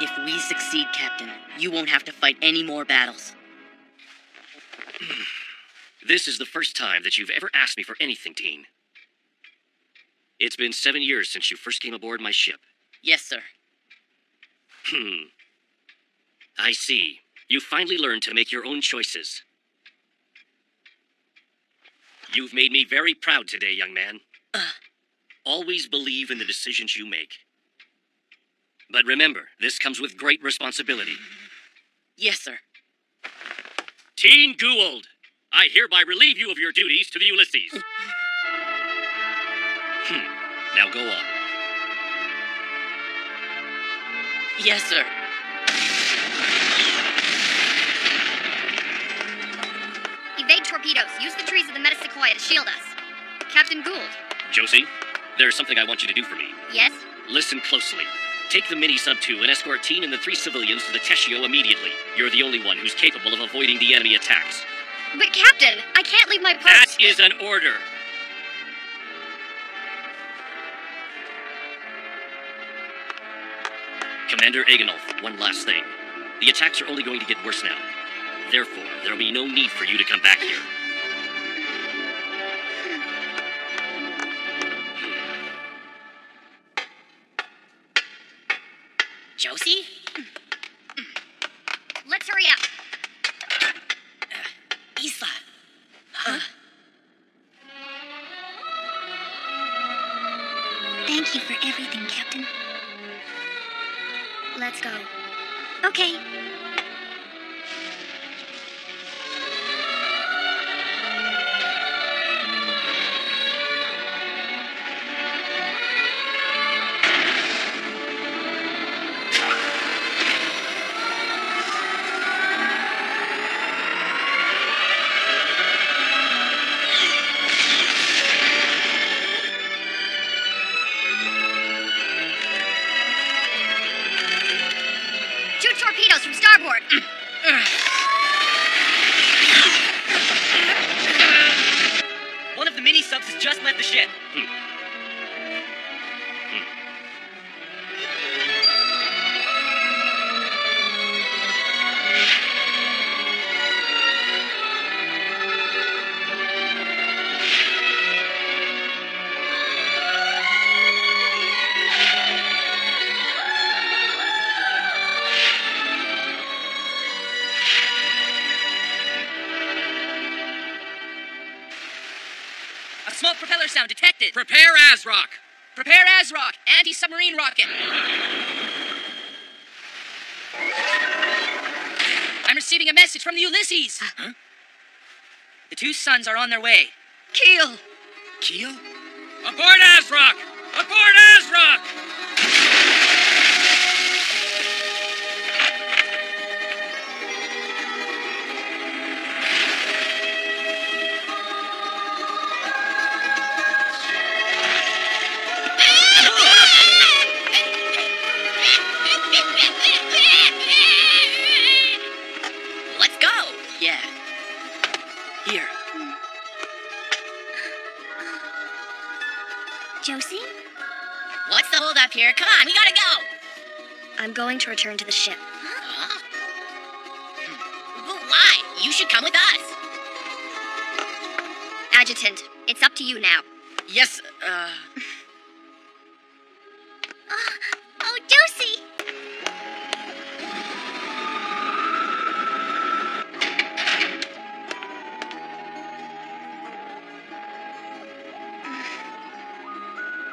If we succeed, Captain, you won't have to fight any more battles. This is the first time that you've ever asked me for anything, Teen. It's been 7 years since you first came aboard my ship. Yes, sir. I see. You finally learned to make your own choices. You've made me very proud today, young man. Always believe in the decisions you make. But remember, this comes with great responsibility. Yes, sir. Teen Gould, I hereby relieve you of your duties to the Ulysses. Now go on. Yes, sir. Evade torpedoes. Use the trees of the Metasequoia to shield us. Captain Gould. Josie, there's something I want you to do for me. Yes? Listen closely. Take the Mini-Sub-2 and escort Teen and the 3 civilians to the Teshio immediately. You're the only one who's capable of avoiding the enemy attacks. But Captain, I can't leave my post. That is an order. Commander Agenolf, one last thing. The attacks are only going to get worse now. Therefore, there'll be no need for you to come back here. Josie? Let's hurry up. Isla. Thank you for everything, Captain. Let's go. Okay. Shoot torpedoes from starboard. One of the mini-subs has just left the ship. A small propeller sound detected. Prepare ASRock. Prepare ASRock. Anti-submarine rocket. I'm receiving a message from the Ulysses. Huh? The 2 sons are on their way. Keel! Keel? Aboard ASRock! Aboard ASRock! Yeah. Here. Josie? What's the hold up here? Come on, we gotta go! I'm going to return to the ship. Huh? Why? You should come with us. Adjutant, it's up to you now. Yes, Oh, Josie!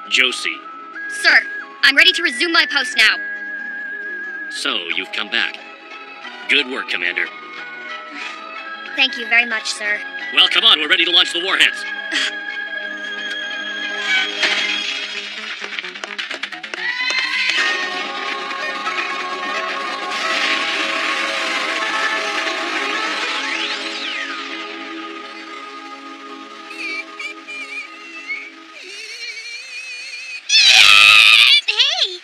Josie, Sir, I'm ready to resume my post now. so you've come back. Good work, Commander. Thank you very much, sir. Well, come on, we're ready to launch the warheads. Hey!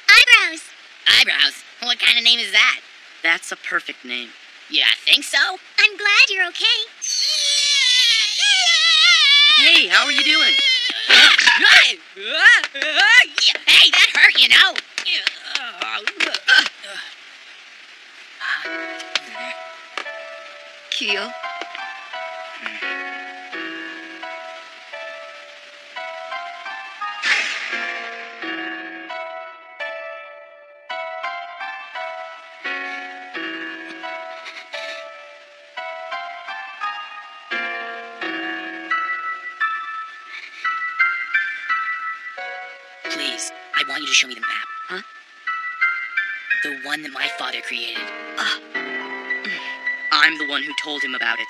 Eyebrows! Eyebrows? What kind of name is that? that's a perfect name. Yeah, think so? I'm glad you're okay. Hey, how are you doing? Hey, that hurt, you know. Keel? Please, I want you to show me the map. Huh? The one that my father created. I'm the one who told him about it.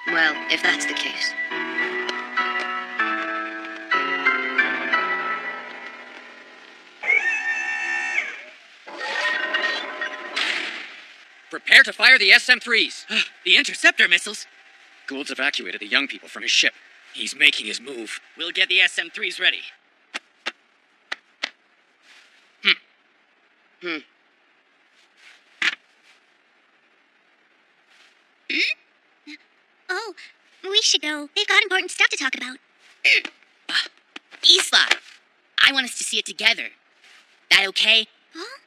Well, if that's the case. Prepare to fire the SM-3s. The interceptor missiles. Gould's evacuated the young people from his ship. He's making his move. We'll get the SM-3s ready. Oh, we should go. They've got important stuff to talk about. Isla, I want us to see it together. That okay? Huh?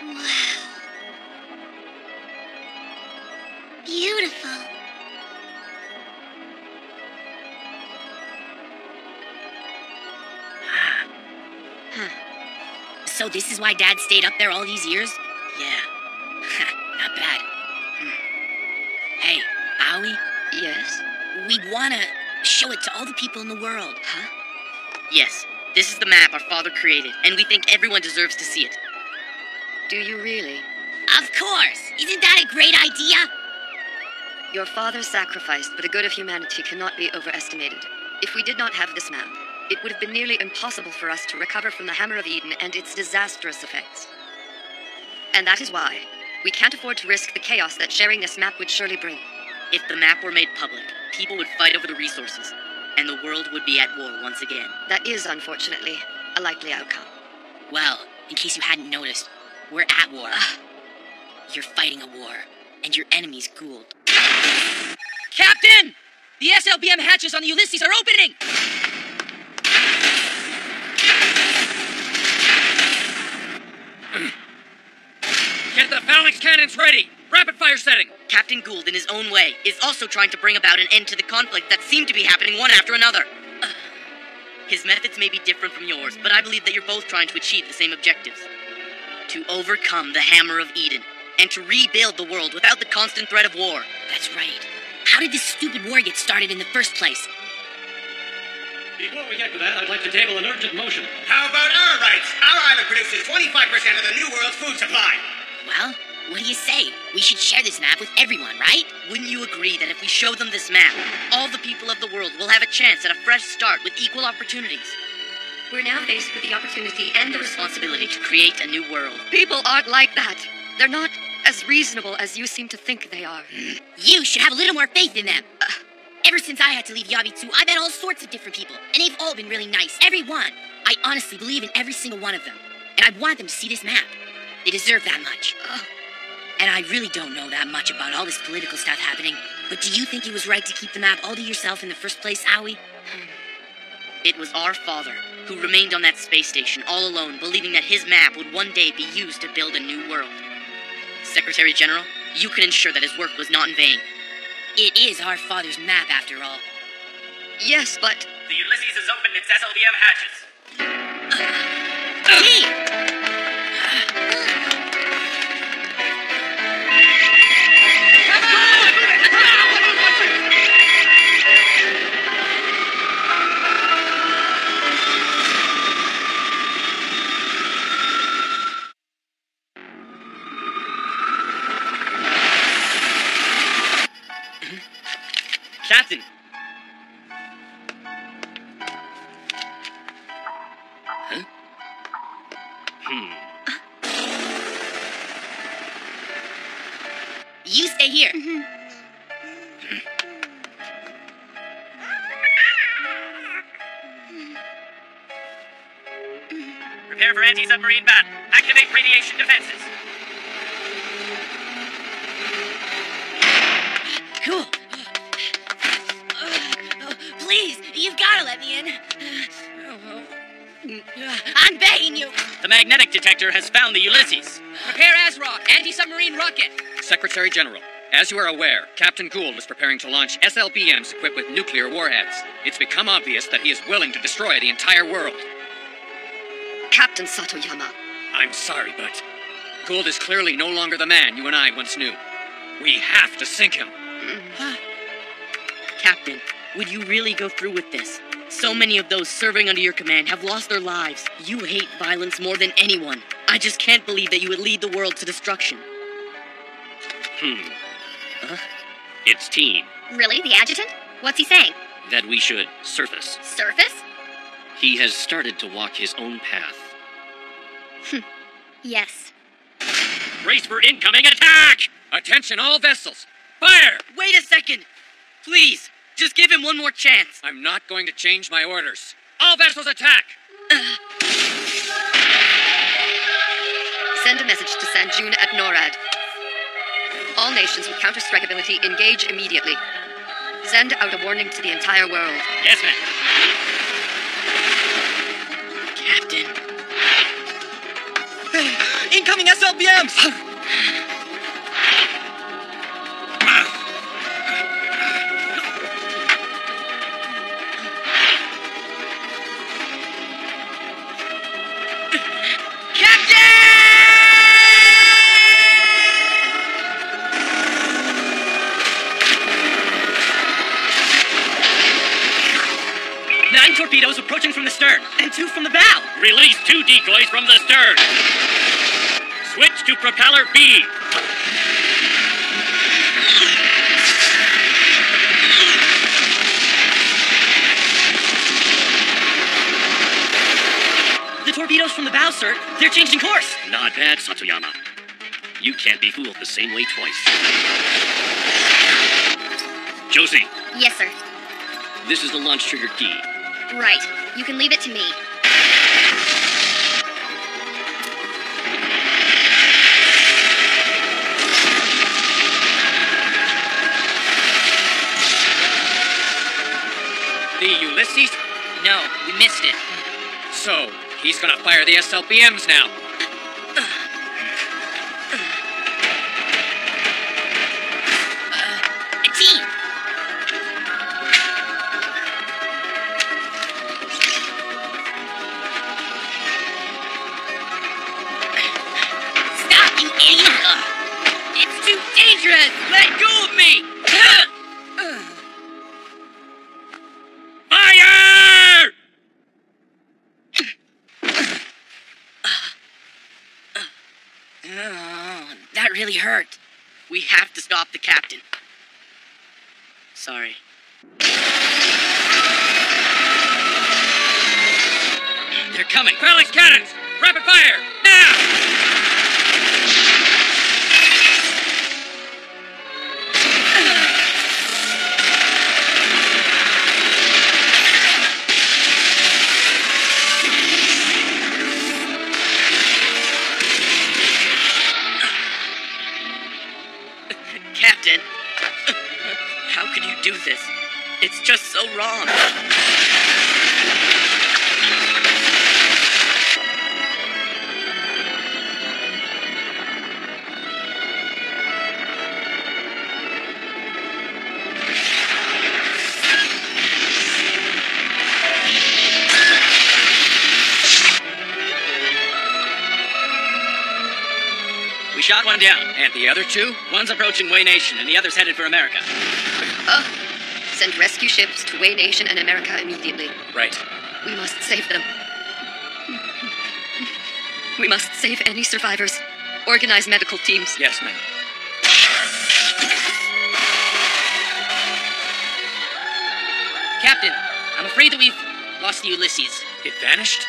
Wow. Beautiful. So this is why Dad stayed up there all these years? Yeah. Not bad. Hey, Aoi, Yes? we'd wanna show it to all the people in the world. Huh? Yes, this is the map our father created, and we think everyone deserves to see it. Do you really? Of course! Isn't that a great idea? Your father's sacrifice for the good of humanity cannot be overestimated. If we did not have this map, it would have been nearly impossible for us to recover from the Hammer of Eden and its disastrous effects. And that is why we can't afford to risk the chaos that sharing this map would surely bring. If the map were made public, people would fight over the resources, and the world would be at war once again. That is, unfortunately, a likely outcome. Well, in case you hadn't noticed, we're at war. You're fighting a war, and your enemy's Gould. Captain! The SLBM hatches on the Ulysses are opening! Get the phalanx cannons ready! Rapid fire setting! Captain Gould, in his own way, is also trying to bring about an end to the conflict that seemed to be happening one after another. His methods may be different from yours, but I believe that you're both trying to achieve the same objectives. To overcome the Hammer of Eden, and to rebuild the world without the constant threat of war. That's right. How did this stupid war get started in the first place? Before we get to that, I'd like to table an urgent motion. How about our rights? Our island produces 25% of the New World's food supply. Well, what do you say? We should share this map with everyone, right? Wouldn't you agree that if we show them this map, all the people of the world will have a chance at a fresh start with equal opportunities? We're now faced with the opportunity and the responsibility To create a new world. People aren't like that. They're not as reasonable as you seem to think they are. You should have a little more faith in them. Ever since I had to leave Yabitsu, I've met all sorts of different people, and they've all been really nice. Every one. I honestly believe in every single one of them. And I want them to see this map. They deserve that much. And I really don't know that much about all this political stuff happening, but do you think it was right to keep the map all to yourself in the first place, Aoi? It was our father who remained on that space station all alone, believing that his map would one day be used to build a new world. Secretary General, you can ensure that his work was not in vain. It is our father's map, after all. Yes, but... The Ulysses has opened its SLBM hatches. Captain! Huh? You stay here. Prepare for anti-submarine battle. Activate radiation defenses. Cool. Please, you've got to let me in. I'm begging you. The magnetic detector has found the Ulysses. Prepare ASROC, anti-submarine rocket. Secretary General, as you are aware, Captain Gould is preparing to launch SLBMs equipped with nuclear warheads. It's become obvious that he is willing to destroy the entire world. Captain Satoyama. I'm sorry, but Gould is clearly no longer the man you and I once knew. We have to sink him. Captain, would you really go through with this? So many of those serving under your command have lost their lives. You hate violence more than anyone. I just can't believe that you would lead the world to destruction. It's Team. Really? The adjutant? What's he saying? That we should surface. Surface? He has started to walk his own path. Yes. Brace for incoming attack! Attention all vessels! Fire! Wait a second! Please, just give him one more chance. I'm not going to change my orders. All vessels attack! Send a message to Sanjun at NORAD. All nations with counter-strike ability engage immediately. Send out a warning to the entire world. Yes, ma'am. Captain. Incoming SLBMs! Torpedoes approaching from the stern, and 2 from the bow. Release 2 decoys from the stern. Switch to propeller B. The torpedoes from the bow, sir. They're changing course. Not bad, Satoyama. You can't be fooled the same way twice. Josie, Yes, sir. this is the launch trigger key. Right. You can leave it to me. The Ulysses? No, we missed it. So, he's gonna fire the SLBMs now. Team! Stop, you idiot! It's too dangerous! Let go of me! Fire! That really hurt. We have to stop the captain. Sorry. They're coming. Phalanx cannons! Rapid fire! Now! Captain, how could you do this? It's just so wrong. We shot one down. And the other two? One's approaching Way Nation, and the other's headed for America. Send rescue ships to Way Nation and America immediately. Right. We must save them. We must save any survivors. Organize medical teams. Yes, ma'am. Captain, I'm afraid that we've lost the Ulysses. It vanished?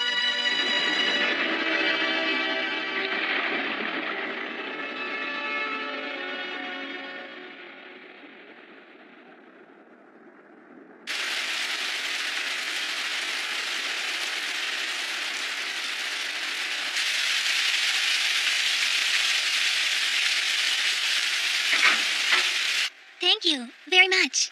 Thank you very much.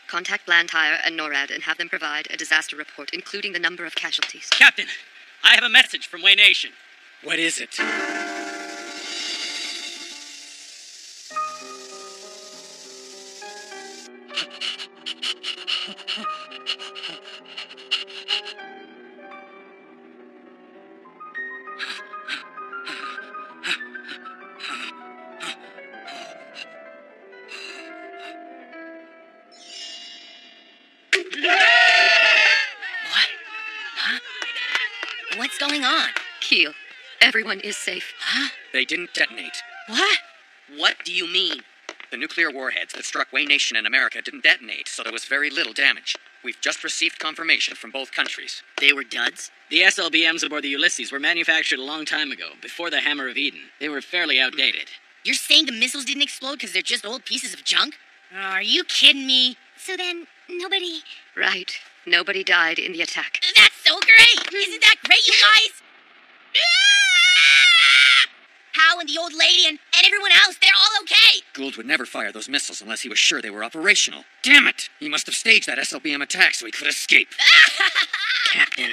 Contact Blantyre and NORAD and have them provide a disaster report, including the number of casualties. Captain, I have a message from Way Nation. What is it? What's going on? Keel, everyone is safe. Huh? They didn't detonate. What? What do you mean? The nuclear warheads that struck Way Nation and America didn't detonate, so there was very little damage. We've just received confirmation from both countries. They were duds? The SLBMs aboard the Ulysses were manufactured a long time ago, before the Hammer of Eden. They were fairly outdated. You're saying the missiles didn't explode because they're just old pieces of junk? Are you kidding me? So then, nobody... Right. Nobody died in the attack. That's so great! Isn't that great, you guys? Hal and the old lady and everyone else, they're all okay! Gould would never fire those missiles unless he was sure they were operational. Damn it! He must have staged that SLBM attack so he could escape. Captain.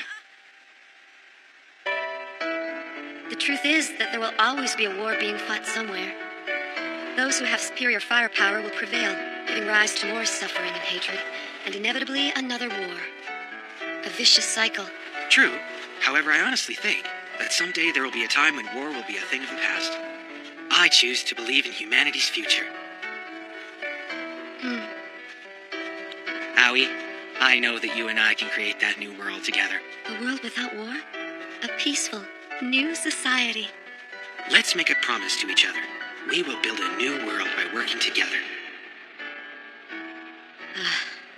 The truth is that there will always be a war being fought somewhere. Those who have superior firepower will prevail, giving rise to more suffering and hatred, and inevitably another war. A vicious cycle. True. However, I honestly think that someday there will be a time when war will be a thing of the past. I choose to believe in humanity's future. Aoi, I know that you and I can create that new world together. A world without war? A peaceful, new society. Let's make a promise to each other. We will build a new world by working together.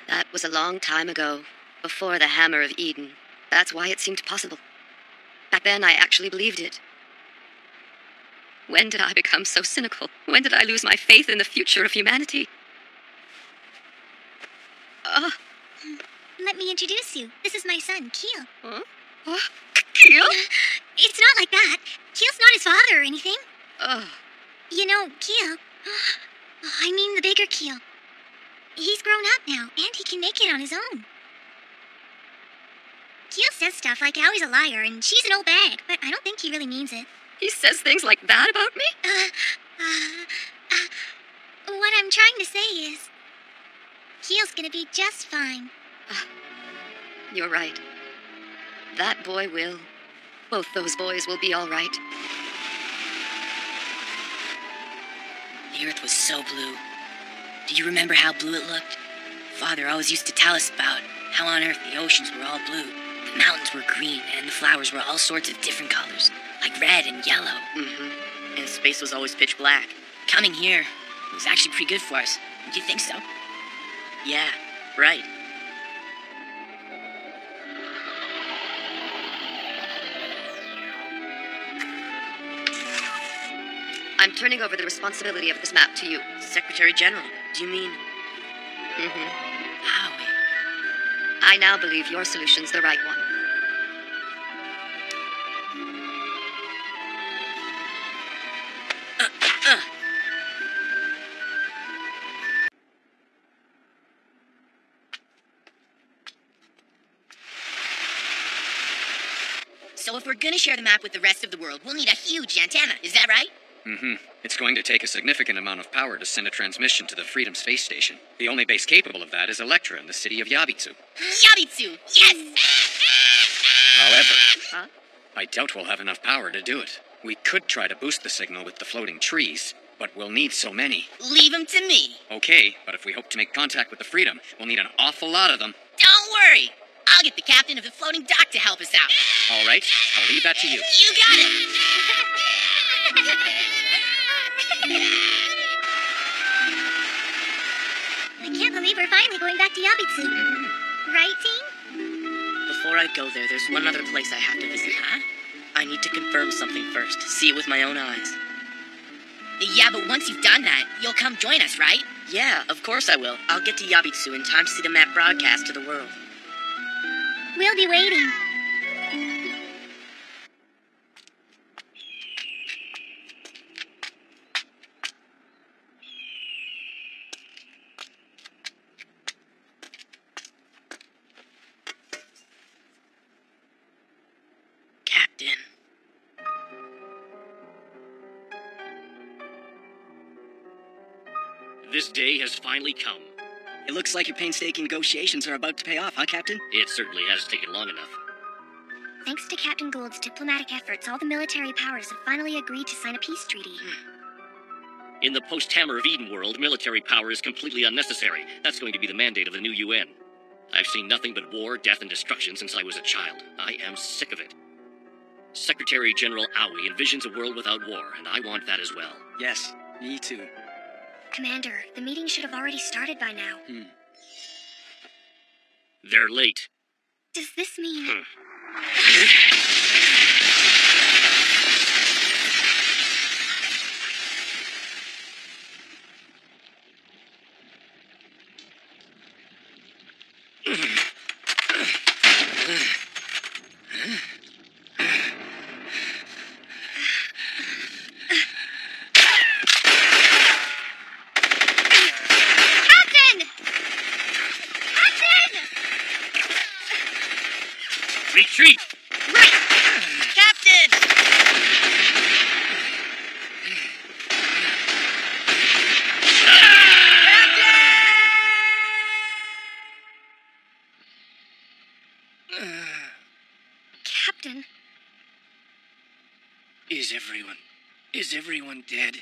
That was a long time ago, before the Hammer of Eden. That's why it seemed possible. Back then, I actually believed it. When did I become so cynical? When did I lose my faith in the future of humanity? Let me introduce you. This is my son, Keel. Huh? Keel? It's not like that. Keel's not his father or anything. You know, Keel... I mean the bigger Keel. He's grown up now, and he can make it on his own. Keel says stuff like how he's a liar and she's an old bag, but I don't think he really means it. He says things like that about me? What I'm trying to say is... Keel's gonna be just fine. You're right. That boy will. Both those boys will be all right. The earth was so blue. Do you remember how blue it looked? Father always used to tell us about how on Earth the oceans were all blue, the mountains were green, and the flowers were all sorts of different colors, like red and yellow. And space was always pitch black. Coming here was actually pretty good for us. Don't you think so? Yeah, right. I'm turning over the responsibility of this map to you. Secretary General, do you mean... Aoi. I now believe your solution's the right one. So if we're gonna share the map with the rest of the world, we'll need a huge antenna. Is that right? Mm-hmm. It's going to take a significant amount of power to send a transmission to the Freedom Space Station. The only base capable of that is Electra in the city of Yabitsu. Yabitsu! Yes! However, I doubt we'll have enough power to do it. We could try to boost the signal with the floating trees, but we'll need so many. Leave them to me. Okay, but if we hope to make contact with the Freedom, we'll need an awful lot of them. Don't worry. I'll get the captain of the floating dock to help us out. All right, I'll leave that to you. You got it! I can't believe we're finally going back to Yabitsu. Right, team? Before I go there, there's one other place I have to visit. Huh? I need to confirm something first, see it with my own eyes. Yeah, but once you've done that, you'll come join us, right? Yeah, of course I will. I'll get to Yabitsu in time to see the map broadcast to the world. We'll be waiting. Captain. This day has finally come. It looks like your painstaking negotiations are about to pay off, huh, Captain? It certainly has taken long enough. Thanks to Captain Gould's diplomatic efforts, all the military powers have finally agreed to sign a peace treaty. In the post-Hammer of Eden world, military power is completely unnecessary. That's going to be the mandate of the new UN. I've seen nothing but war, death, and destruction since I was a child. I am sick of it. Secretary General Aoi envisions a world without war, and I want that as well. Yes, me too. Commander, the meeting should have already started by now. They're late. Does this mean... Retreat! Right! Captain! Captain? Is everyone dead?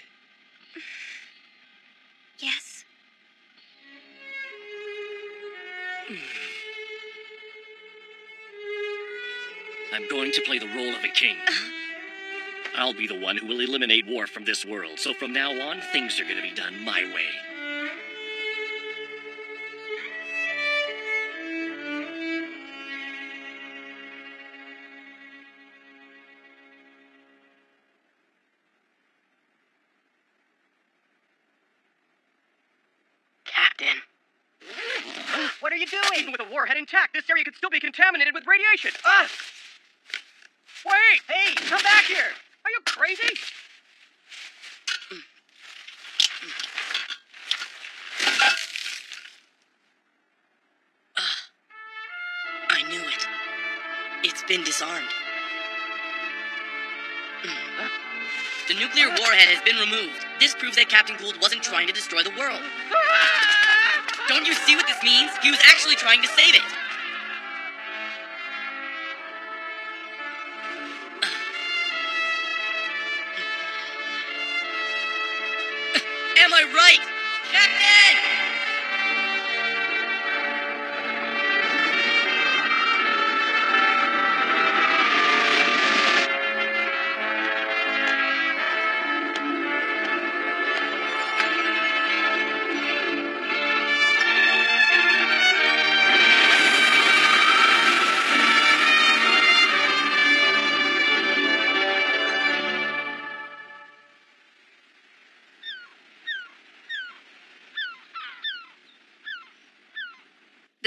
Yes. I'm going to play the role of a king. I'll be the one who will eliminate war from this world, so from now on, things are going to be done my way. Captain. What are you doing? Even with a warhead intact, this area could still be contaminated with radiation. Wait! Hey, come back here! Are you crazy? I knew it. It's been disarmed. The nuclear warhead has been removed. This proves that Captain Gould wasn't trying to destroy the world. Don't you see what this means? He was actually trying to save it. Am I right? Captain!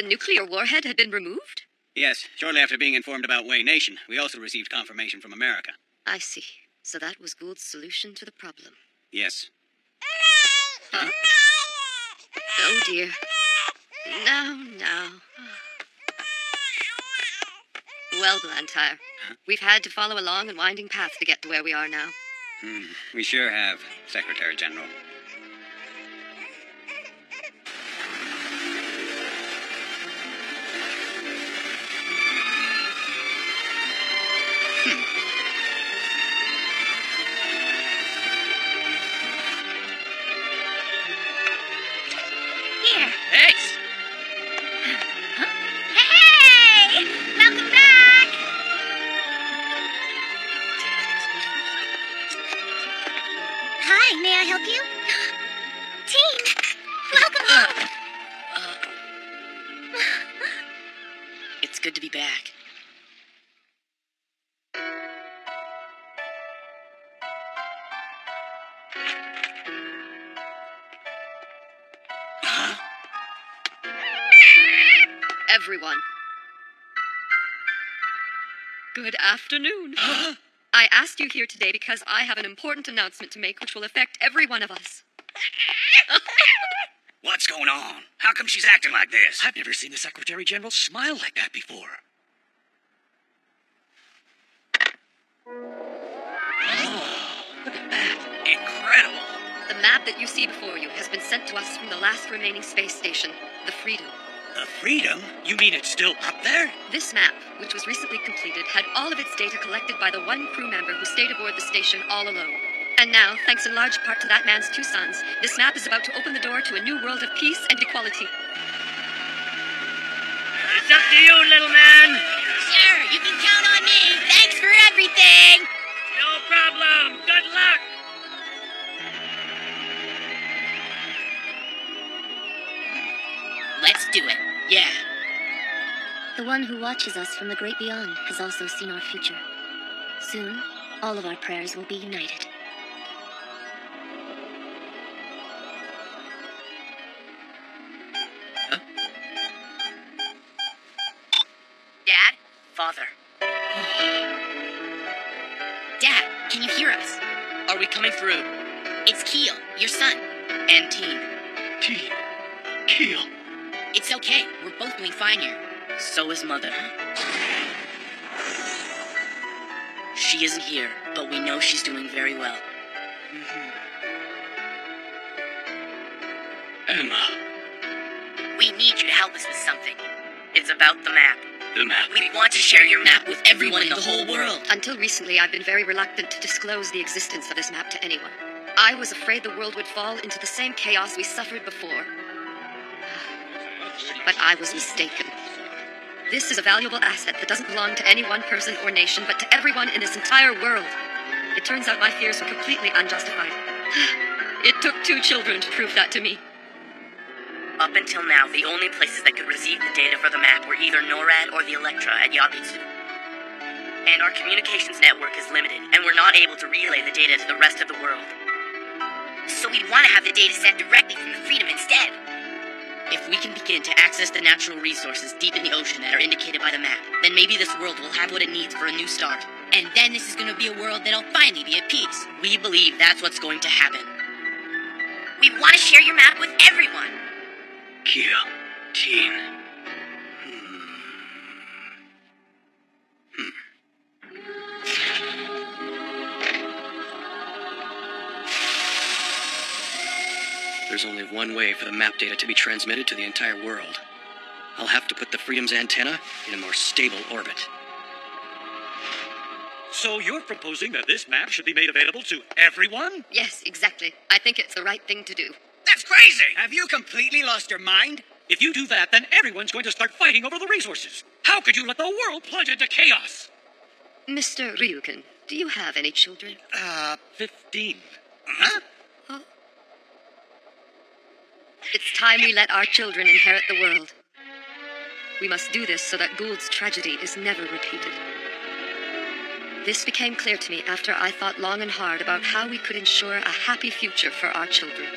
nuclear warhead had been removed? Yes, shortly after being informed about Way Nation, we also received confirmation from America. I see. So that was Gould's solution to the problem. Yes. Huh? Oh dear. Now. Well, Blantyre, we've had to follow a long and winding path to get to where we are now. We sure have, Secretary General. Here. Thanks. Hey! Welcome back! Hi, may I help you? Teen! Welcome home! It's good to be back. Everyone. Good afternoon. I asked you here today because I have an important announcement to make which will affect every one of us. What's going on? How come she's acting like this? I've never seen the Secretary General smile like that before. Look at that. Incredible. The map that you see before you has been sent to us from the last remaining space station, the Freedom. The Freedom? You mean it's still up there? This map, which was recently completed, had all of its data collected by the one crew member who stayed aboard the station all alone. And now, thanks in large part to that man's 2 sons, this map is about to open the door to a new world of peace and equality. It's up to you, little man. Sure, you can count on me. Thanks for everything. No problem. Good luck. Let's do it. Yeah. The one who watches us from the great beyond has also seen our future. Soon, all of our prayers will be united. Dad? Father, Dad, can you hear us? are we coming through? It's Keel, your son. And Teen. Teen. Keel. It's okay. We're both doing fine here. So is Mother. She isn't here, but we know she's doing very well. Emma. We need you to help us with something. It's about the map. The map. We want to share your map with everyone in the whole world. Until recently, I've been very reluctant to disclose the existence of this map to anyone. I was afraid the world would fall into the same chaos we suffered before. But I was mistaken. This is a valuable asset that doesn't belong to any one person or nation, but to everyone in this entire world. It turns out my fears were completely unjustified. It took 2 children to prove that to me. Up until now, the only places that could receive the data for the map were either NORAD or the Electra at Yabitsu. And our communications network is limited, and we're not able to relay the data to the rest of the world. So we want to have the data sent directly from the Freedom instead. If we can begin to access the natural resources deep in the ocean that are indicated by the map, then maybe this world will have what it needs for a new start. And then this is going to be a world that'll finally be at peace. We believe that's what's going to happen. We want to share your map with everyone. Keel. Teen. There's only one way for the map data to be transmitted to the entire world. I'll have to put the Freedom's antenna in a more stable orbit. So you're proposing that this map should be made available to everyone? Yes, exactly. I think it's the right thing to do. That's crazy! Have you completely lost your mind? If you do that, then everyone's going to start fighting over the resources. How could you let the world plunge into chaos? Mr. Ryukin, do you have any children? 15. Huh? It's time we let our children inherit the world. We must do this so that Gould's tragedy is never repeated. This became clear to me after I thought long and hard about how we could ensure a happy future for our children.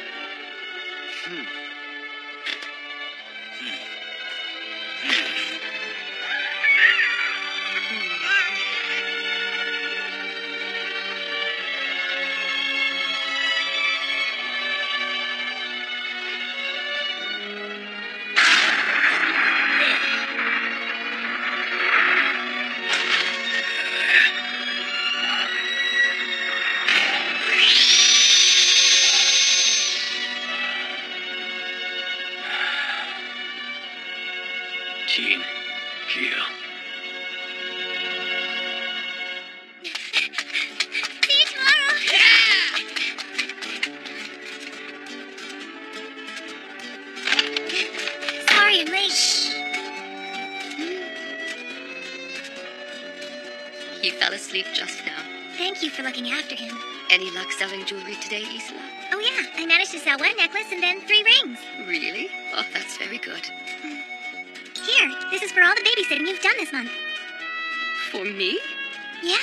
He fell asleep just now. Thank you for looking after him. Any luck selling jewelry today, Isla? Oh yeah, I managed to sell 1 necklace and then 3 rings. Really? Oh, that's very good. Here, this is for all the babysitting you've done this month. For me? Yeah.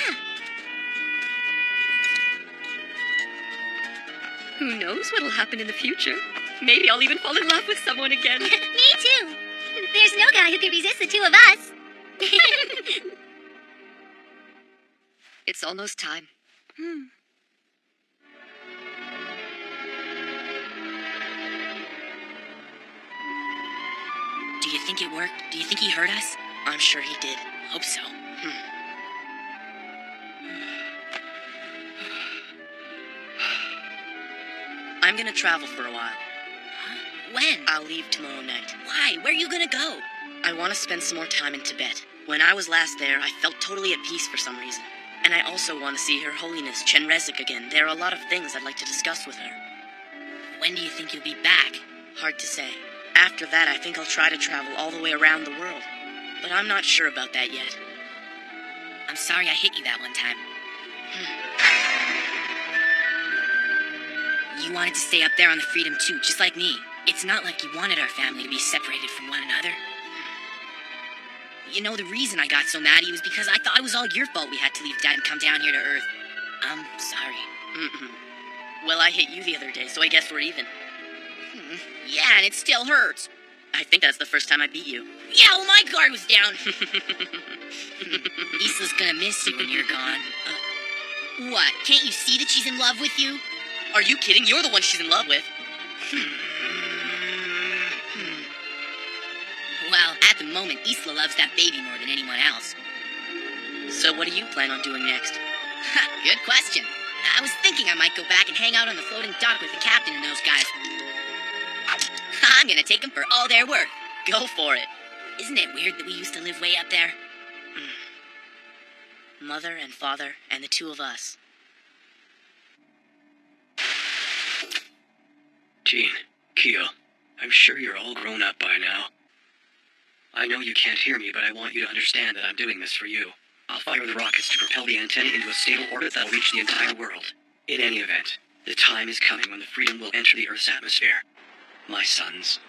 Who knows what'll happen in the future? Maybe I'll even fall in love with someone again. Me too. There's no guy who could resist the 2 of us. It's almost time. Do you think it worked? Do you think he heard us? I'm sure he did. Hope so. I'm gonna travel for a while. When? I'll leave tomorrow night. Why? Where are you gonna go? I want to spend some more time in Tibet. When I was last there, I felt totally at peace for some reason. And I also want to see Her Holiness Chenrezig again. There are a lot of things I'd like to discuss with her. When do you think you'll be back? Hard to say. After that, I think I'll try to travel all the way around the world. But I'm not sure about that yet. I'm sorry I hit you that one time. You wanted to stay up there on the Freedom too, just like me. It's not like you wanted our family to be separated from one another. You know, the reason I got so mad at you was because I thought it was all your fault we had to leave Dad and come down here to Earth. I'm sorry. Well, I hit you the other day, so I guess we're even. Yeah, and it still hurts. I think that's the first time I beat you. Yeah, well, my guard was down. Isla's gonna miss you when you're gone. What? Can't you see that she's in love with you? Are you kidding? You're the one she's in love with. Well, at the moment, Isla loves that baby more than anyone else. So what do you plan on doing next? Good question. I was thinking I might go back and hang out on the floating dock with the captain and those guys. I'm gonna take them for all they're worth. Go for it. Isn't it weird that we used to live way up there? Mother and father and the 2 of us. Jean, Keo, I'm sure you're all grown up by now. I know you can't hear me, but I want you to understand that I'm doing this for you. I'll fire the rockets to propel the antenna into a stable orbit that'll reach the entire world. In any event, the time is coming when the Freedom will enter the Earth's atmosphere. My sons,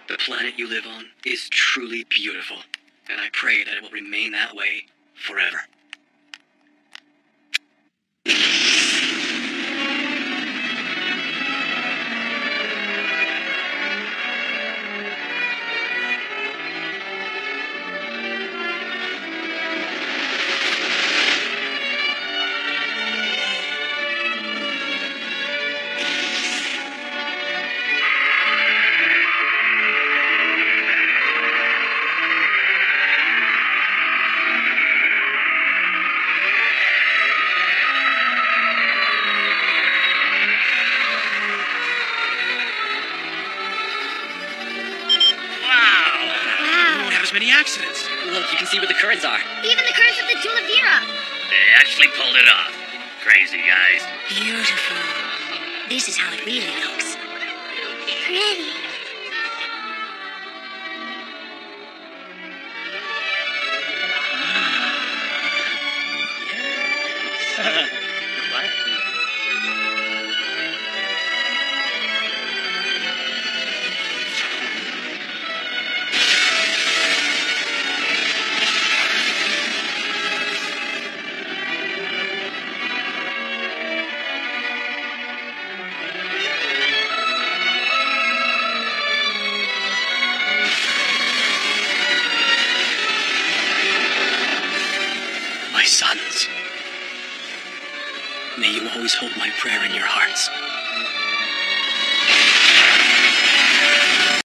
the planet you live on is truly beautiful, and I pray that it will remain that way forever. Many accidents. Look, you can see where the currents are. Even the currents of the Dulavira. They actually pulled it off. Crazy guys. Beautiful. This is how it really looks. Pretty. Sons, may you always hold my prayer in your hearts.